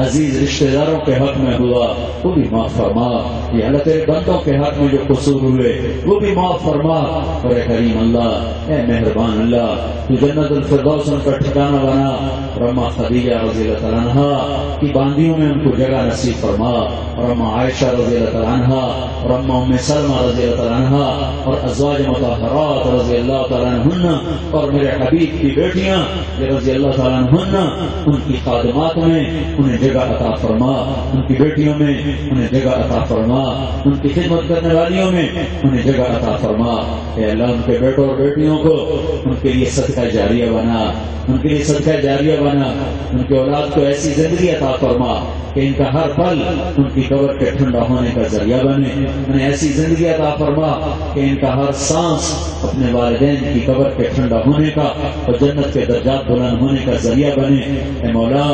عزیز رشتہ داروں کے حق میں ہوا وہ بھی معاف فرما، یا اللہ تیرے بندوں کے حق میں جو قصور ہوئے وہ بھی معاف فرما۔ اور اے کریم اللہ، اے مہربان اللہ، تو جنت الفردوس ان کا ٹھکانہ بنا، اور اما خدیجہ رضی اللہ تعالیٰ عنہا کی باندیوں میں ان کو جگہ نصیب فرما، اور اما عائشہ رضی اللہ تعالیٰ عنہا اور اما ام سلمہ رضی رضی اللہ تعالیٰ عنہ اور ازواج مطہرات رضی اللہ تعالیٰ عنہ اور میرے حبیب کی بیٹیاں رضی اللہ تعالیٰ عنہ ان کی خادمات میں انہیں جگہ عطا فرما، ان کی بیٹیوں میں انہیں جگہ عطا فرما، ان کی خدمت کرنے والیوں میں انہیں جگہ عطا فرما۔ اے اللہ ان کے بیٹوں اور بیٹیوں کو ان کے لیے صدقہ جاریہ بنا، ان کے لیے صدقہ جاریہ بنا، ان کے اولاد کو ایسی زندگی عطا فرما کہ ان کا ہر پل ان کی قبر کے ٹھنڈا ہونے کا ذریعہ بنے، انہیں ایسی زندگی عطا فرما کہ ان کا ہر سانس اپنے والدین کی قبر کے ٹھنڈا ہونے کا اور جنت کے درجات بلند ہونے کا ذریعہ بنے۔ اے مولا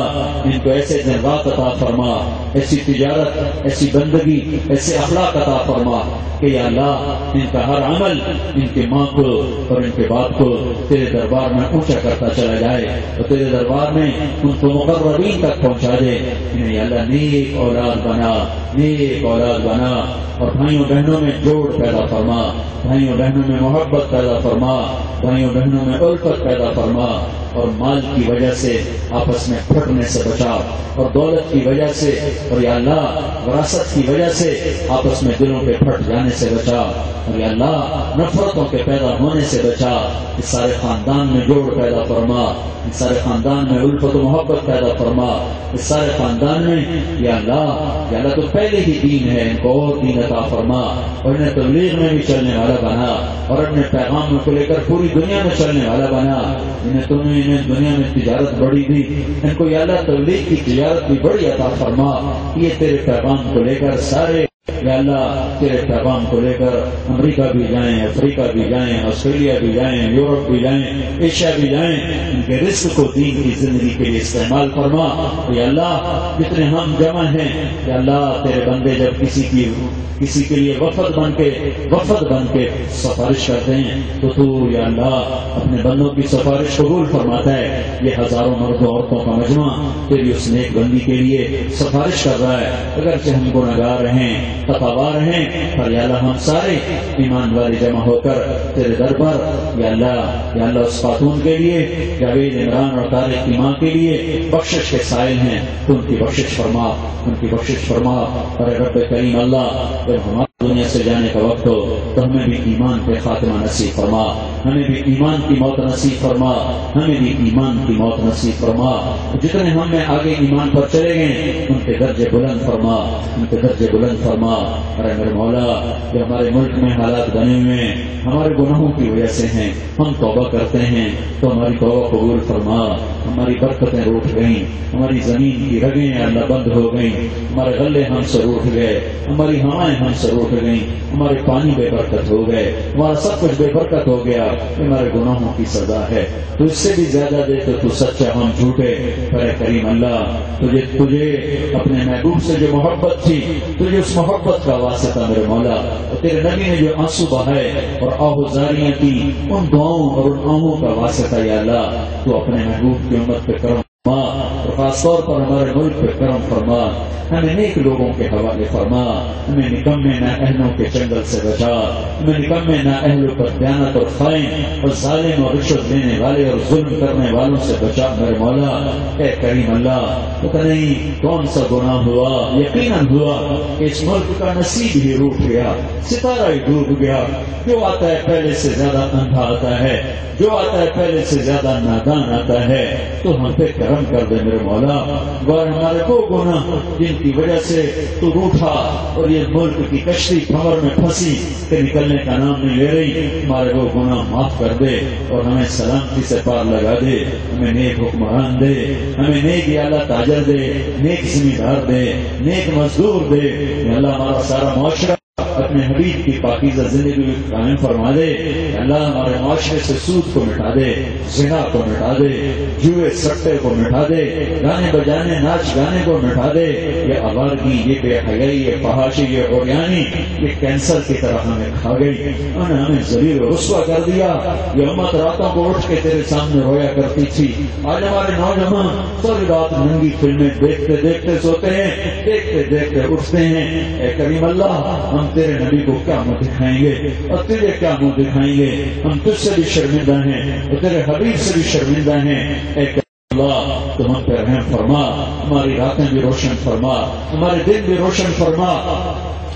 ان کو ایسے دن رات عطا فرما، ایسی تجارت، ایسی بندگی، ایسے اخلاق عطا فرما کہ یا اللہ ان کا ہر عمل ان کے ماں کو اور ان کے باپ کو تیرے دربار میں اونچا کرتا چلا جائے اور تیرے دربار میں ان کو مقربین تک پہنچا دے۔ انہیں یا اللہ نیک اولاد بنا، نیک اولاد بنا، اور بھائیوں بہنوں میں جوڑ پیدا فرما، بھائیوں بہنوں میں محبت پیدا فرما، بھائیوں بہنوں میں الفت پیدا فرما، اور مال کی وجہ سے آپس میں پھٹنے سے بچا، اور دولت کی وجہ سے اور یا اللہ وراثت کی وجہ سے آپس میں دلوں کے پھٹ جانے سے بچا، اور یا اللہ نفرتوں کے پیدا ہونے سے بچا۔ اس سارے خاندان میں جوڑ پیدا فرما، اس سارے خاندان میں الفت و محبت پیدا فرما، اس سارے خاندان میں یا اللہ تو پہلے ہی دین ہے، ان کو اور دین عطا فرما، اور انہیں تبلیغ میں بھی چلنے والا بنا، اور اپنے پیغام کو لے کر پوری دنیا میں چلنے والا بنا۔ انہیں دنیا میں تجارت بڑی دی، ان کو یا اللہ تبلیغ کی تجارت بھی بڑی عطا فرما، یہ تیرے پیغام کو لے کر سارے یا اللہ تیرے پیغام کو لے کر امریکہ بھی جائیں، افریقہ بھی جائیں، آسٹریلیا بھی جائیں، یورپ بھی جائیں، ایشیا بھی جائیں، ان کے رزق کو دین کی زندگی کے لیے استعمال فرما۔ یا اللہ جتنے ہم جمع ہیں یا اللہ تیرے بندے جب کسی کے لیے وفد بن کے سفارش کرتے ہیں تو تو یا اللہ اپنے بندوں کی سفارش قبول فرماتا ہے۔ یہ ہزاروں مرد و عورتوں کا مجمع تیری اس نیک بندی کے لیے سفارش کر رہا ہے، اگرچہ ہم گنہگار ہیں، خطاوار ہیں، پر یا اللہ ہم سارے ایمان والے جمع ہو کر تیرے در پر یا اللہ اس خاتون کے لیے جاوید عمران اور طارق کی ماں کے لیے بخشش کے سائل ہیں، تو ان کی بخشش فرما، اور اے رب کریم اللہ جب ہمارے دنیا سے جانے کا وقت ہو تو ہمیں بھی ایمان پہ خاتمہ نصیب فرما، ہمیں بھی ایمان کی موت نصیب فرما، ہمیں بھی ایمان کی موت نصیب فرما۔ جتنے ہم میں آگے ایمان پر چلے گئے ان کے درجے بلند فرما، اور اے میرے مولا جو ہمارے ملک میں حالات بنے ہوئے ہیں ہمارے گناہوں کی وجہ سے ہیں، ہم توبہ کرتے ہیں تو ہماری توبہ قبول فرما، ہماری برکتیں روٹ گئیں، ہماری زمین کی رگیں اللہ بند ہو گئیں، ہمارے غلے ہم سے روٹ گئے، ہماری ہوائیں ہم سے روٹ گئیں، ہمارے پانی بے برکت ہو گئے، ہمارا سب کچھ بے برکت ہو گیا، ہمارے گناہوں کی سزا ہے۔ تو اس سے بھی زیادہ دے تو سچا ہم جھوٹے، پر کریم اللہ تجھے اپنے محبوب سے جو محبت تھی، تجھے اس محبت کا واسطہ میرے مولا، اور تیرے نبی نے جو آنسو بہائے اور آہوزاریاں کی ان دعاؤں اور ان آہوں کا واسطہ یا اللہ تو اپنے محبوب کی امت پہ کرم فرما، اور خاص طور پر ہمارے ملک پہ کرم فرما، ہمیں نیک لوگوں کے حوالے فرما، ہمیں نکمے نااہلوں کے چنگل سے بچا، ہمیں نکمے نااہلوں پر دیانت اور خائن اور ظالم اور رشوت دینے والے اور ظلم کرنے والوں سے بچا میرے مولا۔ اے کریم اللہ پتہ نہیں کون سا گناہ ہوا، یقیناً ہوا کہ اس ملک کا نصیب ہی روٹ گیا، ستارہ ہی ڈوب گیا، جو آتا ہے پہلے سے زیادہ اندھا آتا ہے، جو آتا ہے پہلے سے زیادہ نادان آتا ہے، تو ہم پہ کرم کر دے میرے مولا۔ اور ہمارے وہ گناہ جن کی وجہ سے تو روٹا اور یہ ملک کی کشتی کمر میں پھنسی کہ نکلنے کا نام نہیں لے رہی، ہمارے وہ گناہ معاف کر دے اور ہمیں سلامتی سے پار لگا دے، ہمیں نیک حکمران دے، ہمیں نیک اعلیٰ تاجر دے، نیک زمیندار دے، نیک مزدور دے۔ اللہ ہمارا سارا معاشرہ اپنے حبیب کی پاکیزہ زندگی قائم فرما دے۔ اللہ ہمارے معاشرے سے سود کو مٹا دے، زنا کو مٹا دے، جوئے سٹے کو مٹا دے، گانے بجانے ناچ گانے کو مٹا دے۔ یہ آوارگی، یہ بے حیائی، یہ فحاشی، یہ عریانی، یہ کینسر کی طرح ہمیں کھا گئی، انہوں نے ہمیں ذلیل و رسوا کر دیا۔ یہ امت راتوں کو اٹھ کے تیرے سامنے رویا کرتی تھی، آج ہمارے نوجوان ساری رات ننگی فلمیں دیکھتے دیکھتے سوتے ہیں، دیکھتے دیکھتے اٹھتے ہیں۔ اے کریم اللہ ہم تیرے نبی کو کیا منہ دکھائیں گے اور تجھے کیا منہ دکھائیں گے؟ ہم تجھ سے بھی شرمندہ ہیں اور تیرے حبیب سے بھی شرمندہ ہیں۔ اے اللہ تو ہم پہ رحم فرما، ہماری راتیں بھی روشن فرما، ہمارے دن بھی روشن فرما،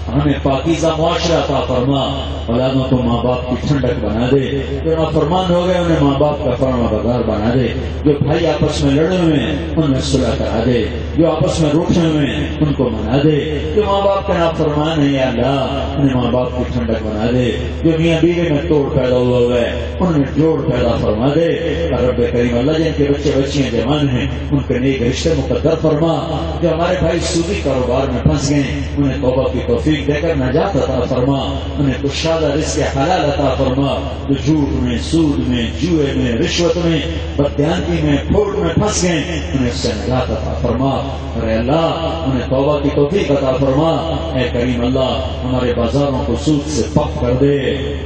ہمیں پاکیزہ معاشرہ عطا فرما، اولادوں کو ماں باپ کی ٹھنڈک بنا دے، جو نافرمان ہو گئے انہیں ماں باپ کا فرما بردار بنا دے، جو بھائی آپس میں لڑے ہوئے ہیں ان میں صلح کرا دے، جو آپس میں روٹھے ہوئے ہیں ان کو منا دے، جو ماں باپ کا نافرمان ہے یا اللہ انہیں ماں باپ کی ٹھنڈک بنا دے، جو میاں بیوی میں توڑ پیدا ہوا ہوا ہے ان میں جوڑ پیدا فرما دے۔ رب کریم اللہ جن کے بچے بچیاں جوان ہیں ان کے نیک رشتے مقدر فرما، جو ہمارے بھائی سودی کاروبار میں پھنس گئے انہیں توبہ کی توفیق دے کر نجات عطا فرما، انہیں کشادہ رزق حلال عطا فرما، جو جھوٹ میں، سود میں، جوئے میں، رشوت میں، بددیانتی میں، پھوٹ میں پھنس گئے انہیں اس سے نجات عطا فرما، اور اے اللہ انہیں توبہ کی توفیق عطا فرما۔ اے کریم اللہ ہمارے بازاروں کو سود سے پاک کر دے،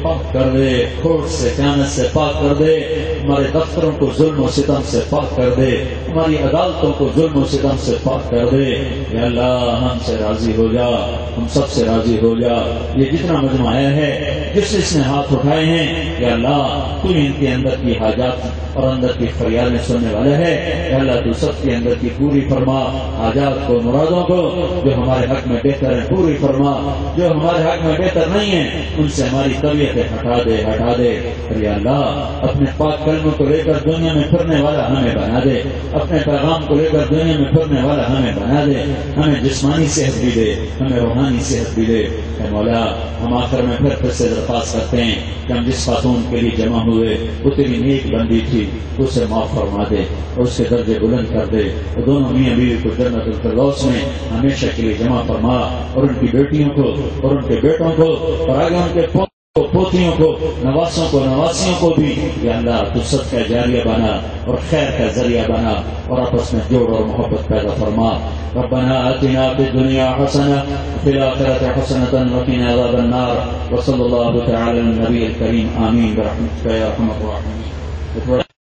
پاک کر دے، کھوٹ سے، خیانت سے پاک کر دے، ہمارے دفتروں کو ظلم و ستم سے پاک کر دے، ہماری عدالتوں کو ظلم و ستم سے پاک کر دے۔ یا اللہ ہم سے راضی ہو جا، ہم سب سے راضی ہو جا۔ یہ جتنا مجمع آیا ہے جس نے ہاتھ اٹھائے ہیں یا اللہ تو ان کے اندر کی حاجات اور اندر کی فریادیں سننے والا ہے، یا اللہ تو سب کے اندر کی پوری فرما، حاجات کو، مرادوں کو جو ہمارے حق میں بہتر ہے پوری فرما، جو ہمارے حق میں بہتر نہیں ہے ان سے ہماری طبیعتیں ہٹا دے، ہٹا دے۔ اور یا اللہ اپنے پاک کلموں کو لے کر دنیا میں پھرنے والا ہمیں بنا دے، اپنے پیغام کو لے کر دنیا میں پھرنے والا ہمیں بنا دے، ہمیں جسمانی صحت بھی دے، ہمیں روحانی صحت بھی دے۔ اے مولا ہم آخر میں پھر سے درخواست کرتے ہیں کہ ہم جس خاتون کے لیے جمع ہوئے وہ تیری نیک بندی تھی، اسے معاف فرما دے اور اس کے درجے بلند کر دے، اور دونوں میاں بیوی کو جنت الفردوس میں ہمیشہ کے لیے جمع فرما، اور ان کی بیٹیوں کو اور ان کے بیٹوں کو اور آگے ان کے پوتیوں کو، نواسوں کو، نواسیوں کو بھی یا اللہ تو صدقہ جاریہ بنا اور خیر کا ذریعہ بنا، اور آپس میں جوڑ اور محبت پیدا فرما۔ ربنا آتنا فی الدنیا حسنہ وفی الآخرۃ حسنۃ وقنا عذاب النار، وصلی اللہ تعالی علی النبی الکریم، آمین برحمتک یا ارحم الراحمین۔